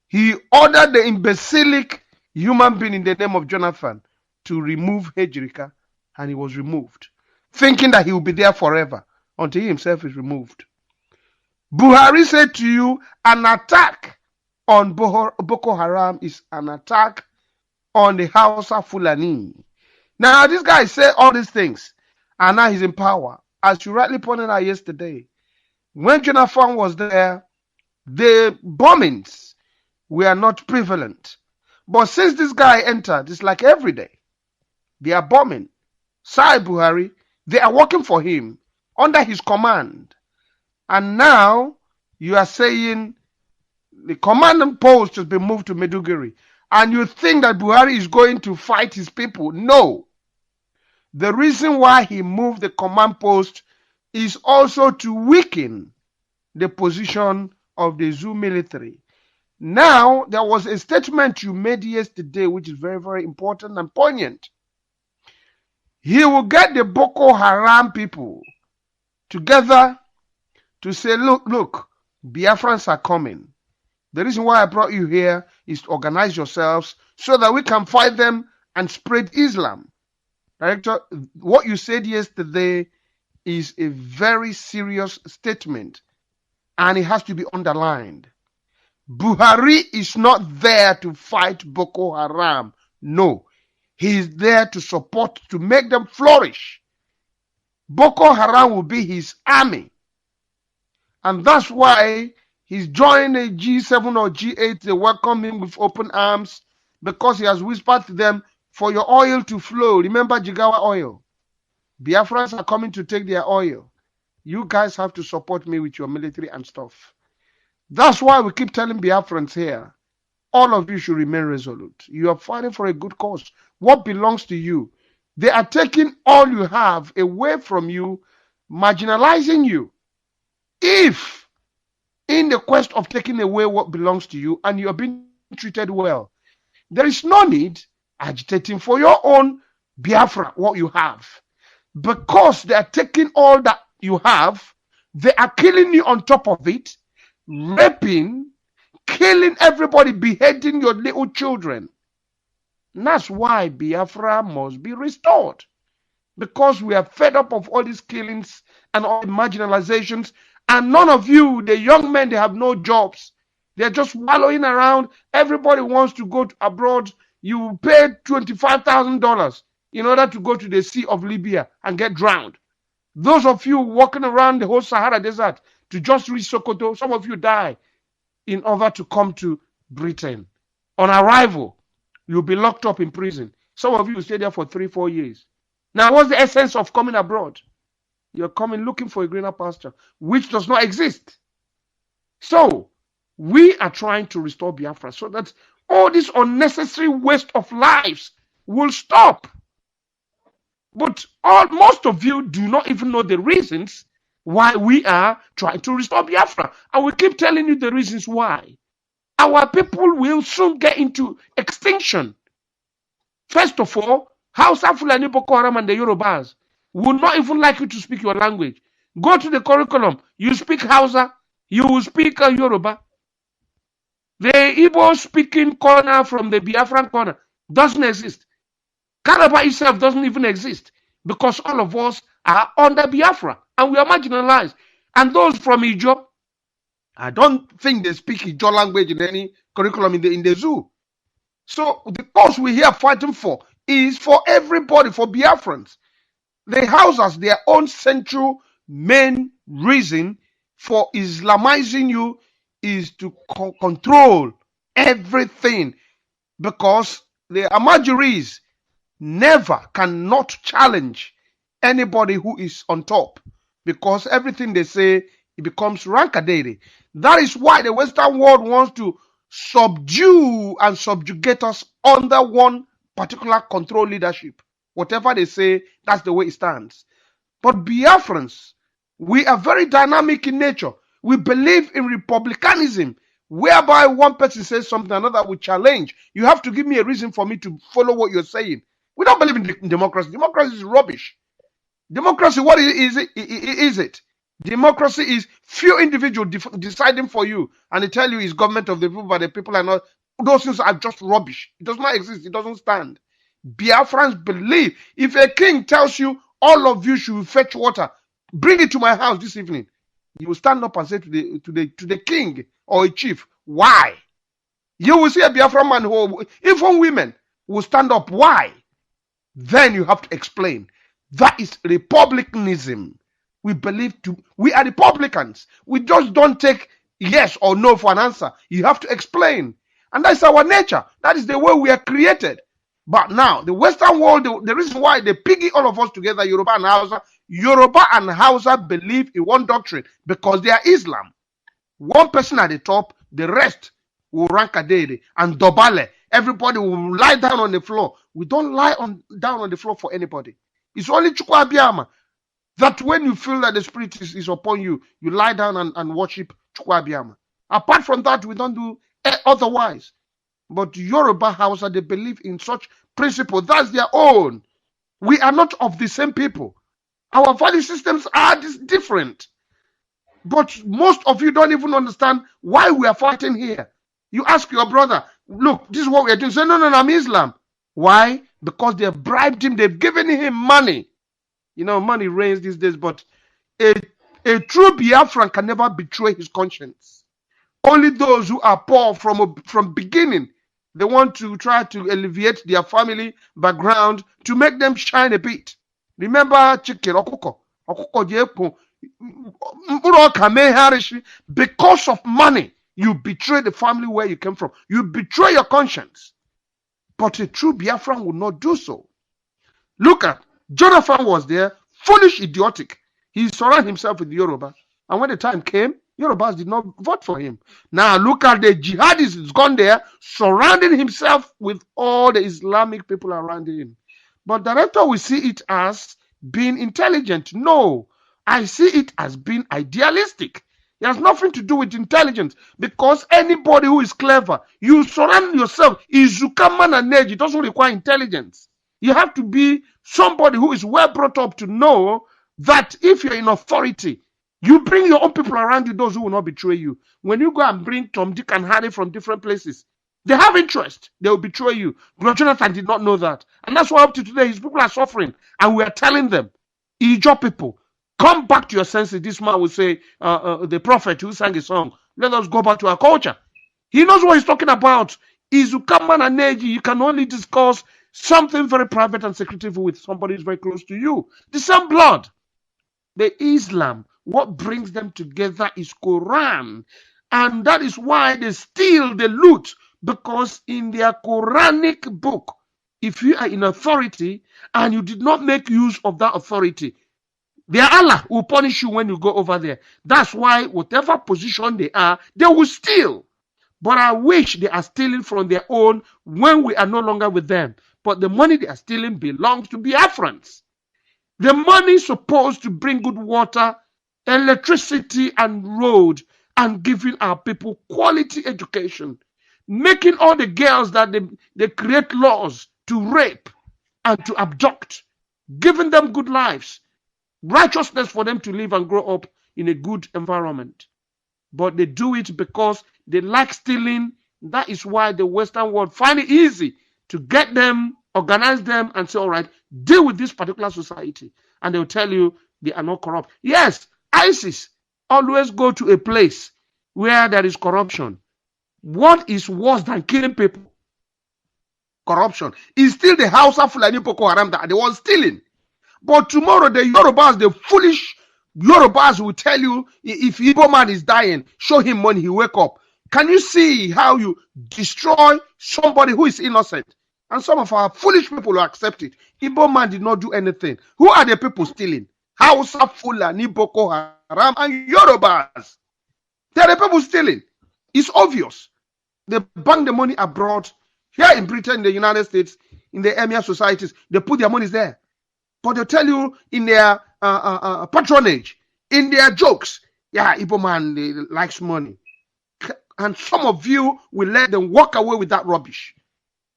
He ordered the imbecilic human being in the name of Jonathan to remove Hejirika, and he was removed, thinking that he will be there forever until he himself is removed. Buhari said to you, an attack on Boko Haram is an attack on the Hausa Fulani. Now, this guy said all these things, and now he's in power. As you rightly pointed out yesterday, when Jonathan was there, the bombings were not prevalent. But since this guy entered, it's like every day. They are bombing. Sai Buhari, they are working for him under his command. And now you are saying the command post has been moved to Meduguri. and you think that Buhari is going to fight his people. No. The reason why he moved the command post is also to weaken the position of the Zoo military. Now, there was a statement you made yesterday which is very, very important and poignant. He will get the Boko Haram people together to say, look, Biafrans are coming. The reason why I brought you here is to organize yourselves so that we can fight them and spread Islam. Director, what you said yesterday is a very serious statement, and it has to be underlined. Buhari is not there to fight Boko Haram. No, he is there to support, to make them flourish. Boko Haram will be his army. And that's why he's joined a G7 or G8. They welcome him with open arms because he has whispered to them, for your oil to flow. Remember Jigawa oil. Biafrans are coming to take their oil. You guys have to support me with your military and stuff. That's why we keep telling Biafrans here, all of you should remain resolute. You are fighting for a good cause. What belongs to you? They are taking all you have away from you, marginalizing you. If in the quest of taking away what belongs to you and you are being treated well, there is no need agitating for your own Biafra, what you have. Because they are taking all that you have, they are killing you on top of it, raping, killing everybody, beheading your little children. And that's why Biafra must be restored. Because we are fed up of all these killings and all the marginalizations. And none of you, the young men, they have no jobs. They're just wallowing around. Everybody wants to go abroad. You pay $25,000 in order to go to the Sea of Libya and get drowned. Those of you walking around the whole Sahara Desert to just reach Sokoto, some of you die in order to come to Britain. On arrival, you'll be locked up in prison. Some of you will stay there for 3-4 years. Now, what's the essence of coming abroad? You're coming looking for a greener pasture, which does not exist. So, we are trying to restore Biafra so that all this unnecessary waste of lives will stop. But most of you do not even know the reasons why we are trying to restore Biafra. And we keep telling you the reasons why. Our people will soon get into extinction. First of all, Hausa, Fulani, Boko Haram, and the Yorubas will not even like you to speak your language. Go to the curriculum. You speak Hausa, you will speak Yoruba. The Igbo speaking corner from the Biafran corner doesn't exist. Calabar itself doesn't even exist because all of us are under Biafra and we are marginalized. And those from Ijo, I don't think they speak Ijo language in any curriculum in the zoo. So the cause we're here fighting for is for everybody, for Biafrans. The Hausas, their own central main reason for Islamizing you is to control everything, because the Amajiris cannot challenge anybody who is on top, because everything they say, it becomes rancadere. That is why the Western world wants to subdue and subjugate us under one particular control leadership. Whatever they say, that's the way it stands. But Biafrans, we are very dynamic in nature. We believe in republicanism, whereby one person says something, another will challenge. You have to give me a reason for me to follow what you're saying. We don't believe in democracy. Democracy is rubbish. Democracy, what is it? Democracy is few individuals deciding for you, and they tell you it's government of the people, but the people are not. Those things are just rubbish. It does not exist. It doesn't stand. Biafrans believe if a king tells you all of you should fetch water, bring it to my house this evening, you will stand up and say to the king or a chief, why? You will see a Biafran man who, even women, will stand up. Why? Then you have to explain. That is republicanism. We are Republicans. We just don't take yes or no for an answer. You have to explain. And that's our nature. That is the way we are created. But now, the Western world, the reason why they piggy all of us together, Yoruba and Hausa believe in one doctrine because they are Islam. One person at the top, the rest will rank a day and dobale. everybody will lie down on the floor. We don't lie down on the floor for anybody. It's only Chukwu Abiyama that when you feel that the spirit is upon you, you lie down and worship Chukwu Abiyama. Apart from that, we don't do otherwise. But Yoruba Hausa, they believe in such principle. That's their own. We are not of the same people. Our value systems are different. But most of you don't even understand why we are fighting here. You ask your brother, look, this is what we are doing. Say, no, I'm Islam. Why? Because they have bribed him. They've given him money. You know, money reigns these days, but a true Biafran can never betray his conscience. Only those who are poor from beginning, they want to try to alleviate their family background to make them shine a bit. Remember chicken, because of money, you betray the family where you came from. You betray your conscience. But a true Biafran will not do so. Look at Jonathan was there, foolish, idiotic. He surrounded himself with Yoruba. And when the time came, Yorubas did not vote for him. Now look at the jihadist who's gone there, surrounding himself with all the Islamic people around him. But director will see it as being intelligent. No, I see it as being idealistic. It has nothing to do with intelligence, because anybody who is clever, you surround yourself. Izukaman and Neji doesn't require intelligence. You have to be somebody who is well brought up to know that if you're in authority, you bring your own people around you, those who will not betray you. When you go and bring Tom, Dick, and Harry from different places, they have interest. They will betray you. But Jonathan did not know that. And that's why up to today, his people are suffering. And we are telling them, Ijo people, come back to your senses. This man will say, the prophet who sang a song, let us go back to our culture. He knows what he's talking about. Izukaman and Neji, you can only discuss something very private and secretive with somebody who's very close to you. The same blood. The Islam, what brings them together is Quran. And that is why they steal, they loot. Because in their Quranic book, if you are in authority and you did not make use of that authority, their Allah will punish you when you go over there. That's why whatever position they are, they will steal. But I wish they are stealing from their own when we are no longer with them. But the money they are stealing belongs to Biafrans. The money is supposed to bring good water, electricity, and road, and giving our people quality education. Making all the girls that they create laws to rape and to abduct, giving them good lives, righteousness for them to live and grow up in a good environment. But they do it because they like stealing. That is why the Western world find it easy to get them, organize them, and say, all right, deal with this particular society. And they'll tell you they are not corrupt. Yes, ISIS always go to a place where there is corruption. What is worse than killing people? Corruption. Is still the Hausa Fulani Boko Haram that they want stealing. But tomorrow the Yorubas, the foolish Yorubas will tell you, if Igbo man is dying, show him money, he wake up. Can you see how you destroy somebody who is innocent? And some of our foolish people will accept it. Igbo man did not do anything. Who are the people stealing? Hausa Fulani Boko Haram and Yorubas. They are the people stealing. It's obvious. They bank the money abroad. Here in Britain, in the United States, in the emir societies, they put their money there. But they tell you in their patronage, in their jokes, yeah, Igbo man they likes money. And some of you will let them walk away with that rubbish.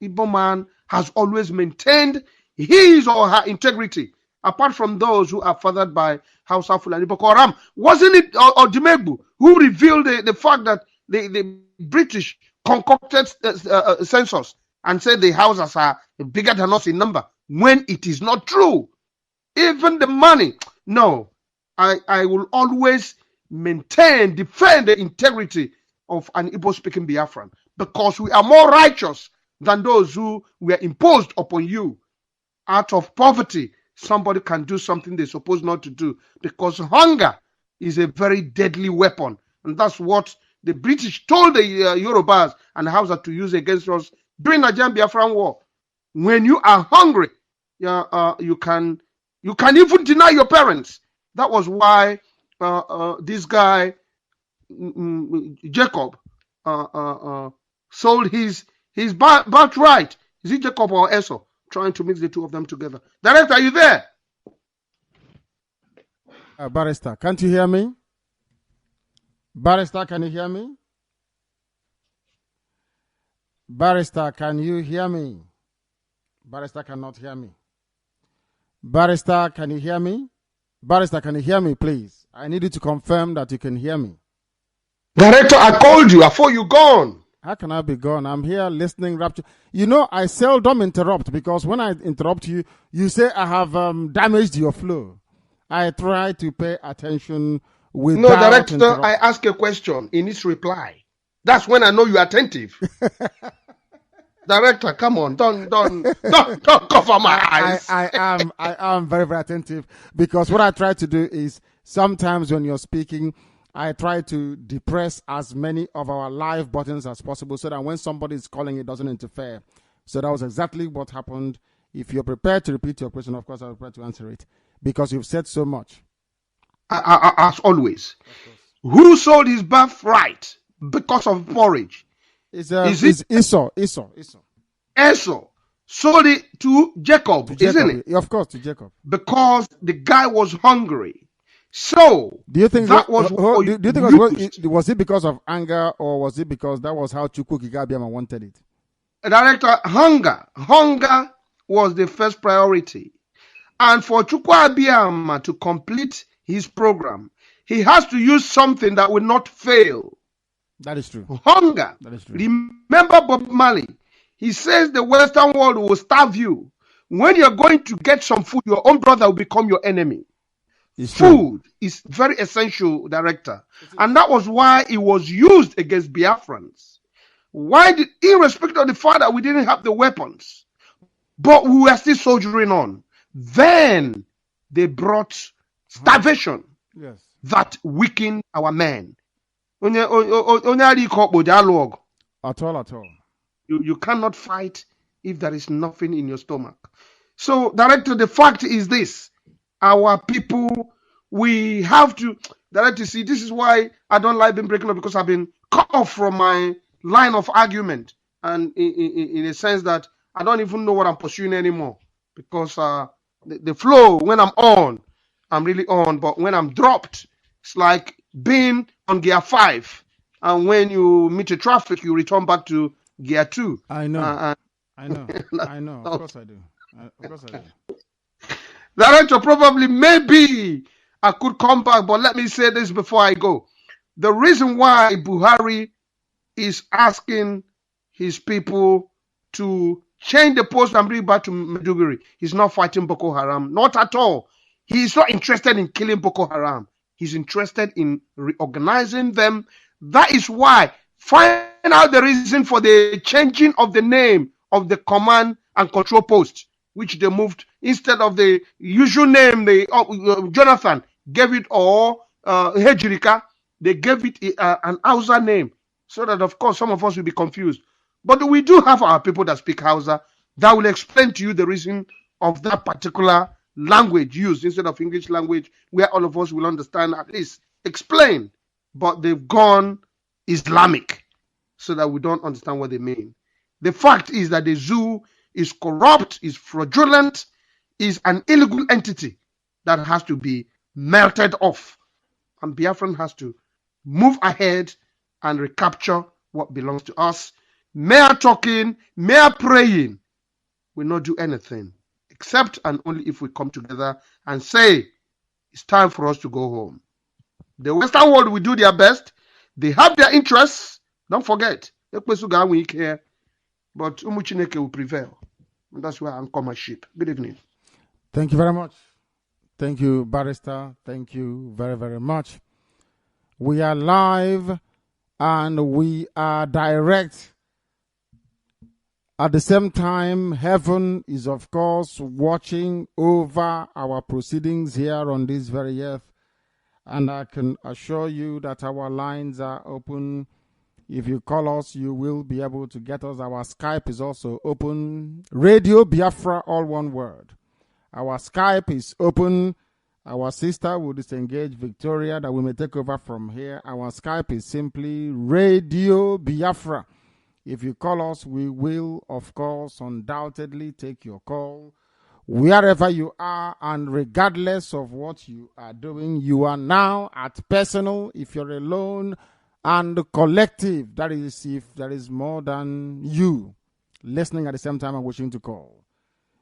Igbo man has always maintained his or her integrity, apart from those who are fathered by Hausa Fulani Boko Haram. Wasn't it Odimegbu who revealed the fact that the British concocted census and said the houses are bigger than us in number, when it is not true? Even the money. No, I will always maintain, defend the integrity of an Igbo-speaking Biafran, because we are more righteous than those who were imposed upon you. Out of poverty, somebody can do something they're supposed not to do, because hunger is a very deadly weapon. And that's what the British told the Yorubas and Hausa to use against us during the Nigerian Biafran War. When you are hungry, you can even deny your parents. That was why this guy Jacob sold his He's about right. Is it Jacob or Esau trying to mix the two of them together? Director, are you there? Barrister, can't you hear me? Barrister, can you hear me? Barrister, can you hear me? Barrister cannot hear me. Barrister, can you hear me? Barrister, can you hear me, please? I need you to confirm that you can hear me. Director, I called you. I thought you gone. How can I be gone? I'm here listening rapture. You know, I seldom interrupt because when I interrupt you, you say I have damaged your flow. I try to pay attention without No, Director, I ask a question. He needs reply. That's when I know you're attentive. Director, come on, don't cover my eyes. I am very, very attentive because what I try to do is sometimes when you're speaking, I try to depress as many of our live buttons as possible so that when somebody is calling, it doesn't interfere. So that was exactly what happened. If you're prepared to repeat your question, of course, I'm prepared to answer it because you've said so much. As always, who sold his birthright because of porridge? Is it Esau? Esau sold it to Jacob, isn't it? Of course, to Jacob. Because the guy was hungry. So do you think that was was it because of anger or was it because that was how Chukwu Kigabiama wanted it? Director, hunger was the first priority. And for Chukwu Abiyama to complete his program, he has to use something that will not fail. That is true. Hunger. That is true. Remember Bob Marley. He says the Western world will starve you. When you're going to get some food, your own brother will become your enemy. Food is very essential, Director. And that was why it was used against Biafrans. Irrespective of the fact that we didn't have the weapons, but we were still soldiering on. Then they brought starvation that weakened our men. At all. You cannot fight if there is nothing in your stomach. So, Director, the fact is this. Our people, we have to, Director, see, this is why I don't like being breaking up, because I've been cut off from my line of argument. And in a sense that I don't even know what I'm pursuing anymore. Because the flow, when I'm on, I'm really on. But when I'm dropped, it's like being on gear 5. And when you meet the traffic, you return back to gear 2. I know. I know. Of course I do. Director, probably, maybe I could come back, but let me say this before I go. The reason why Buhari is asking his people to change the post and bring back to Maiduguri, he's not fighting Boko Haram. Not at all. He's not interested in killing Boko Haram. He's interested in reorganizing them. That is why, find out the reason for the changing of the name of the command and control post, which they moved instead of the usual name. Jonathan gave it, or Hejirika, they gave it an Hausa name, so that of course some of us will be confused. But we do have our people that speak Hausa that will explain to you the reason of that particular language used instead of English language, where all of us will understand, at least explain. But they've gone Islamic so that we don't understand what they mean. The fact is that the zoo is corrupt, is fraudulent, is an illegal entity that has to be melted off. And Biafran has to move ahead and recapture what belongs to us. Mere talking, mere praying will not do anything, except and only if we come together and say, it's time for us to go home. The Western world will do their best. They have their interests. Don't forget, but Umuchineke will prevail. And that's why I anchor my ship. Good evening. Thank you very much. Thank you, Barrister. Thank you very, very much. We are live and we are direct. At the same time, heaven is, of course, watching over our proceedings here on this very earth. And I can assure you that our lines are open. If you call us, you will be able to get us. Our Skype is also open. Radio Biafra, all one word. Our Skype is open. Our sister will disengage Victoria that we may take over from here. Our Skype is simply Radio Biafra. If you call us, we will, of course, undoubtedly take your call. Wherever you are, and regardless of what you are doing, you are now at personal. If you're alone, and collective, that is, if there is more than you listening at the same time and wishing to call.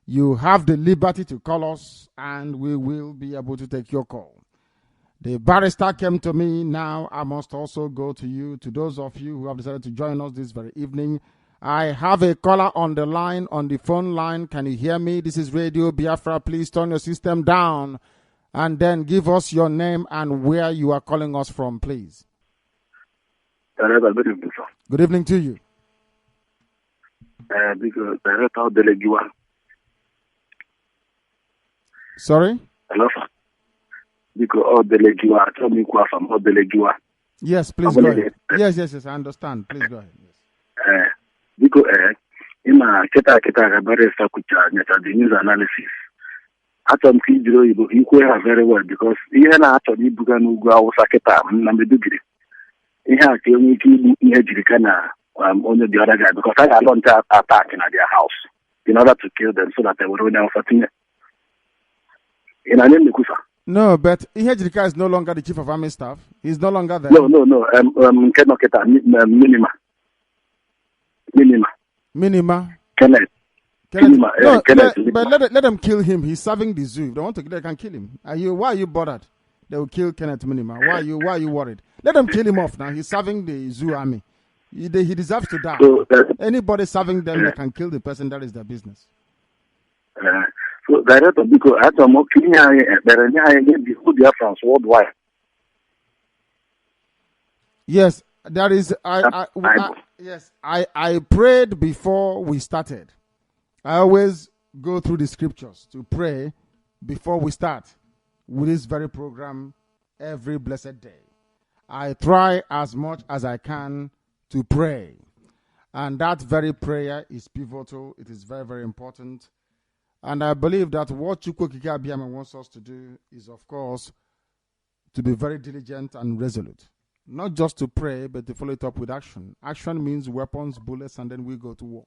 You have the liberty to call us, and we will be able to take your call. The barrister came to me. Now I must also go to you, to those of you who have decided to join us this very evening. I have a caller on the line, on the phone line. Can you hear me? This is Radio Biafra. Please turn your system down and then give us your name and where you are calling us from, please. Good evening, sir. Good evening to you. Because Director Delegua. Sorry? Hello, sir. Because Delegua, tell me what from Delegua. Yes, please go ahead. Yes, I understand. Please go ahead. Yes. Because ima kita barrister kucha nyata the news analysis. Atom kijiro you very well because ihe na atọrọ ibuga n'ugwu Awụsa kita na Meduguri. Ihe a ka enwe ike igbu ihe jiri ka na onye the other guy because I got launch attack in their house in order to kill them so that they would run out of things. In a name, no, but Ihejirika is no longer the chief of army staff. He's no longer there. No. Minima. Kenneth. No, but let them kill him. He's serving the zoo. If they want to, they can kill him. Why are you bothered? They will kill Kenneth Minima. Why are you worried? Let them kill him off now. He's serving the zoo army. He deserves to die. So, anybody serving them, they can kill the person. That is their business. So, Director, because I don't know, there are France worldwide. Yes, there is. I prayed before we started. I always go through the scriptures to pray before we start with this very program every blessed day. I try as much as I can to pray. And that very prayer is pivotal. It is very, very important. And I believe that what Chukwokike Abiyama wants us to do is, of course, to be very diligent and resolute. Not just to pray, but to follow it up with action. Action means weapons, bullets, and then we go to war.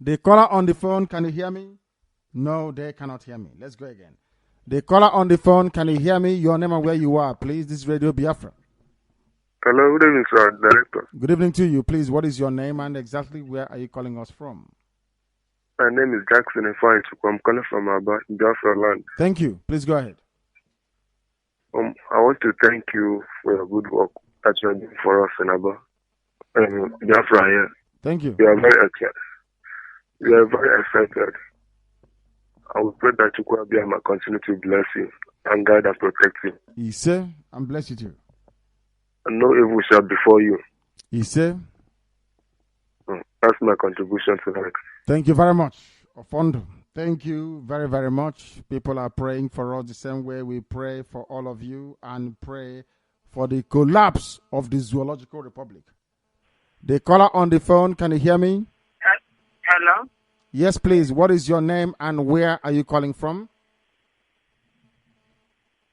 The caller on the phone, can you hear me? No, they cannot hear me. Let's go again. The caller on the phone, can you hear me? Your name and where you are, please. This is Radio Biafra. Hello, good evening, sir. Director. Good evening to you. Please, what is your name and exactly where are you calling us from? My name is Jackson Ifeanyi. I'm calling from Aba, Biafra land. Thank you. Please go ahead. I want to thank you for your good work that you are doing for us in Aba. Biafra here. Thank you. We are very excited. We are very excited. I will pray that Chukwu Abiyama continue to bless you and guide and protect you. He said, and bless you too. And no evil shall befall you. He said. That's my contribution tonight. Thank you very much, Ofondo. Thank you very, very much. People are praying for us the same way we pray for all of you and pray for the collapse of the Zoological Republic. The caller on the phone, can you hear me? Hello? Yes, please. What is your name and where are you calling from?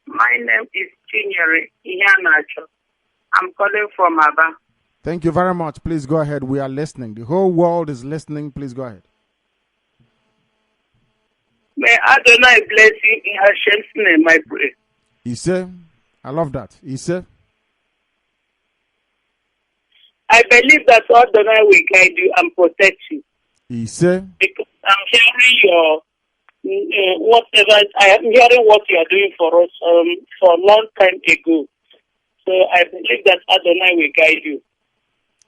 My name is Chinyere Ihanacho. I'm calling from Aba. Thank you very much. Please go ahead. We are listening. The whole world is listening. Please go ahead. May Adonai bless you in Hashem's name, I pray. He said, I love that. He said, I believe that Adonai will guide you and protect you. He said, because I'm hearing your whatever. I am hearing what you are doing for us for a long time ago. So I believe that Adonai will guide you.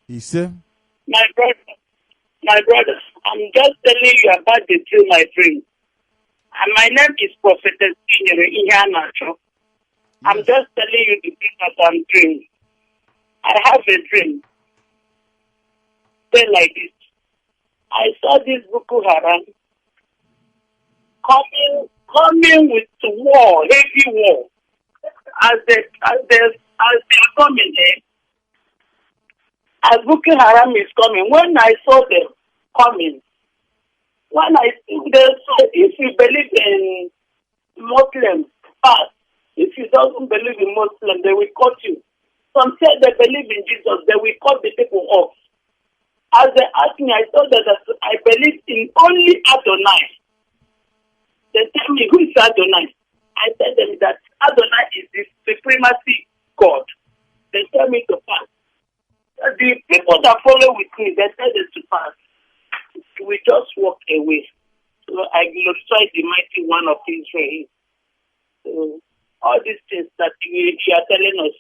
He said, my brother, I'm just telling you about the dream I dream. And my name is Prophetess Ihanacho. I'm just telling you the thing that I'm dreaming. I have a dream. Say like this. I saw this Boko Haram coming with war, heavy war. As they're coming there, as Boko Haram is coming, when I saw them coming, if you believe in Muslims, if you don't believe in Muslims, they will cut you. Some say they believe in Jesus, they will cut the people off. As they asked me, I told them that I believe in only Adonai. They tell me, who is Adonai? I tell them that Adonai is the supremacy God. They tell me to pass. The people that follow with me, they tell them to pass. We just walk away. So I glorify the mighty one of Israel. So all these things that you are telling us,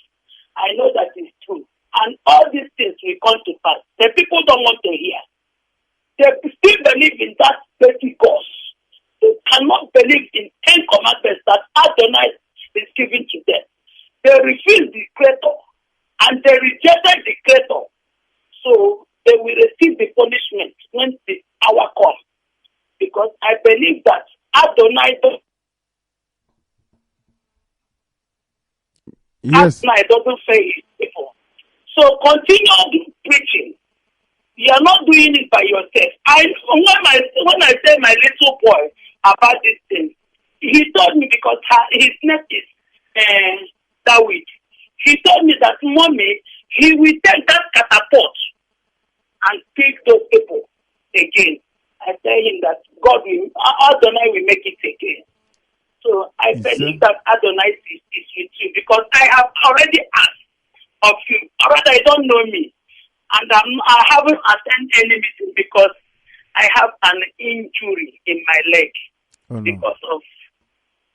I know that is true. And all these things will come to pass. The people don't want to hear. They still believe in that Pentecost. They cannot believe in 10 commandments that Adonai is giving to them. They refused the Creator and they rejected the Creator. So they will receive the punishment when the hour comes. Because I believe that Adonai doesn't fail his people. So continue preaching. You are not doing it by yourself. When I tell my little boy about this thing, he told me because his name is David. He told me that mommy, he will take that catapult and take those people again. I tell him that God will, Adonai will make it again. So I believe that Adonai is with you because I have already asked of you. Already, I don't know me. And I haven't attended any meeting because I have an injury in my leg because of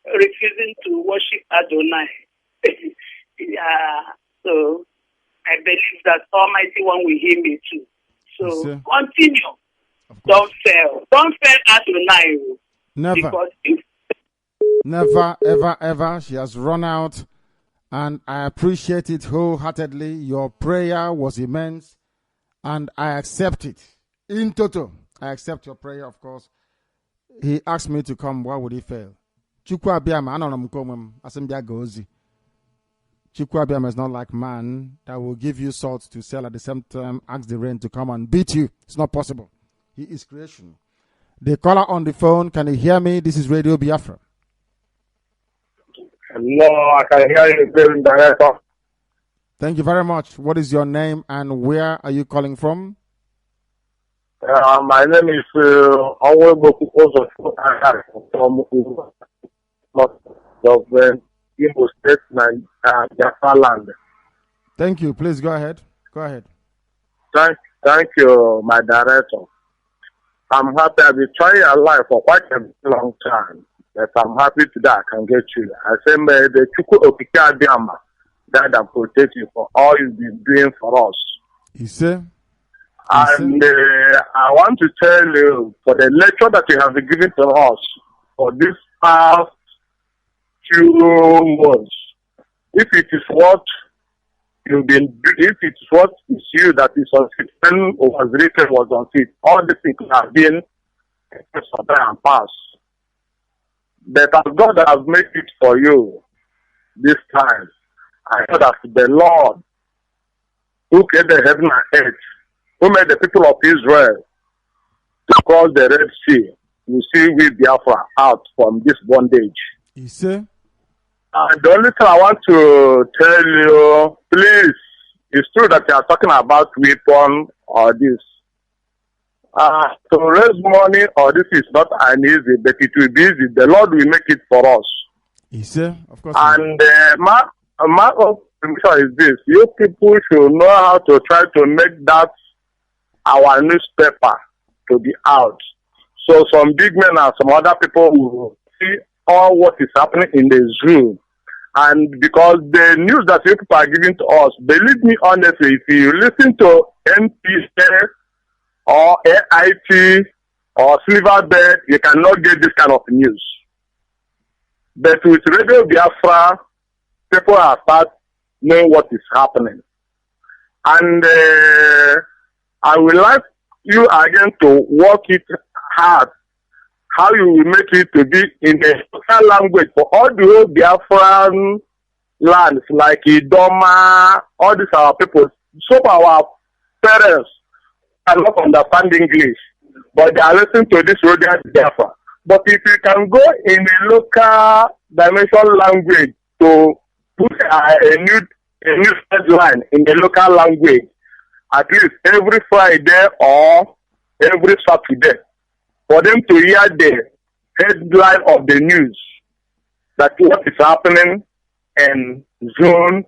refusing to worship Adonai. So I believe that Almighty One will hear me too. So continue. Don't fail. Don't fail Adonai. Never. Never, ever, ever. She has run out. And I appreciate it wholeheartedly. Your prayer was immense. And I accept it. In total, I accept your prayer, of course. He asked me to come. Why would he fail? Chukwu Abiyama, anonam komem, asembia gozi. Chukwu Abiyama is not like man that will give you salt to sell at the same time, ask the rain to come and beat you. It's not possible. He is creation. The caller on the phone, can you hear me? This is Radio Biafra. Hello, I can hear you, David Director. Thank you very much. What is your name and where are you calling from? My name is Onweboku Ozofu from Imo State, Biafra land. Thank you. Please go ahead. Go ahead. Thank you, my director. I'm happy. I've been trying a life for quite a long time. But I'm happy today I can get you. I say, may the Chukwu Okike Abiyama guide and protect you for all you've been doing for us. You see? And I want to tell you, for the lecture that you have been giving to us for this past few months, if it is what you've been, if it is what is you that is on it, when was written was on it, all the things have been and passed. But as God has made it for you this time, I know that the Lord who created the heaven and earth, who made the people of Israel to cross the Red Sea, will see we Biafra out from this bondage. You see? The only thing I want to tell you, please, it's true that you are talking about weapon or this. To raise money or this is not an easy, but it will be easy. The Lord will make it for us. You see? Of course. And my permission is this. You people should know how to try to make that our newspaper to be out. So some big men and some other people will see all what is happening in the zoo. And because the news that you people are giving to us, believe me honestly, if you listen to NPA or AIT or Silverbird, you cannot get this kind of news. But with Radio Biafra, people are start knowing what is happening. And I would like you again to work it hard, how you will make it to be in a local language for all the whole Biafran lands like Idoma, all these our people. Some of our parents are not understand English, but they are listening to this radio Biafra. But if you can go in a local dimension language to put a new a news headline in the local language at least every Friday or every Saturday for them to hear the headline of the news that what is happening in zone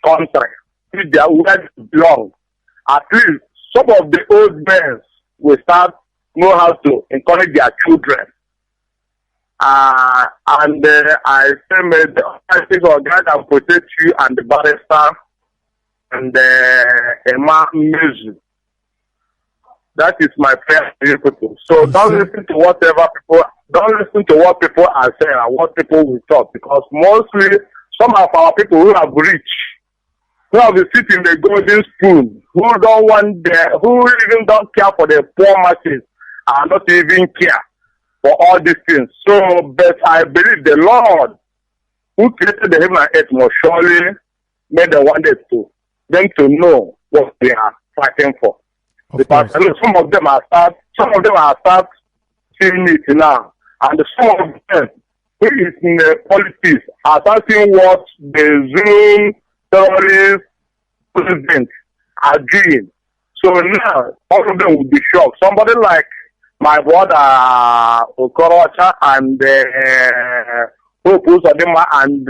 country, if they are where they belong. At least some of the old men will start know how to encourage their children. I say, may the Almighty God guide and protect you and the barrister and Emma Mazi. That is my prayer to you people. So don't listen to whatever people. Don't listen to what people are saying and what people will talk, because mostly some of our people who have reached, who have been sitting in the golden spoon, who don't want who even don't care for the poor masses, are not even care for all these things. So, but I believe the Lord who created the heaven and earth must surely make the one day to them to know what they are fighting for. Because I know some of them are start seeing it now, and some of them who is in the politics are starting what the Zoom terrorist president are doing. So now all of them will be shocked. Somebody like my brother Okorocha and Hope Uzodinma and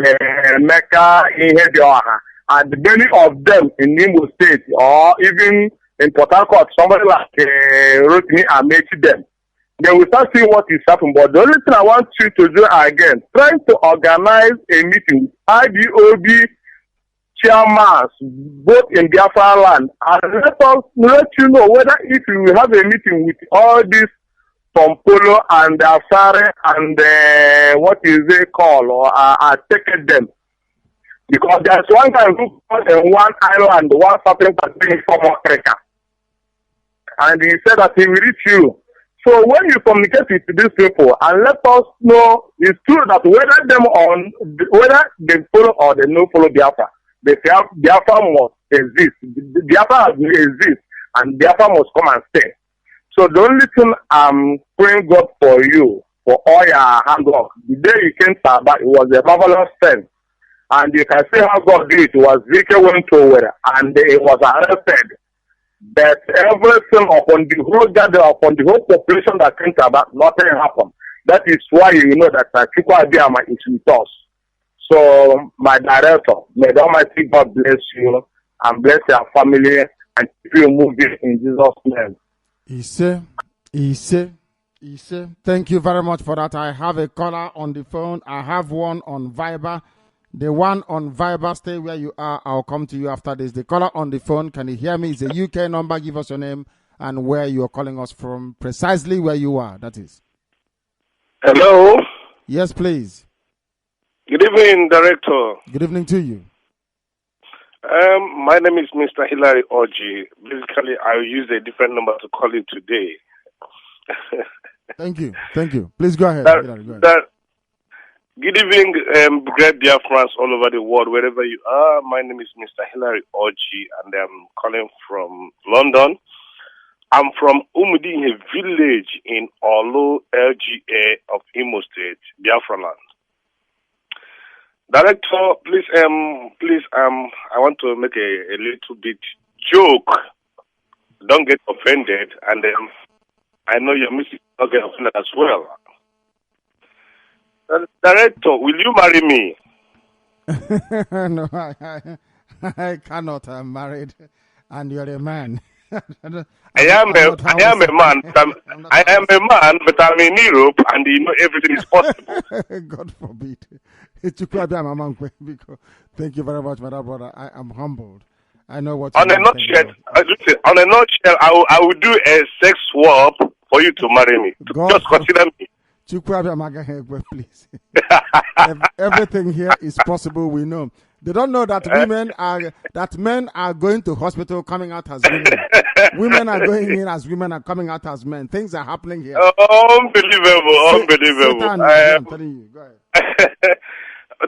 Mecca Ihedioha, and many of them in Imo State or even in Port Harcourt, somebody like Rotimi Amechi them. They will start seeing what is happening. But the only thing I want you to do again, trying to organize a meeting with IBOB chairmans, both in Biafra land, and let you know whether if you will have a meeting with all these Pompolo and Afare and what is they call or take them. Because there's one guy who called in one island, one certain country from Africa. And he said that he will reach you. So when you communicate with these people and let us know, it's true that whether they follow or they no follow Biafra, Biafra must exist. Biafra has to exist and Biafra must come and stay. So the only thing I'm praying God for you, for all your handwork, the day you came to Sabah, it was a marvelous thing. And you can see how God did it. It was Zeke went over and it was arrested. But everything upon the whole gathering, upon the whole population that came to Sabah, nothing happened. That is why you know that Chukwu Abiyama is with us. So, my director, may the Almighty God bless you and bless your family and keep you moving in Jesus' name. Thank you very much for that. I have a caller on the phone. I have one on Viber. The one on Viber, stay where you are. I'll come to you after this. The caller on the phone, can you hear me? It's a UK number. Give us your name and where you are calling us from. Precisely where you are, that is. Hello. Yes, please. Good evening, Director. Good evening to you. My name is Mr. Hilary Oji. Basically, I use a different number to call you today. Thank you. Please go ahead. Go ahead. Good evening, great dear friends all over the world, wherever you are. My name is Mr. Hilary Oji, and I'm calling from London. I'm from Umudi, a village in Olo, LGA of Imo State, Biafra land. Director, please, I want to make a little bit joke. Don't get offended, and I know your missing not get offended as well. Director, will you marry me? No, I cannot. I'm married, and you're a man. I am a man, but I'm in Europe, and you know everything is possible. God forbid. Thank you very much, my brother. I am humbled. I know what. On a nutshell, I will do a sex swap for you to marry me. Just consider me. Please. Everything here is possible. We know. They don't know that men are going to hospital coming out as women. Women are going in as women are coming out as men. Things are happening here. Unbelievable. I'm telling you. Go ahead.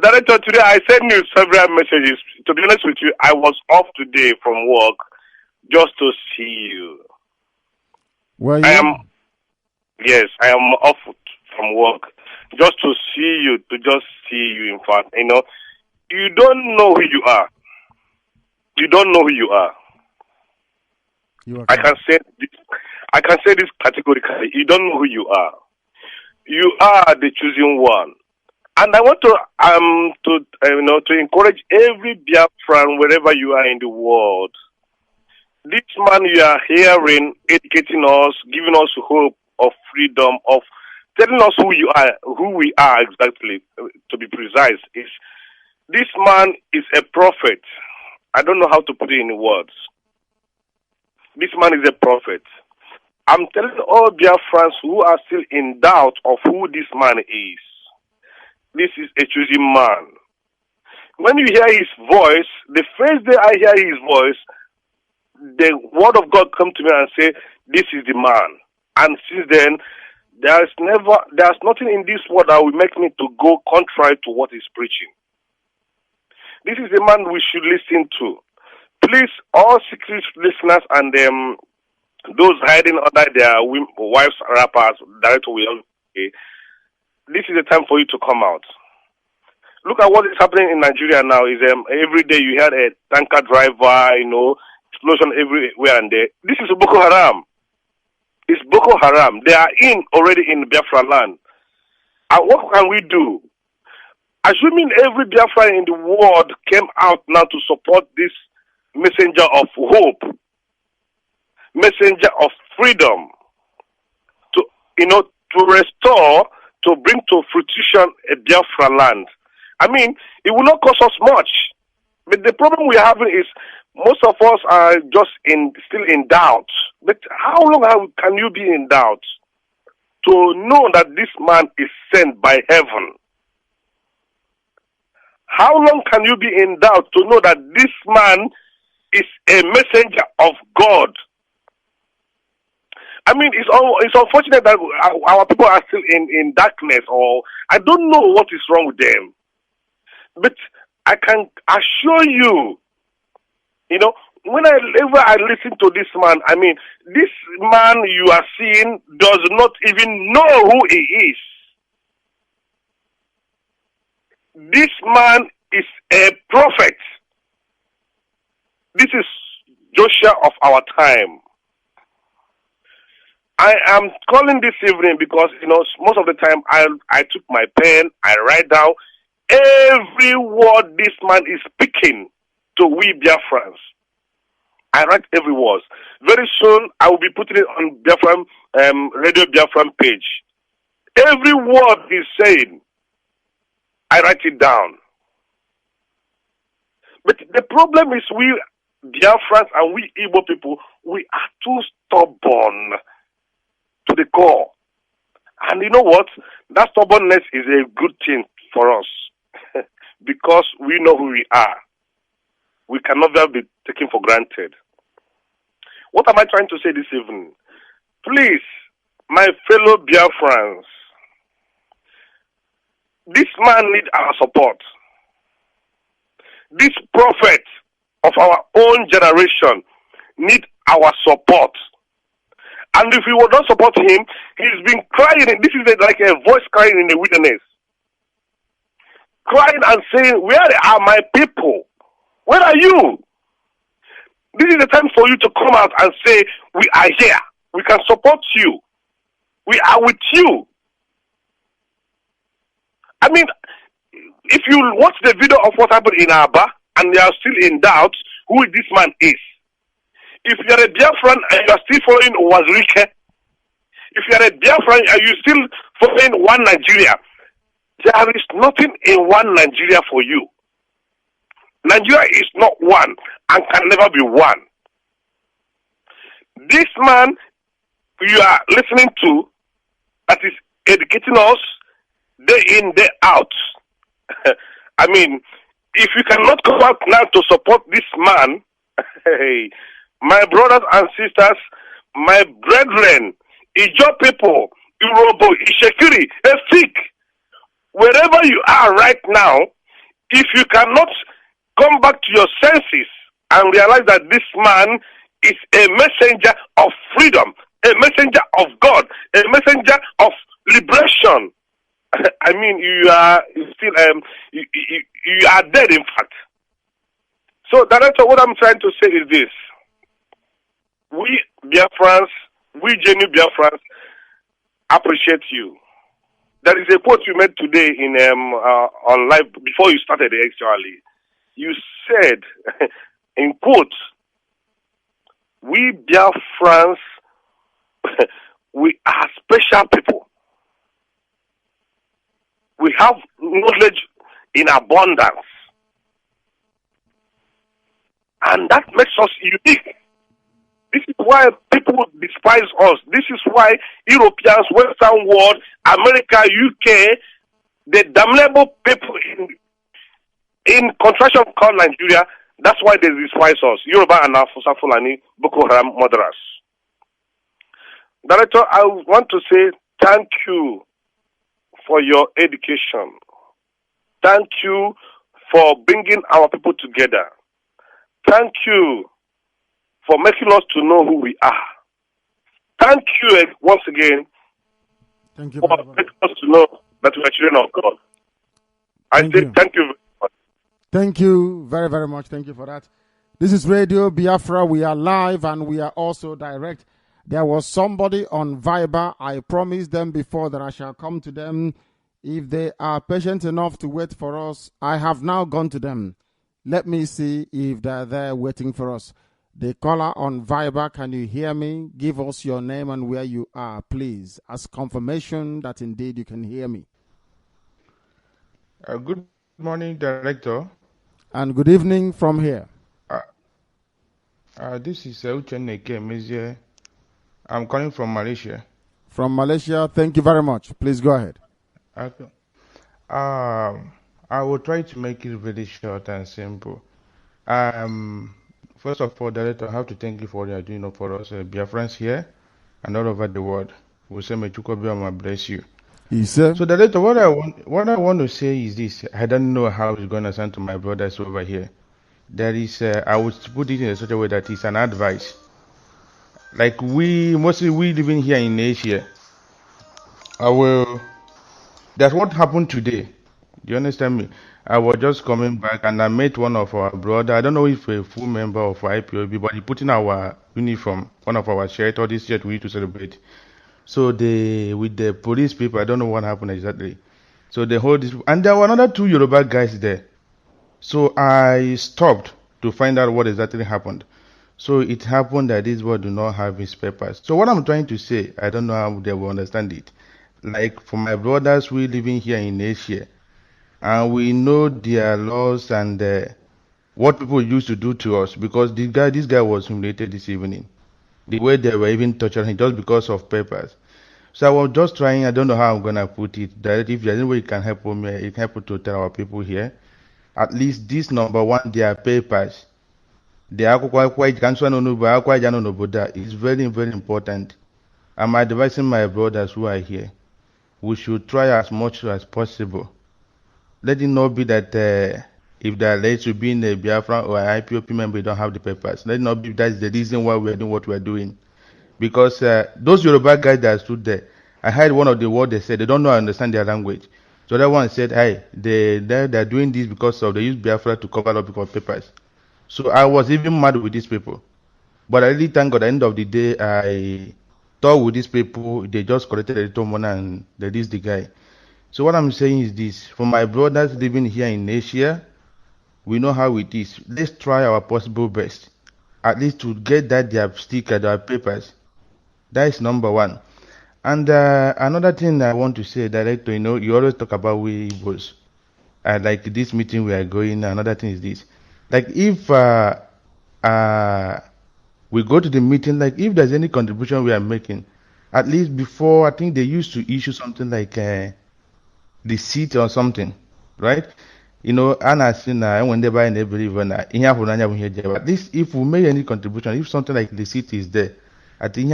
Director, today I sent you several messages. To be honest with you, I was off today from work just to see you. Were you? Yes, I am off from work just to see you, in fact. You know, you don't know who you are. you don't know who you are. I can say this categorically. You don't know who you are. You are the chosen one. And I want to encourage every Biafran wherever you are in the world. This man you are hearing, educating us, giving us hope of freedom, of telling us who we are exactly, to be precise, is this man is a prophet. I don't know how to put it in words. This man is a prophet. I'm telling all Biafrans who are still in doubt of who this man is. This is a chosen man. When you hear his voice, the first day I hear his voice, the word of God come to me and say, this is the man. And since then, there's nothing in this world that will make me to go contrary to what he's preaching. This is the man we should listen to. Please, all secret listeners and those hiding under their wives' rappers, director will, this is the time for you to come out. Look at what is happening in Nigeria now. Is every day you hear a tanker driver, explosion everywhere and there. This is Boko Haram. It's Boko Haram. They are already in Biafra land. And what can we do? Assuming every Biafra in the world came out now to support this messenger of hope, messenger of freedom, to restore, to bring to fruition a Biafra land. I mean, it will not cost us much. But the problem we're having is most of us are just still in doubt. But how long can you be in doubt to know that this man is sent by heaven? How long can you be in doubt to know that this man is a messenger of God? I mean, it's unfortunate that our people are still in darkness, or I don't know what is wrong with them. But I can assure you, whenever I listen to this man, I mean, this man you are seeing does not even know who he is. This man is a prophet. This is Joshua of our time. I am calling this evening because, most of the time I took my pen, I write down every word this man is speaking to we Biafrans. I write every word. Very soon I will be putting it on Biafran, Radio Biafran page. Every word he's saying, I write it down. But the problem is we Biafrans and we Igbo people, we are too stubborn to the core. And you know what? That stubbornness is a good thing for us because we know who we are. We cannot be taken for granted. What am I trying to say this evening? Please, my fellow Biafrans, this man needs our support. This prophet of our own generation needs our support. And if we will not support him, he's been crying. This is like a voice crying in the wilderness. Crying and saying, where are my people? Where are you? This is the time for you to come out and say, we are here. We can support you. We are with you. I mean, if you watch the video of what happened in Aba and you are still in doubt who this man is, if you are a Biafran and you are still following Wazirike, if you are a Biafran and you are still following one Nigeria, there is nothing in one Nigeria for you. Nigeria is not one and can never be one. This man you are listening to that is educating us day in, day out. I mean, if you cannot come out now to support this man, hey, my brothers and sisters, my brethren, Ijo people, Irobo, Ishekiri, Efik, wherever you are right now, if you cannot come back to your senses and realize that this man is a messenger of freedom, a messenger of God, a messenger of liberation, I mean, you are still, you are dead, in fact. So, Director, what I'm trying to say is this. We Biafrans, we genuine Biafrans, appreciate you. There is a quote you made today in on live before you started actually. You said, in quotes, we Biafrans, we are special people. We have knowledge in abundance. And that makes us unique. This is why people despise us. This is why Europeans, Western world, America, UK, the damnable people in contraction called Nigeria, that's why they despise us. Yoruba and Afusa Fulani, Boko Haram murderers. Director, I want to say thank you for your education. Thank you for bringing our people together. Thank you for making us to know who we are. Thank you once again for making us to know that we are children of God. Thank you very much. Thank you very, very much. Thank you for that. This is Radio Biafra. We are live and we are also direct. There was somebody on Viber. I promised them before that I shall come to them. If they are patient enough to wait for us, I have now gone to them. Let me see if they're there waiting for us. The caller on Viber, can you hear me? Give us your name and where you are, please, as confirmation that indeed you can hear me. Good morning, Director. And good evening from here. This is Ucheneke Mazi. I'm calling from Malaysia. From Malaysia, thank you very much. Please go ahead. Okay. I will try to make it very short and simple. First of all, Director, I have to thank you for what you are doing for us, Biafrans here and all over the world. We say, may Chukwubiama bless you. Yes, sir. So, Director, what I want to say is this. I don't know how it's going to sound to my brothers over here. There is, I would put it in such a way that it's an advice. Like mostly we living here in Asia. That's what happened today. Do you understand me? I was just coming back and I met one of our brother. I don't know if a full member of IPOB, but he put in our uniform, one of our shirt, or this shirt we need to celebrate. So with the police people, I don't know what happened exactly. So they hold this, and there were another 2 Yoruba guys there. So I stopped to find out what exactly happened. So it happened that this boy do not have his papers. So what I'm trying to say, I don't know how they will understand it. Like for my brothers, we living here in Asia, and we know their laws and what people used to do to us, because this guy was humiliated this evening. The way they were even torturing him just because of papers. So I was just trying, I don't know how I'm going to put it, that if there's any way you can help me, you can help to tell our people here, at least this number one, their papers. Is very, very important. I'm advising my brothers who are here, we should try as much as possible. Let it not be that if they are late to be in a Biafra or an IPOP member, they don't have the papers. Let it not be that's the reason why we are doing what we are doing. Because those Yoruba guys that stood there, I heard one of the words they said, they don't know how to understand their language. So that one said, hey, they're doing this because they use Biafra to cover up because papers. So I was even mad with these people. But I really thank God at the end of the day, I talked with these people, they just corrected the little money and they released the guy. So what I'm saying is this, for my brothers living here in Asia, we know how it is. Let's try our possible best, at least to get that their sticker, their papers. That is number one. And another thing I want to say, Director, you always talk about we Igbos. Like this meeting we are going, another thing is this. Like if we go to the meeting, like if there's any contribution we are making, at least before, I think they used to issue something like the seat or something, right? Anna seen when they buy and they believe at least if we make any contribution, if something like the seat is there, I think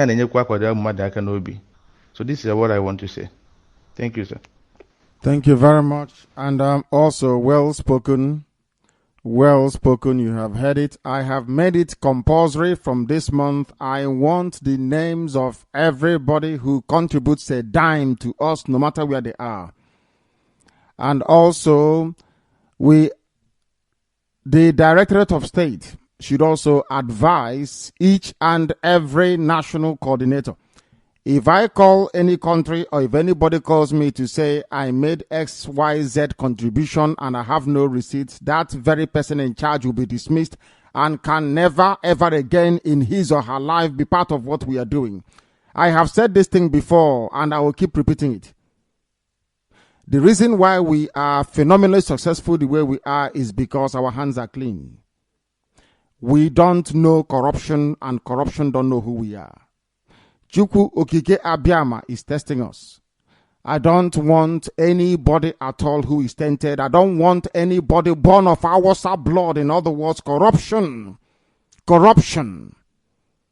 so this is what I want to say. Thank you, sir. Thank you very much. And also well spoken. Well spoken, you have heard it. I have made it compulsory from this month. I want the names of everybody who contributes a dime to us, no matter where they are. And also, we The Directorate of State should also advise each and every national coordinator. If I call any country or if anybody calls me to say I made XYZ contribution and I have no receipts, that very person in charge will be dismissed and can never ever again in his or her life be part of what we are doing. I have said this thing before and I will keep repeating it. The reason why we are phenomenally successful the way we are is because our hands are clean. We don't know corruption and corruption don't know who we are. Chukwu Okike Abiyama is testing us. I don't want anybody at all who is tainted. I don't want anybody born of our blood. In other words, corruption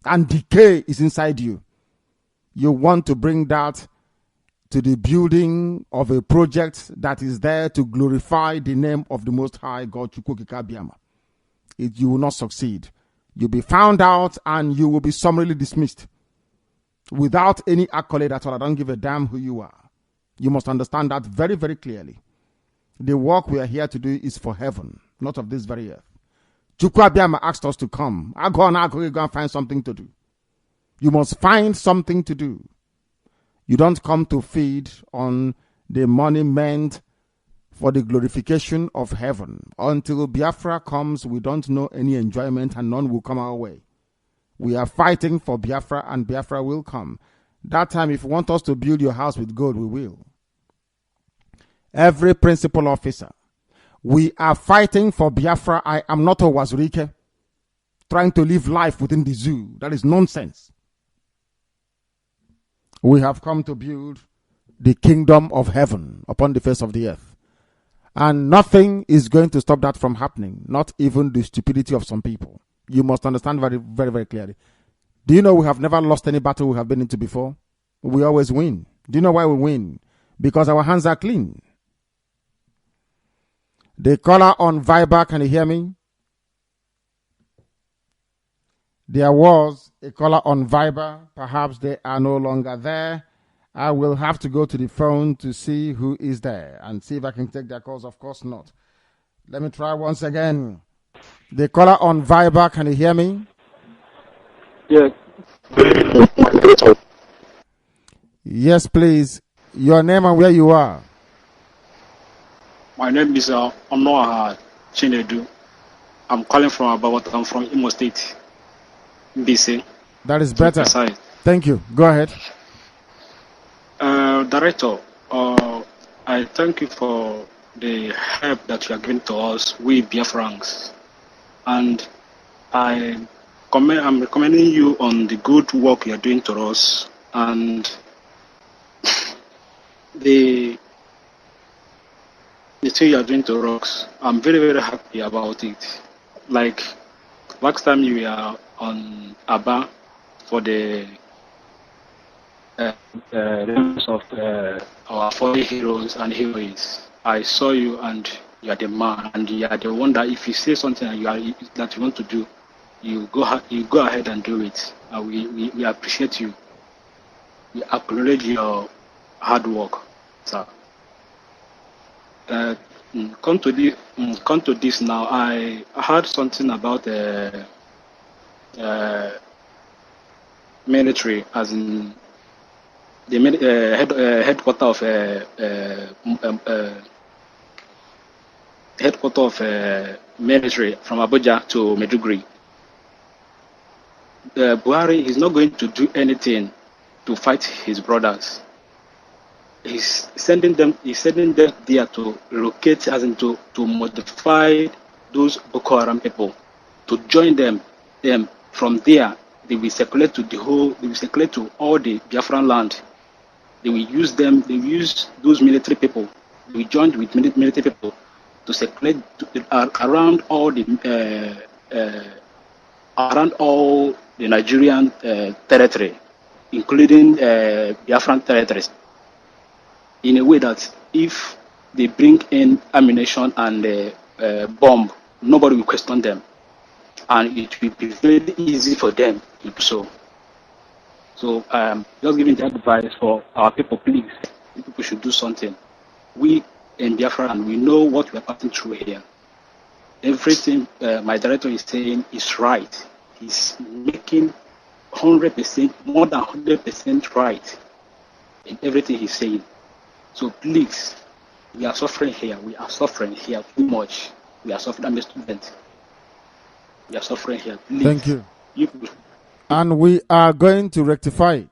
and decay is inside you. You want to bring that to the building of a project that is there to glorify the name of the Most High God, Chukwu Okike Abiyama. You will not succeed. You'll be found out and you will be summarily dismissed without any accolade at all. I don't give a damn who you are. You must understand that very, very clearly. The work we are here to do is for heaven, not of this very earth. Chukwu Abiyama asked us to come. I go and find something to do. You must find something to do. You don't come to feed on the money meant for the glorification of heaven. Until Biafra comes, we don't know any enjoyment and none will come our way. We are fighting for Biafra and Biafra will come. That time, if you want us to build your house with gold, we will. Every principal officer, we are fighting for Biafra. I am not a Wazurike trying to live life within the zoo. That is nonsense. We have come to build the kingdom of heaven upon the face of the earth. And nothing is going to stop that from happening, not even the stupidity of some people. You must understand very, very, very clearly. Do you know we have never lost any battle we have been into before? We always win. Do you know why we win? Because our hands are clean. The caller on Viber, can you hear me? There was a caller on Viber. Perhaps they are no longer there. I will have to go to the phone to see who is there and see if I can take their calls. Of course not. Let me try once again. The caller on Viber, can you hear me? Yes. Yes, please. Your name and where you are. My name is Onoaha Chinedu. I'm calling from Abawat. I'm from Imo State, BC. That is better. Thank you. Go ahead. Director, I thank you for the help that you are giving to us, we Biafrans. And I'm recommending you on the good work you are doing to us. And the thing you are doing to us, I'm very, very happy about it. Like last time you were on Aba for the names of our fallen heroes and heroines. I saw you and you are the man, and you are the one that if you say something that you want to do, you go ahead and do it. We appreciate you. We acknowledge your hard work, sir. Come to this now. I heard something about military, as in the headquarter of military from Abuja to Maiduguri. Buhari is not going to do anything to fight his brothers. He's sending them there to locate, as in to modify those Boko Haram people, to join them. From there, they will circulate to all the Biafran land. They will use those military people. They will join with military people to circulate around all the Nigerian territory, including Biafran territories, in a way that if they bring in ammunition and bomb, nobody will question them, and it will be very easy for them to do so. So just giving the advice for our people, please, people should do something. We in Biafra, and we know what we are passing through here. everything my director is saying is right. He's making 100%, more than 100% right in everything he's saying. So please, we are suffering here. We are suffering here too much. We are suffering. I'm a student. We are suffering here. Please. Thank you. And we are going to rectify it.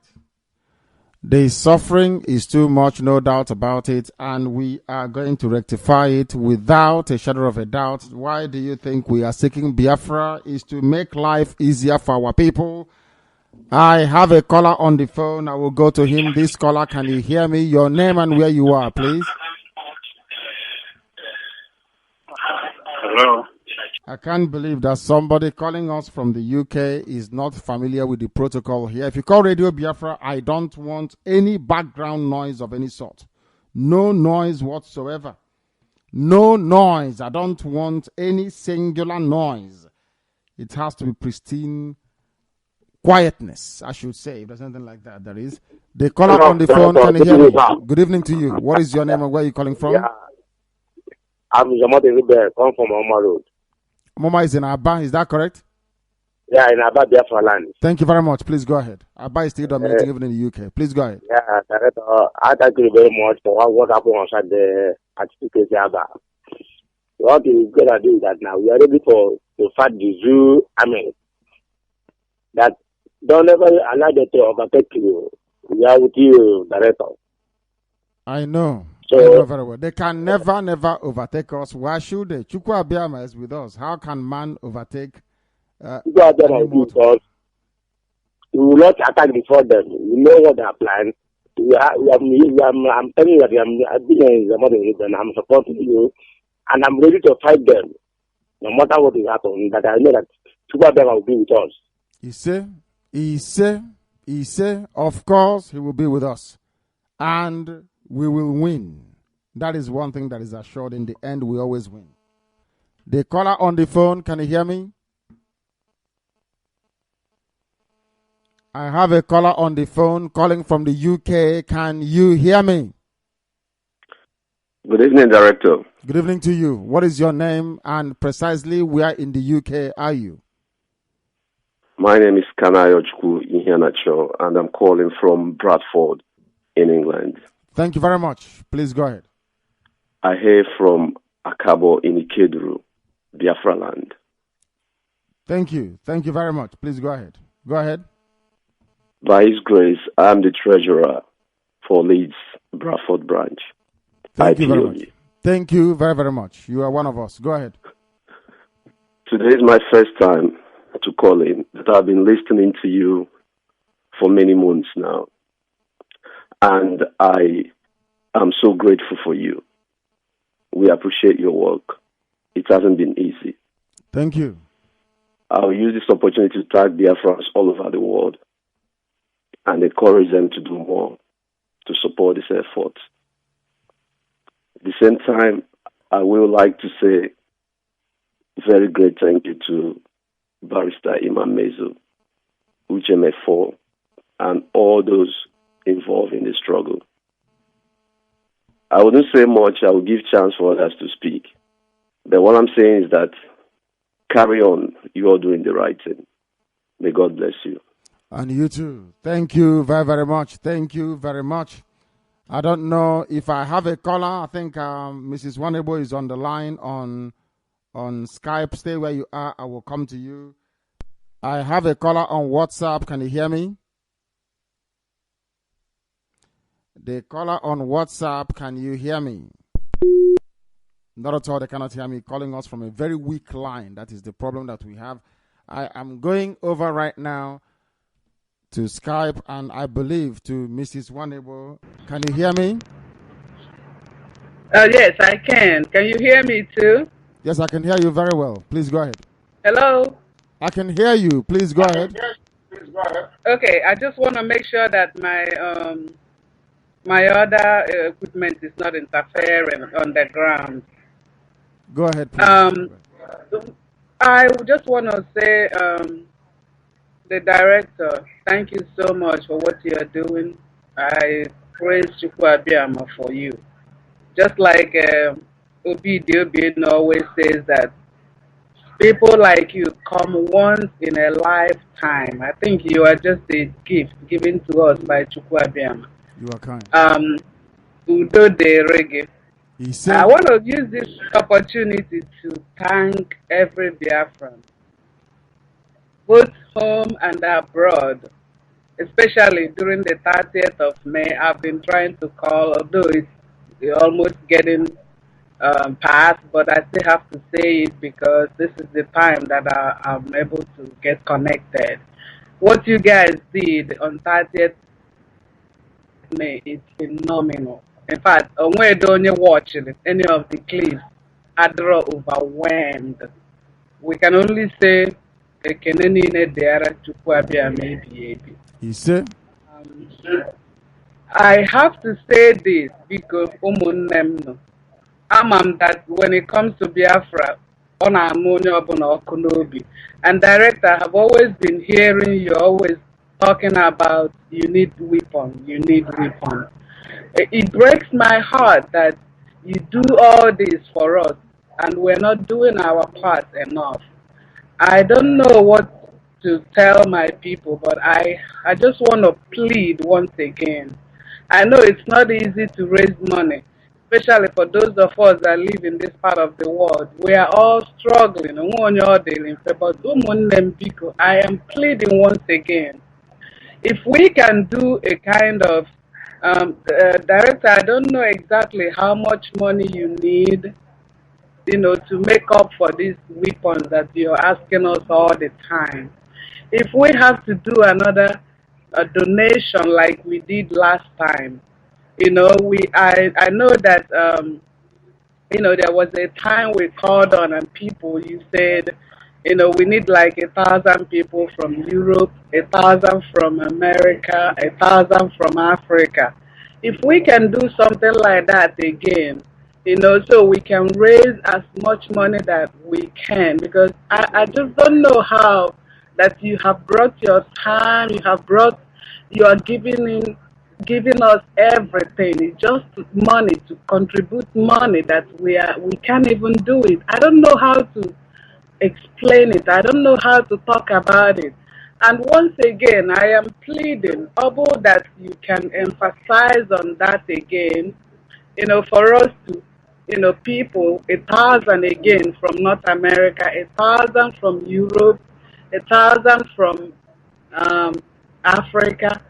The suffering is too much, no doubt about it, and we are going to rectify it without a shadow of a doubt. Why do you think we are seeking Biafra? Is to make life easier for our people. I have a caller on the phone. I will go to him. This caller, can you hear me? Your name and where you are, please. Hello. I can't believe that somebody calling us from the UK is not familiar with the protocol here. If you call Radio Biafra, I don't want any background noise of any sort. No noise whatsoever. No noise. I don't want any singular noise. It has to be pristine quietness, I should say. If there's anything like that, there is. The caller on the phone, can you hear me? Good evening to you. What is your name and where are you calling from? Yeah. I'm Jamade Ribe, come from Oma Road. Mama is in Abba, is that correct? Yeah, in Abba, Biafra land. Thank you very much. Please go ahead. Abba is still dominating even in the UK. Please go ahead. Yeah, Director, I thank you very much for what happened outside the Artificate Abba. What is going to do is that now we are ready to fight the zoo. I mean, that don't ever allow them to overtake you. We are with you, Director. I know. I know very well. They can never overtake us. Why should they? Chukwu Abiyama is with us. How can man overtake? Chukwu Abiyama is with us. We will not attack before them. We know what they are planning. I'm telling you that I've been in the modern region. I'm supporting you, and I'm ready to fight them, no matter what is happening. That I know that Chukwu Abiyama will be with us. He say, of course, he will be with us, and we will win. That is one thing that is assured. In the end, we always win. The caller on the phone, can you hear me? I have a caller on the phone calling from the UK. Can you hear me? Good evening, Director. Good evening to you. What is your name and precisely where in the UK are you? My name is Kanu Ihianacho, and I'm calling from Bradford in England. Thank you very much. Please go ahead. I hail from Akabo in Ikeduru, Biafra land. Thank you. Thank you very much. Please go ahead. Go ahead. By His grace, I am the treasurer for Leeds Bradford branch. Thank you very much. Thank you very, very much. You are one of us. Go ahead. Today is my first time to call in, but I've been listening to you for many months now. And I am so grateful for you. We appreciate your work. It hasn't been easy. Thank you. I'll use this opportunity to thank Biafrans all over the world and encourage them to do more to support this effort. At the same time, I will like to say very great thank you to Barrister Imam Mezu, UGMF4, and all those involved in the struggle. I wouldn't say much. I will give chance for others to speak. But what I'm saying is that carry on. You are doing the right thing. May God bless you. And you too. Thank you very, very much. Thank you very much. I don't know if I have a caller. I think Mrs. Wanebo is on the line on Skype. Stay where you are. I will come to you. I have a caller on WhatsApp. Can you hear me? The caller on WhatsApp, can you hear me? Not at all, they cannot hear me. Calling us from a very weak line. That is the problem that we have. I am going over right now to Skype and I believe to Mrs. Wanebo. Can you hear me? Yes, I can. Can you hear me too? Yes, I can hear you very well. Please go ahead. Hello? I can hear you. Please go ahead. Okay, I just want to make sure that my other equipment is not interfering on the ground. Go ahead, please. I just want to say, the director, thank you so much for what you are doing. I praise Chukwu Abiyama for you. Just like Obi Diobien always says that People like you come once in a lifetime. I think you are just a gift given to us by Chukwabiam. You are kind. Udo de Reggae. He I said, want to use this opportunity to thank every Biafran, both home and abroad, especially during the 30th of May. I've been trying to call, although it's almost getting past, but I still have to say it because this is the time that I'm able to get connected. What you guys did on 30th May is phenomenal. In fact, when only watching any of the clips, I draw overwhelmed. We can only say, he said, I have to say this because Amam that when it comes to Biafra, on ammonia Okunobi, and director have always been hearing you always talking about you need weapon, you need weapon. It breaks my heart that you do all this for us and we're not doing our part enough. I don't know what to tell my people, but I just want to plead once again. I know it's not easy to raise money, especially for those of us that live in this part of the world. We are all struggling. But I am pleading once again. If we can do a kind of director, I don't know exactly how much money you need, to make up for these weapons that you're asking us all the time. If we have to do another donation like we did last time, I know that there was a time we called on and people, you said, we need like 1,000 people from Europe, 1,000 from America, 1,000 from Africa. If we can do something like that again, so we can raise as much money that we can, because I just don't know how that you have brought your time, you are giving us everything. It's just money to contribute money that we can't even do it. I don't know how to explain it. I don't know how to talk about it. And once again, I am pleading, Obo, that you can emphasize on that again, for us to, people, 1,000 again from North America, 1,000 from Europe, 1,000 from Africa,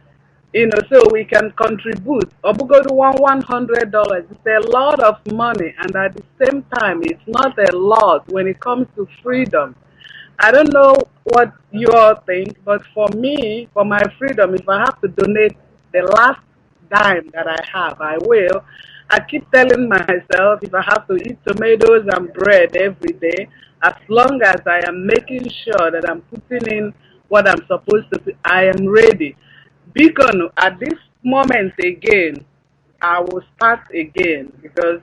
so we can contribute. Obugodu $100. It's a lot of money, and at the same time, it's not a lot when it comes to freedom. I don't know what you all think, but for me, for my freedom, if I have to donate the last dime that I have, I will. I keep telling myself if I have to eat tomatoes and bread every day, as long as I am making sure that I'm putting in what I'm supposed to, I am ready. Beacon, at this moment again, I will start again because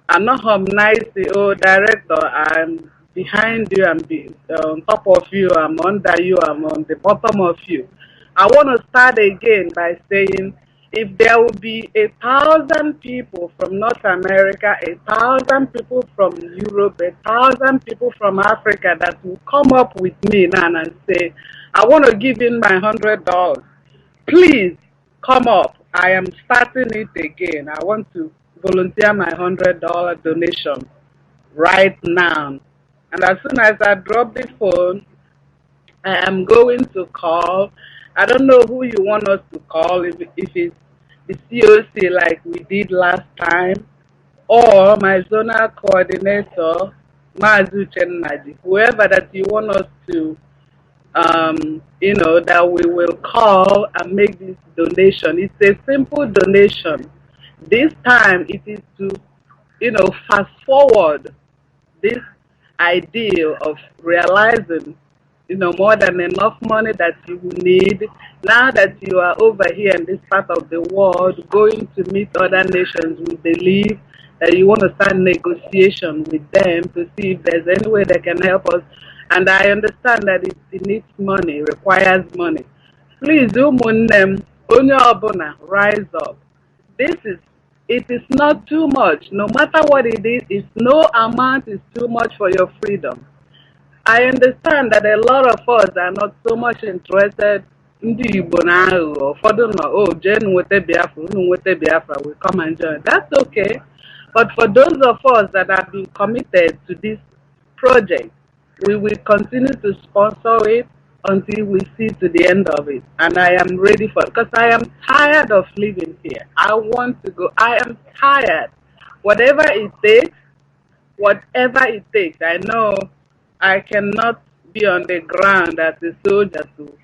I'm not home nice, oh director, I'm behind you, on top of you, I'm under you, I'm on the bottom of you. I want to start again by saying if there will be 1,000 people from North America, 1,000 people from Europe, 1,000 people from Africa that will come up with me now and say, I want to give in my $100. Please come up. I am starting it again. I want to volunteer my $100 donation right now. And as soon as I drop the phone, I am going to call. I don't know who you want us to call, if it's the COC like we did last time, or my zonal coordinator, Mazi, whoever that you want us to that we will call and make this donation. It's a simple donation. This time it is to, fast forward this ideal of realizing, more than enough money that you will need. Now that you are over here in this part of the world, going to meet other nations, we believe that you want to start negotiation with them to see if there's any way they can help us. And I understand that it needs money, requires money. Please, ụmụnne onye ọbụla, rise up. It is not too much. No matter what it is, no amount is too much for your freedom. I understand that a lot of us are not so much interested in the Igbo now, or for the no, oh, Jen with Biafra will come and join. That's okay. But for those of us that have been committed to this project, we will continue to sponsor it until we see to the end of it. And I am ready for it because I am tired of living here. I want to go. I am tired. Whatever it takes, whatever it takes. I know I cannot be on the ground as a soldier to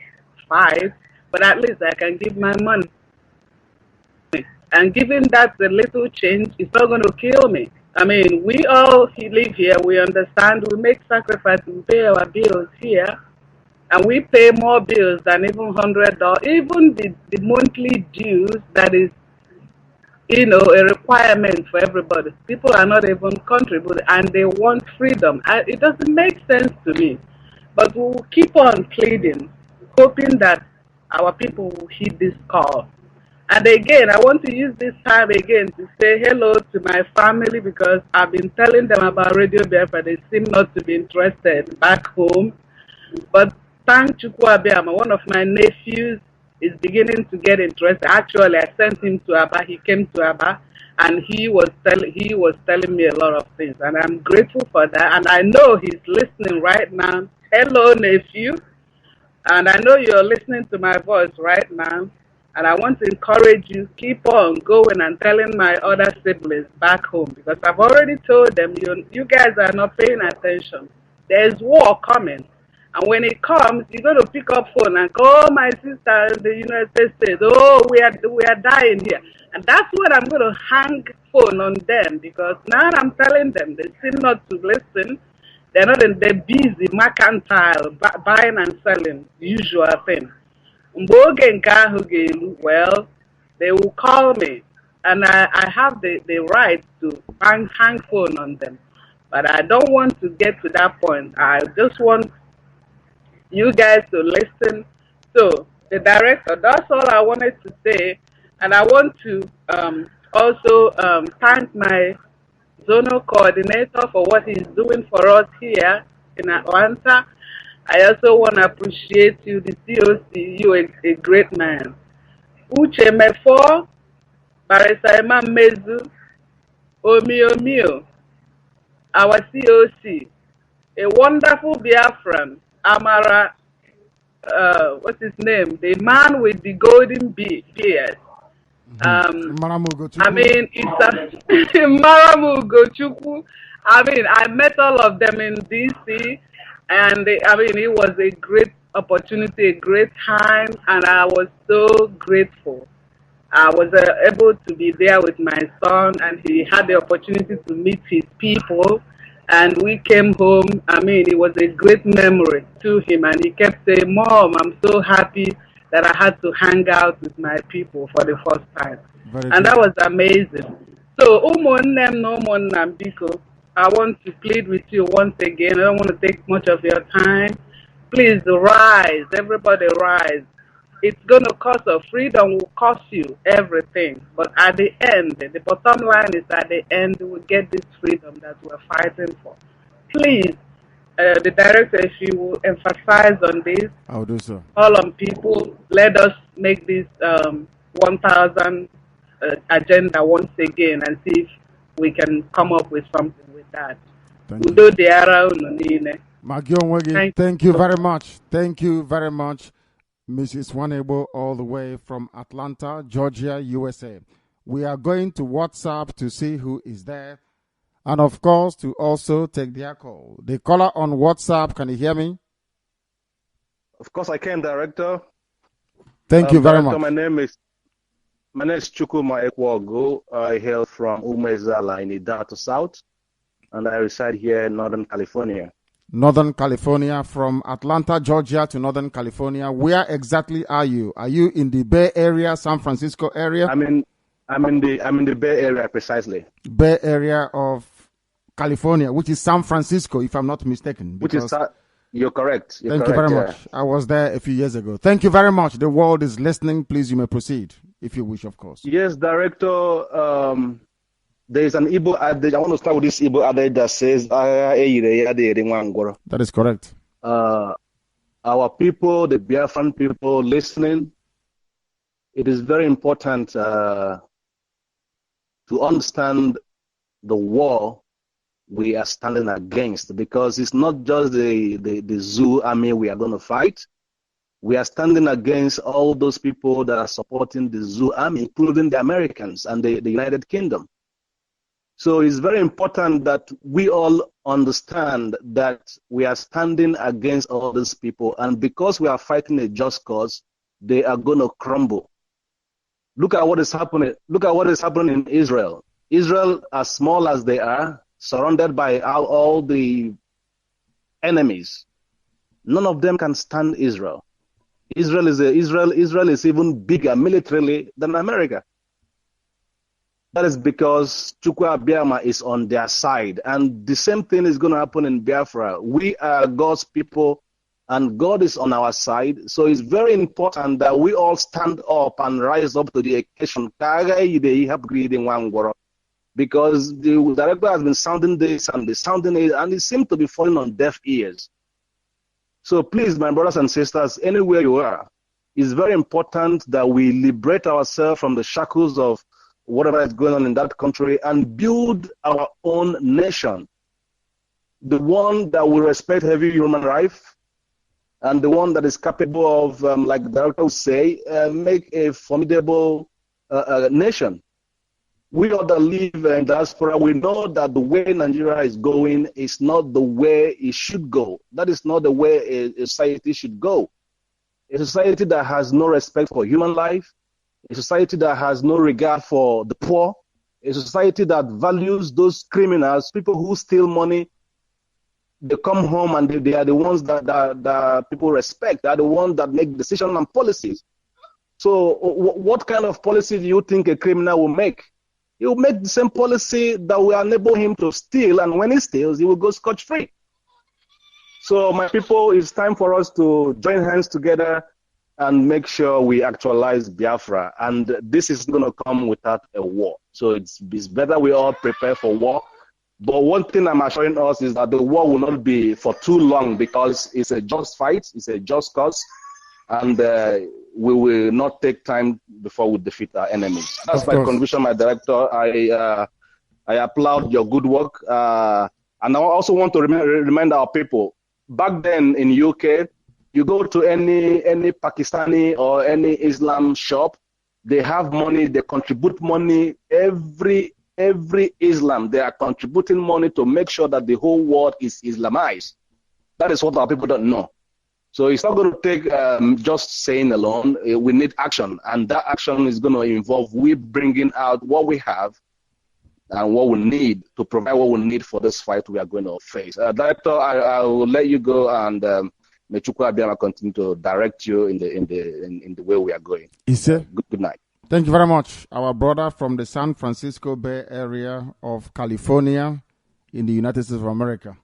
fight, but at least I can give my money. And giving that a little change is not going to kill me. I mean, we all live here, we understand, we make sacrifices, we pay our bills here, and we pay more bills than even $100. Even the monthly dues that is, a requirement for everybody. People are not even contributing, and they want freedom. It doesn't make sense to me. But we'll keep on pleading, hoping that our people will heed this call. And again, I want to use this time again to say hello to my family because I've been telling them about Radio Biafra. They seem not to be interested back home. But thank Chukwuabiama, one of my nephews is beginning to get interested. Actually, I sent him to Aba. He came to Aba, and he was telling me a lot of things, and I'm grateful for that. And I know he's listening right now. Hello, nephew. And I know you're listening to my voice right now. And I want to encourage you, keep on going and telling my other siblings back home, because I've already told them, you guys are not paying attention. There's war coming. And when it comes, you're going to pick up phone and call, oh, my sister in the United States, oh, we are dying here. And that's when I'm going to hang phone on them, because now I'm telling them, they seem not to listen. They're busy, mercantile, buying and selling, usual thing. Well, they will call me, and I have the right to hang phone on them. But I don't want to get to that point. I just want you guys to listen. So, the director, that's all I wanted to say. And I want to also thank my zonal coordinator for what he's doing for us here in Atlanta. I also want to appreciate you, the COC. You're a great man. Uche Mefo, Barisa Imam Mezu, Omio, our COC, a wonderful Biafran, Amara, what's his name? The man with the golden beard. I mean, it's a Maramu Gochukwu. I mean, I met all of them in DC, and it was a great opportunity, a great time, and I was so grateful. I was able to be there with my son, and he had the opportunity to meet his people, and we came home. I mean, it was a great memory to him, and he kept saying, Mom, I'm so happy that I had to hang out with my people for the first time. That was amazing. So, Umunnem no Umunnem Biko, I want to plead with you once again. I don't want to take much of your time. Please rise, everybody rise. It's going to cost us. Freedom will cost you everything. But at the end, the bottom line is at the end, we will get this freedom that we're fighting for. Please, the director, if you will emphasize on this, I'll do so. Call on people, let us make this 1,000 agenda once again and see if we can come up with something with that. Thank you very much. Thank you very much, Mrs. Wanebo, all the way from Atlanta, Georgia, USA. We are going to WhatsApp to see who is there, and of course to also take their call. The caller on WhatsApp, can you hear me? Of course I can, Director. Thank you very much. My name is Chukuma Ekwago. I hail from Umezala in Idaho South, and I reside here in Northern California. Northern California, from Atlanta, Georgia to Northern California. Where exactly are you? Are you in the Bay Area, San Francisco area? I'm in the Bay Area precisely. Bay Area of California, which is San Francisco, if I'm not mistaken. You're correct. Thank you very much. I was there a few years ago. Thank you very much. The world is listening. Please, you may proceed, if you wish, of course. Yes, Director. There is an Igbo adage. I want to start with this Igbo adage that says, that is correct. Our people, the Biafran people listening, it is very important to understand the war we are standing against, because it's not just the zoo army we are going to fight. We are standing against all those people that are supporting the zoo army, including the Americans and the United Kingdom. So it's very important that we all understand that we are standing against all these people, and because we are fighting a just cause, they are going to crumble. Look at what is happening. Look at what is happening in Israel. Israel, as small as they are, surrounded by all the enemies, none of them can stand Israel. Israel is even bigger militarily than America. That is because Chukwu Abiyama is on their side, and the same thing is going to happen in Biafra. We are God's people, and God is on our side. So it's very important that we all stand up and rise up to the occasion. Because the director has been sounding this and sounding it, and it seems to be falling on deaf ears. So please, my brothers and sisters, anywhere you are, it's very important that we liberate ourselves from the shackles of whatever is going on in that country and build our own nation. The one that will respect heavy human rights, and the one that is capable of, like the director would say, make a formidable nation. We all that live in diaspora, we know that the way Nigeria is going is not the way it should go. That is not the way a society should go. A society that has no respect for human life, a society that has no regard for the poor, a society that values those criminals, people who steal money. They come home and they are the ones that people respect. They are the ones that make decisions and policies. So what kind of policy do you think a criminal will make? He will make the same policy that will enable him to steal, and when he steals, he will go scot-free. So my people, it's time for us to join hands together and make sure we actualize Biafra. And this is going to come without a war. So it's better we all prepare for war. But one thing I'm assuring us is that the war will not be for too long, because it's a just fight, it's a just cause, and we will not take time before we defeat our enemies. That's my contribution, my director. I applaud your good work. And I also want to remind our people, back then in UK, you go to any Pakistani or any Islam shop, they have money, they contribute money. Every Islam, they are contributing money to make sure that the whole world is Islamized. That is what our people don't know. So it's not going to take just saying alone. We need action, and that action is going to involve we bringing out what we have and what we need to provide what we need for this fight we are going to face. Director, I will let you go, and may Chukwu Abiyama continue to direct you in the way we are going. Good night. Thank you very much. Our brother from the San Francisco Bay Area of California in the United States of America.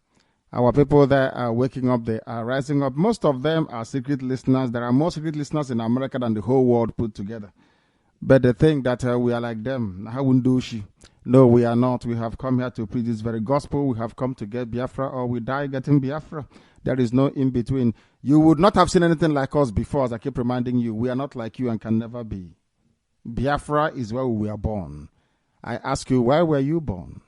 Our people there are waking up, they are rising up. Most of them are secret listeners. There are more secret listeners in America than the whole world put together. But they think that we are like them. No, we are not. We have come here to preach this very gospel. We have come to get Biafra, or we die getting Biafra. There is no in between. You would not have seen anything like us before, as I keep reminding you. We are not like you and can never be. Biafra is where we were born. I ask you, where were you born?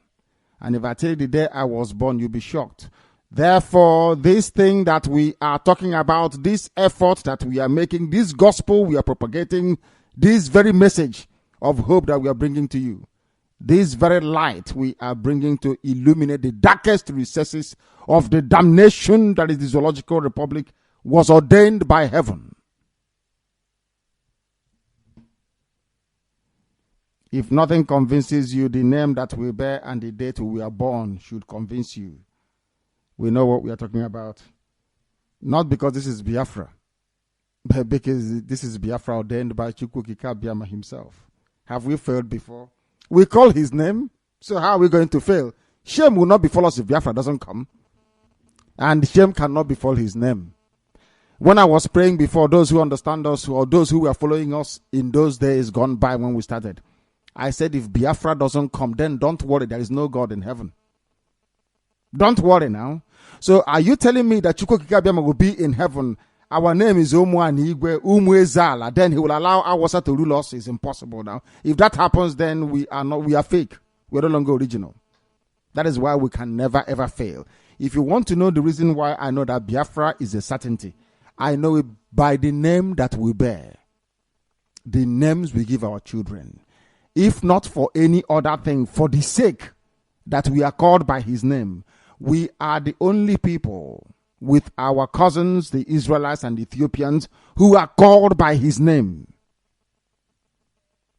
And if I tell you the day I was born, you'll be shocked. Therefore, this thing that we are talking about, this effort that we are making, this gospel we are propagating, this very message of hope that we are bringing to you, this very light we are bringing to illuminate the darkest recesses of the damnation that is the Zoological Republic, was ordained by heaven. If nothing convinces you, the name that we bear and the date we are born should convince you. We know what we are talking about. Not because this is Biafra, but because this is Biafra ordained by Chukwu Abiyama himself. Have we failed before? We call his name, so how are we going to fail? Shame will not befall us if Biafra doesn't come. And shame cannot befall his name. When I was praying before, those who understand us, or those who were following us in those days gone by when we started, I said, if Biafra doesn't come, then don't worry, there is no God in heaven. Don't worry now. So are you telling me that Chukwu Kikabiama will be in heaven? Our name is Omu Anigwe, Umwe Zala. Then he will allow Awasa to rule us. It's impossible now. If that happens, then we are fake. We're no longer original. That is why we can never ever fail. If you want to know the reason why I know that Biafra is a certainty, I know it by the name that we bear. The names we give our children. If not for any other thing, for the sake that we are called by his name, we are the only people with our cousins, the Israelites and the Ethiopians, who are called by his name.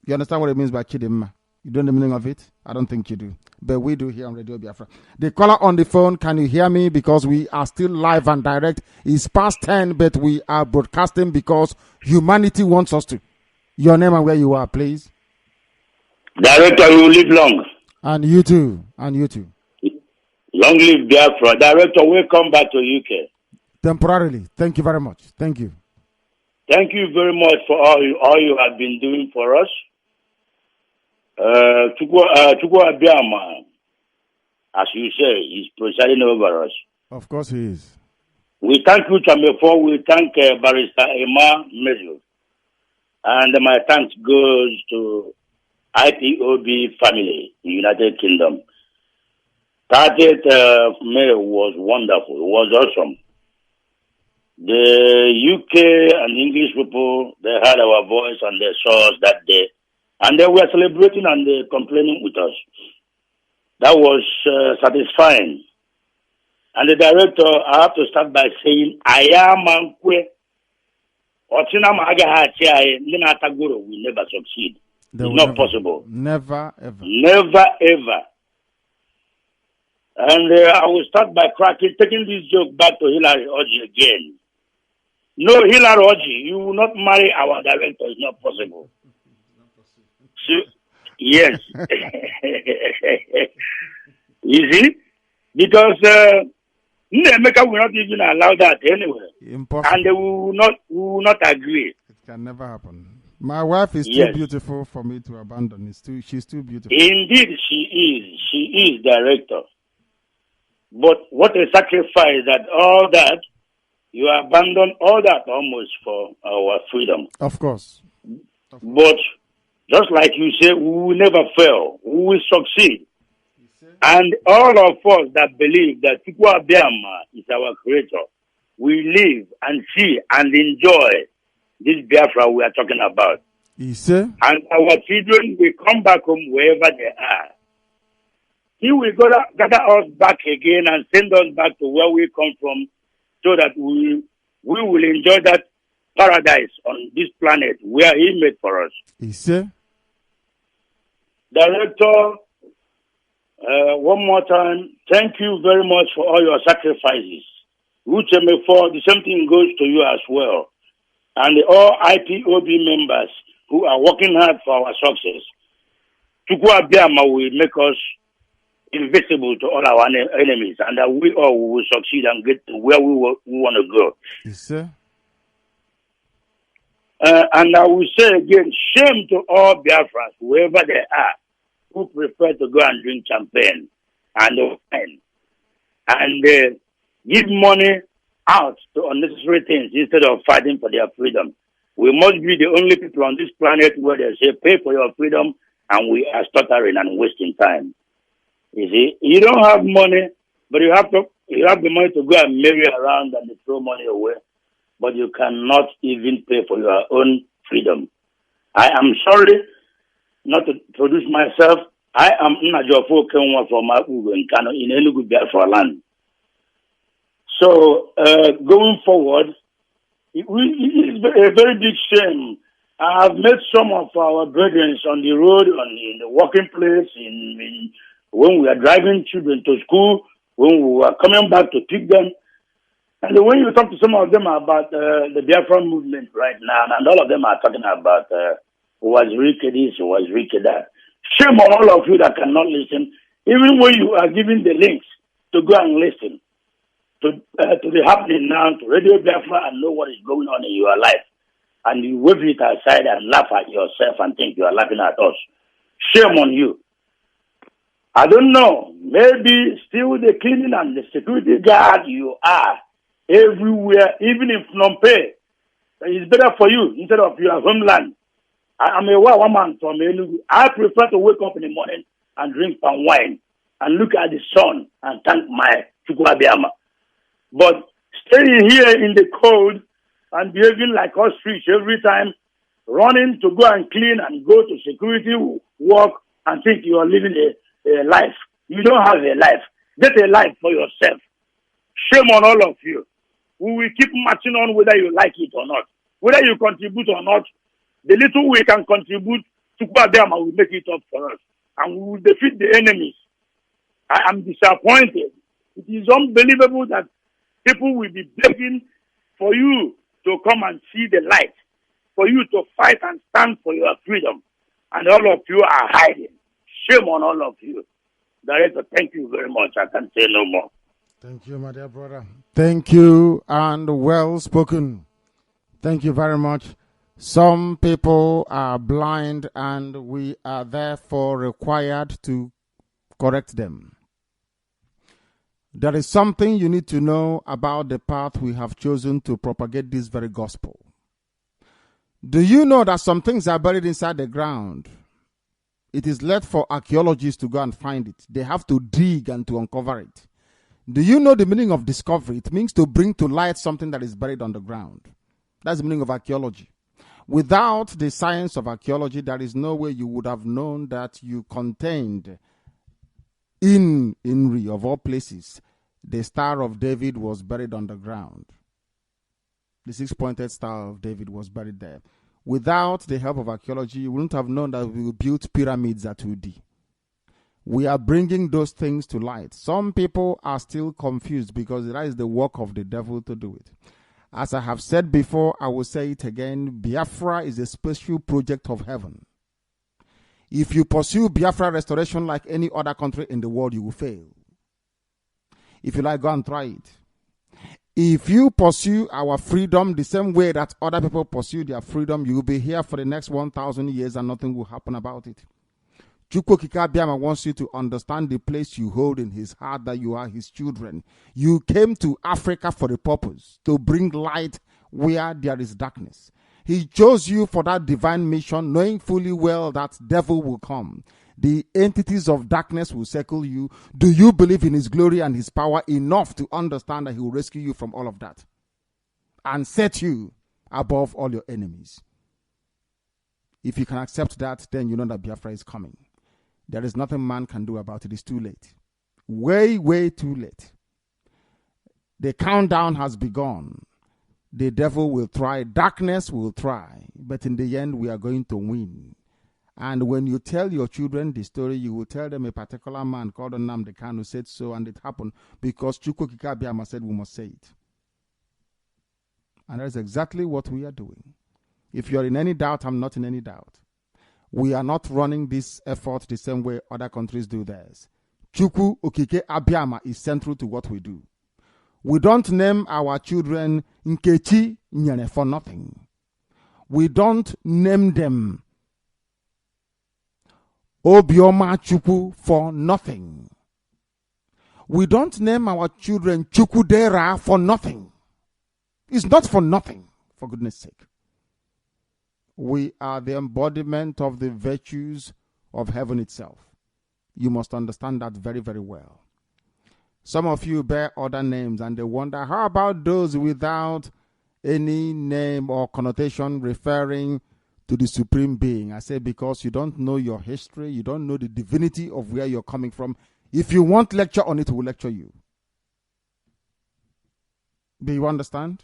You understand what it means by Chidimma? You don't know the meaning of it? I don't think you do. But we do here on Radio Biafra. The caller on the phone, can you hear me? Because we are still live and direct. It's past 10, but we are broadcasting because humanity wants us to. Your name and where you are, please. Director, you live long. And you too. And you too. Long live Biafra. Director, welcome back to UK. Temporarily. Thank you very much. Thank you. Thank you very much for all you have been doing for us. Chukwu Abiyama, as you say, is presiding over us. Of course he is. We thank you, Chamefo. We thank Barrister Emma Mazi. And my thanks goes to IPOB family in United Kingdom. 30th May was wonderful. It was awesome. The UK and English people, they heard our voice and they saw us that day. And they were celebrating and they complaining with us. That was satisfying. And the director, I have to start by saying, I am Ankwe. We never succeed. It's not possible. Never, ever. Never, ever. And I will start by taking this joke back to Hillary Oji again. No, Hillary Oji, you will not marry our director. It's not possible. So, yes. You see? Because Nnamdi will not even allow that anyway. Impossible. And they will not agree. It can never happen. My wife is too beautiful for me to abandon. She's too beautiful. Indeed, she is. She is director. But what a sacrifice that all that, you abandon all that almost for our freedom. Of course. But just like you say, we will never fail. We will succeed. And all of us that believe that Chukwu Abiyama is our creator, we live and see and enjoy this Biafra we are talking about. And our children will come back home wherever they are. He will gather us back again and send us back to where we come from so that we will enjoy that paradise on this planet where he made for us. Director, one more time, thank you very much for all your sacrifices. For the same thing goes to you as well. And all IPOB members who are working hard for our success. Chukwu Abiyama will make us invisible to all our enemies, and that we all will succeed and get to where we want to go. Yes, sir. And I will say again, shame to all Biafrans, whoever they are, who prefer to go and drink champagne and wine and give money out to unnecessary things instead of fighting for their freedom. We must be the only people on this planet where they say, pay for your freedom, and we are stuttering and wasting time. You see, you don't have money, but you have the money to go and marry around and throw money away, but you cannot even pay for your own freedom. I am sorry not to produce myself. I am Nnajofo Kenwa from Abugo in Kanu in Enugu Biafra land. So going forward, it is a very big shame. I have met some of our brethren on the road, in the working place, when we are driving children to school, when we are coming back to pick them. And when you talk to some of them about the Biafra movement right now, and all of them are talking about was Rike this, was Rike that. Shame on all of you that cannot listen, even when you are given the links to go and listen to the happening now, to Radio Biafra, and know what is going on in your life. And you wave it aside and laugh at yourself and think you are laughing at us. Shame on you. I don't know. Maybe still the cleaning and the security guard you are everywhere, even in Phnom Penh. It's better for you instead of your homeland. I'm a white woman from Enugu. I prefer to wake up in the morning and drink palm wine and look at the sun and thank my Chukwuabiama. But staying here in the cold and behaving like ostrich every time, running to go and clean and go to security work and think you are living a life. You don't have a life. Get a life for yourself. Shame on all of you. We will keep marching on whether you like it or not. Whether you contribute or not, the little we can contribute to Chukwuabiama will make it up for us. And we will defeat the enemies. I am disappointed. It is unbelievable that people will be begging for you to come and see the light, for you to fight and stand for your freedom. And all of you are hiding. Shame on all of you. Director, thank you very much. I can say no more. Thank you, my dear brother. Thank you, and well spoken. Thank you very much. Some people are blind, and we are therefore required to correct them. There is something you need to know about the path we have chosen to propagate this very gospel. Do you know that some things are buried inside the ground? It is left for archaeologists to go and find it. They have to dig and to uncover it. Do you know the meaning of discovery? It means to bring to light something that is buried on the ground. That's the meaning of archaeology. Without the science of archaeology, there is no way you would have known that you contained in Inri, of all places, the Star of David was buried underground. The six-pointed Star of David was buried there. Without the help of archaeology, you wouldn't have known that we built pyramids at Udi. We are bringing those things to light. Some people are still confused because that is the work of the devil to do it. As I have said before, I will say it again, Biafra is a special project of heaven. If you pursue Biafra restoration like any other country in the world, you will fail. If you like, go and try it. If you pursue our freedom the same way that other people pursue their freedom, you will be here for the next 1,000 years and nothing will happen about it. Chukwuokike Abiama wants you to understand the place you hold in his heart, that you are his children. You came to Africa for a purpose, to bring light where there is darkness. He chose you for that divine mission, knowing fully well that devil will come. The entities of darkness will circle you. Do you believe in his glory and his power enough to understand that he will rescue you from all of that and set you above all your enemies? If you can accept that, then you know that Biafra is coming. There is nothing man can do about it. It's too late. Way, way too late. The countdown has begun. The devil will try. Darkness will try. But in the end, we are going to win. And when you tell your children the story, you will tell them a particular man called Nnamdi Kanu said so, and it happened because Chukwuokike Abiama said we must say it. And that's exactly what we are doing. If you're in any doubt, I'm not in any doubt. We are not running this effort the same way other countries do theirs. Chukwuokike Abiama is central to what we do. We don't name our children Nkechi Nyere for nothing. We don't name them Obioma Chukwu for nothing. We don't name our children Chukwudera for nothing. It's not for nothing, for goodness sake. We are the embodiment of the virtues of heaven itself. You must understand that very, very well. Some of you bear other names and they wonder, how about those without any name or connotation referring to the supreme being? I say because you don't know your history, you don't know the divinity of where you're coming from. If you want lecture on it, we'll lecture you. Do you understand?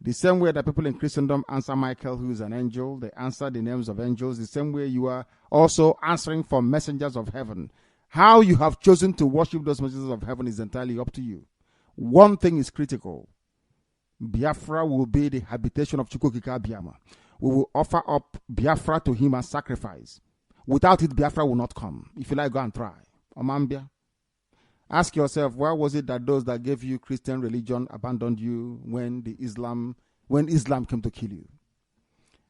The same way that people in Christendom answer Michael, who is an angel, they answer the names of angels, the same way you are also answering for messengers of heaven. How you have chosen to worship those messengers of heaven is entirely up to you. One thing is critical. Biafra will be the habitation of Chukwuokike Abiama. We will offer up Biafra to him as sacrifice. Without it, Biafra will not come. If you like, go and try. Omambia. Ask yourself, why was it that those that gave you Christian religion abandoned you when Islam came to kill you?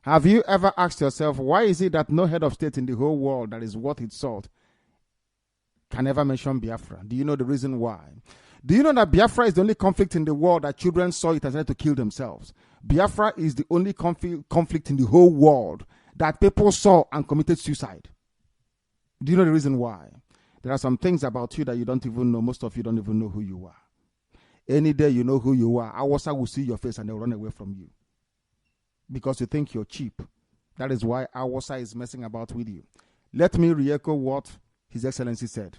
Have you ever asked yourself, why is it that no head of state in the whole world that is worth its salt can ever mention Biafra? Do you know the reason why? Do you know that Biafra is the only conflict in the world that children saw it and decided to kill themselves? Biafra is the only conflict in the whole world that people saw and committed suicide. Do you know the reason why? There are some things about you that you don't even know. Most of you don't even know who you are. Any day you know who you are, Awasa will see your face and they'll run away from you. Because you think you're cheap. That is why Awasa is messing about with you. Let me re-echo what His Excellency said.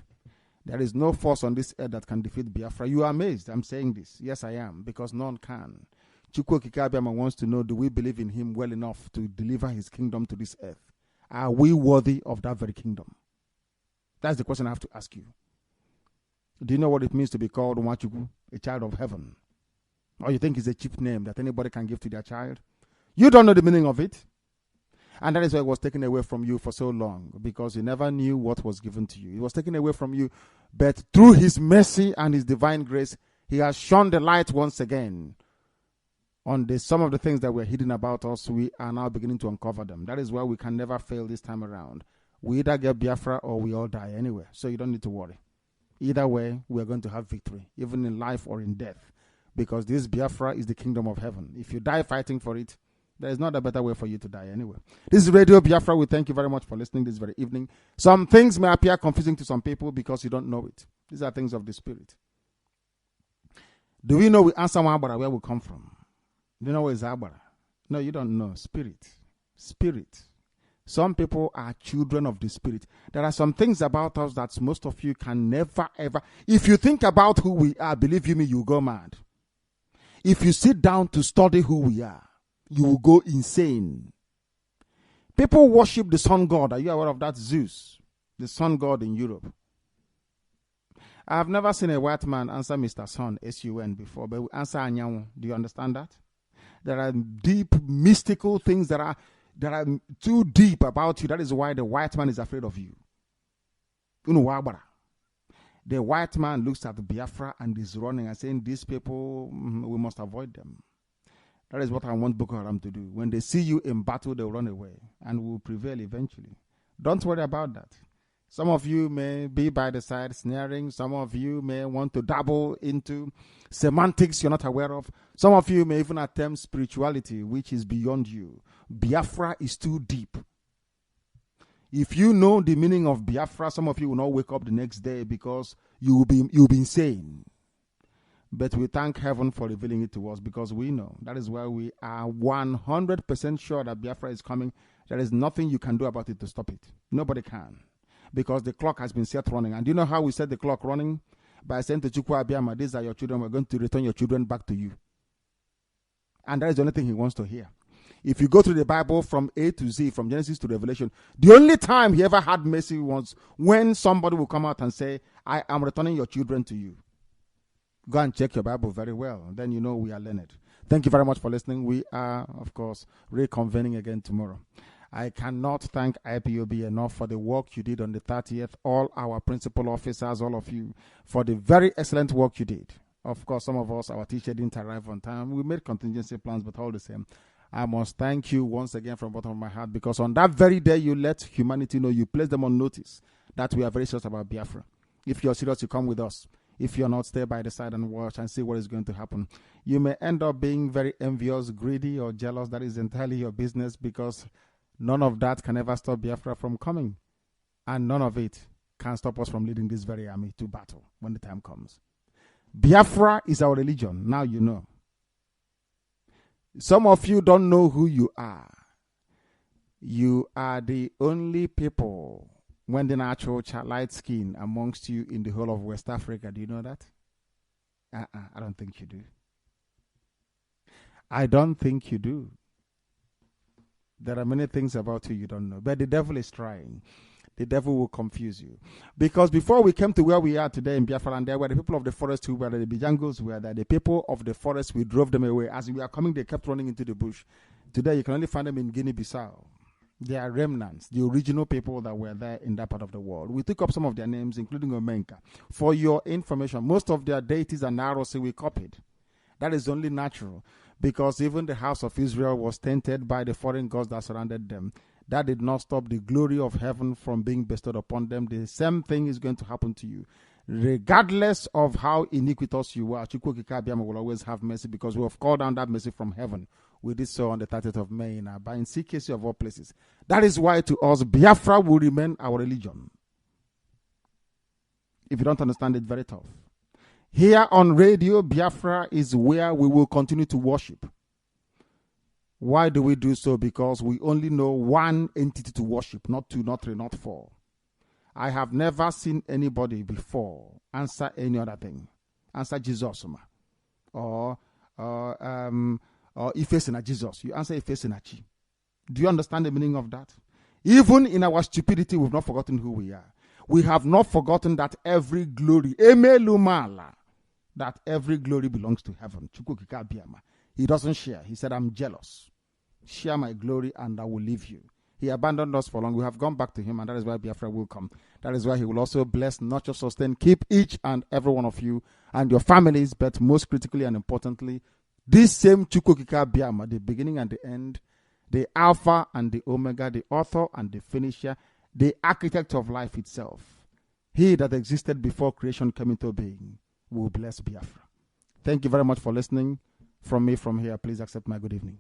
There is no force on this earth that can defeat Biafra. You are amazed. I'm saying this. Yes, I am. Because none can. Chukwu Kikabiama wants to know, do we believe in him well enough to deliver his kingdom to this earth? Are we worthy of that very kingdom? That's the question I have to ask you. Do you know what it means to be called Nwachukwu, a child of heaven? Or you think it's a cheap name that anybody can give to their child? You don't know the meaning of it. And that is why it was taken away from you for so long, because you never knew what was given to you. It was taken away from you, but through his mercy and his divine grace, he has shone the light once again on some of the things that were hidden about us. We are now beginning to uncover them. That is why we can never fail this time around. We either get Biafra or we all die anyway, so you don't need to worry. Either way, we are going to have victory, even in life or in death, because this Biafra is the kingdom of heaven. If you die fighting for it, there is not a better way for you to die anyway. This is Radio Biafra. We thank you very much for listening this very evening. Some things may appear confusing to some people because you don't know it. These are things of the spirit. Do we know we answer Wabara where we come from? Do you know where is Abara? No, you don't know. Spirit. Spirit. Some people are children of the spirit. There are some things about us that most of you can never ever. If you think about who we are, believe you me, you go mad. If you sit down to study who we are, you will go insane. People worship the sun god. Are you aware of that? Zeus, the sun god in Europe. I have never seen a white man answer Mr. Sun, S-U-N, before, but we answer Anyanwu. Do you understand that? There are deep, mystical things that are too deep about you. That is why the white man is afraid of you. The white man looks at the Biafra and is running and saying, these people, we must avoid them. That is what I want Boko Haram to do. When they see you in battle, they'll run away and will prevail eventually. Don't worry about that. Some of you may be by the side snaring. Some of you may want to dabble into semantics you're not aware of. Some of you may even attempt spirituality, which is beyond you. Biafra is too deep. If you know the meaning of Biafra, some of you will not wake up the next day because you'll be insane. But we thank heaven for revealing it to us because we know. That is why we are 100% sure that Biafra is coming. There is nothing you can do about it to stop it. Nobody can. Because the clock has been set running. And do you know how we set the clock running? By saying to Chukwu Abiyama, these are your children. We're going to return your children back to you. And that is the only thing he wants to hear. If you go through the Bible from A to Z, from Genesis to Revelation, the only time he ever had mercy was when somebody will come out and say, I am returning your children to you. Go and check your Bible very well. Then you know we are learned. Thank you very much for listening. We are, of course, reconvening again tomorrow. I cannot thank IPOB enough for the work you did on the 30th. All our principal officers, all of you, for the very excellent work you did. Of course, some of us, our teacher didn't arrive on time. We made contingency plans, but all the same, I must thank you once again from the bottom of my heart, because on that very day you let humanity know, you placed them on notice that we are very serious about Biafra. If you're serious, you come with us. If you're not, stay by the side and watch and see what is going to happen. You may end up being very envious, greedy, or jealous. That is entirely your business, because none of that can ever stop Biafra from coming. And none of it can stop us from leading this very army to battle when the time comes. Biafra is our religion. Now you know. Some of you don't know who you are. You are the only people when the natural light skin amongst you in the whole of West Africa. Do you know that? I don't think you do. I don't think you do. There are many things about you don't know. But the devil is trying. The devil will confuse you. Because before we came to where we are today in Biafra, and there were the people of the forest who were the Bijangos, were there. The people of the forest, we drove them away. As we are coming, they kept running into the bush. Today, you can only find them in Guinea-Bissau. They are remnants, the original people that were there in that part of the world. We took up some of their names, including Omenka. For your information, most of their deities and Narosi we copied. That is only natural. because even the house of Israel was tainted by the foreign gods that surrounded them. That did not stop the glory of heaven from being bestowed upon them. The same thing is going to happen to you. Regardless of how iniquitous you are, Chukwu Okike Abiama will always have mercy, because we have called down that mercy from heaven. We did so on the 30th of May in Aba, in CKC of all places. That is why to us, Biafra will remain our religion. If you don't understand it, very tough. Here on radio, Biafra is where we will continue to worship. Why do we do so? Because we only know one entity to worship, not two, not three, not four. I have never seen anybody before answer any other thing. Answer Jesus, or Ife na Jesus. You answer Ife na Chi. Do you understand the meaning of that? Even in our stupidity, we've not forgotten who we are. We have not forgotten that every glory, that every glory belongs to heaven. He doesn't share. He said, I'm jealous. Share my glory and I will leave you. He abandoned us for long. We have gone back to him, and that is why Biafra will come. That is why he will also bless, not just sustain, keep each and every one of you and your families, but most critically and importantly, this same Chukwu Okike Abiama, the beginning and the end, the Alpha and the Omega, the author and the finisher, the architect of life itself. He that existed before creation came into being, will bless Biafra. Thank you very much for listening. From me, from here, please accept my good evening.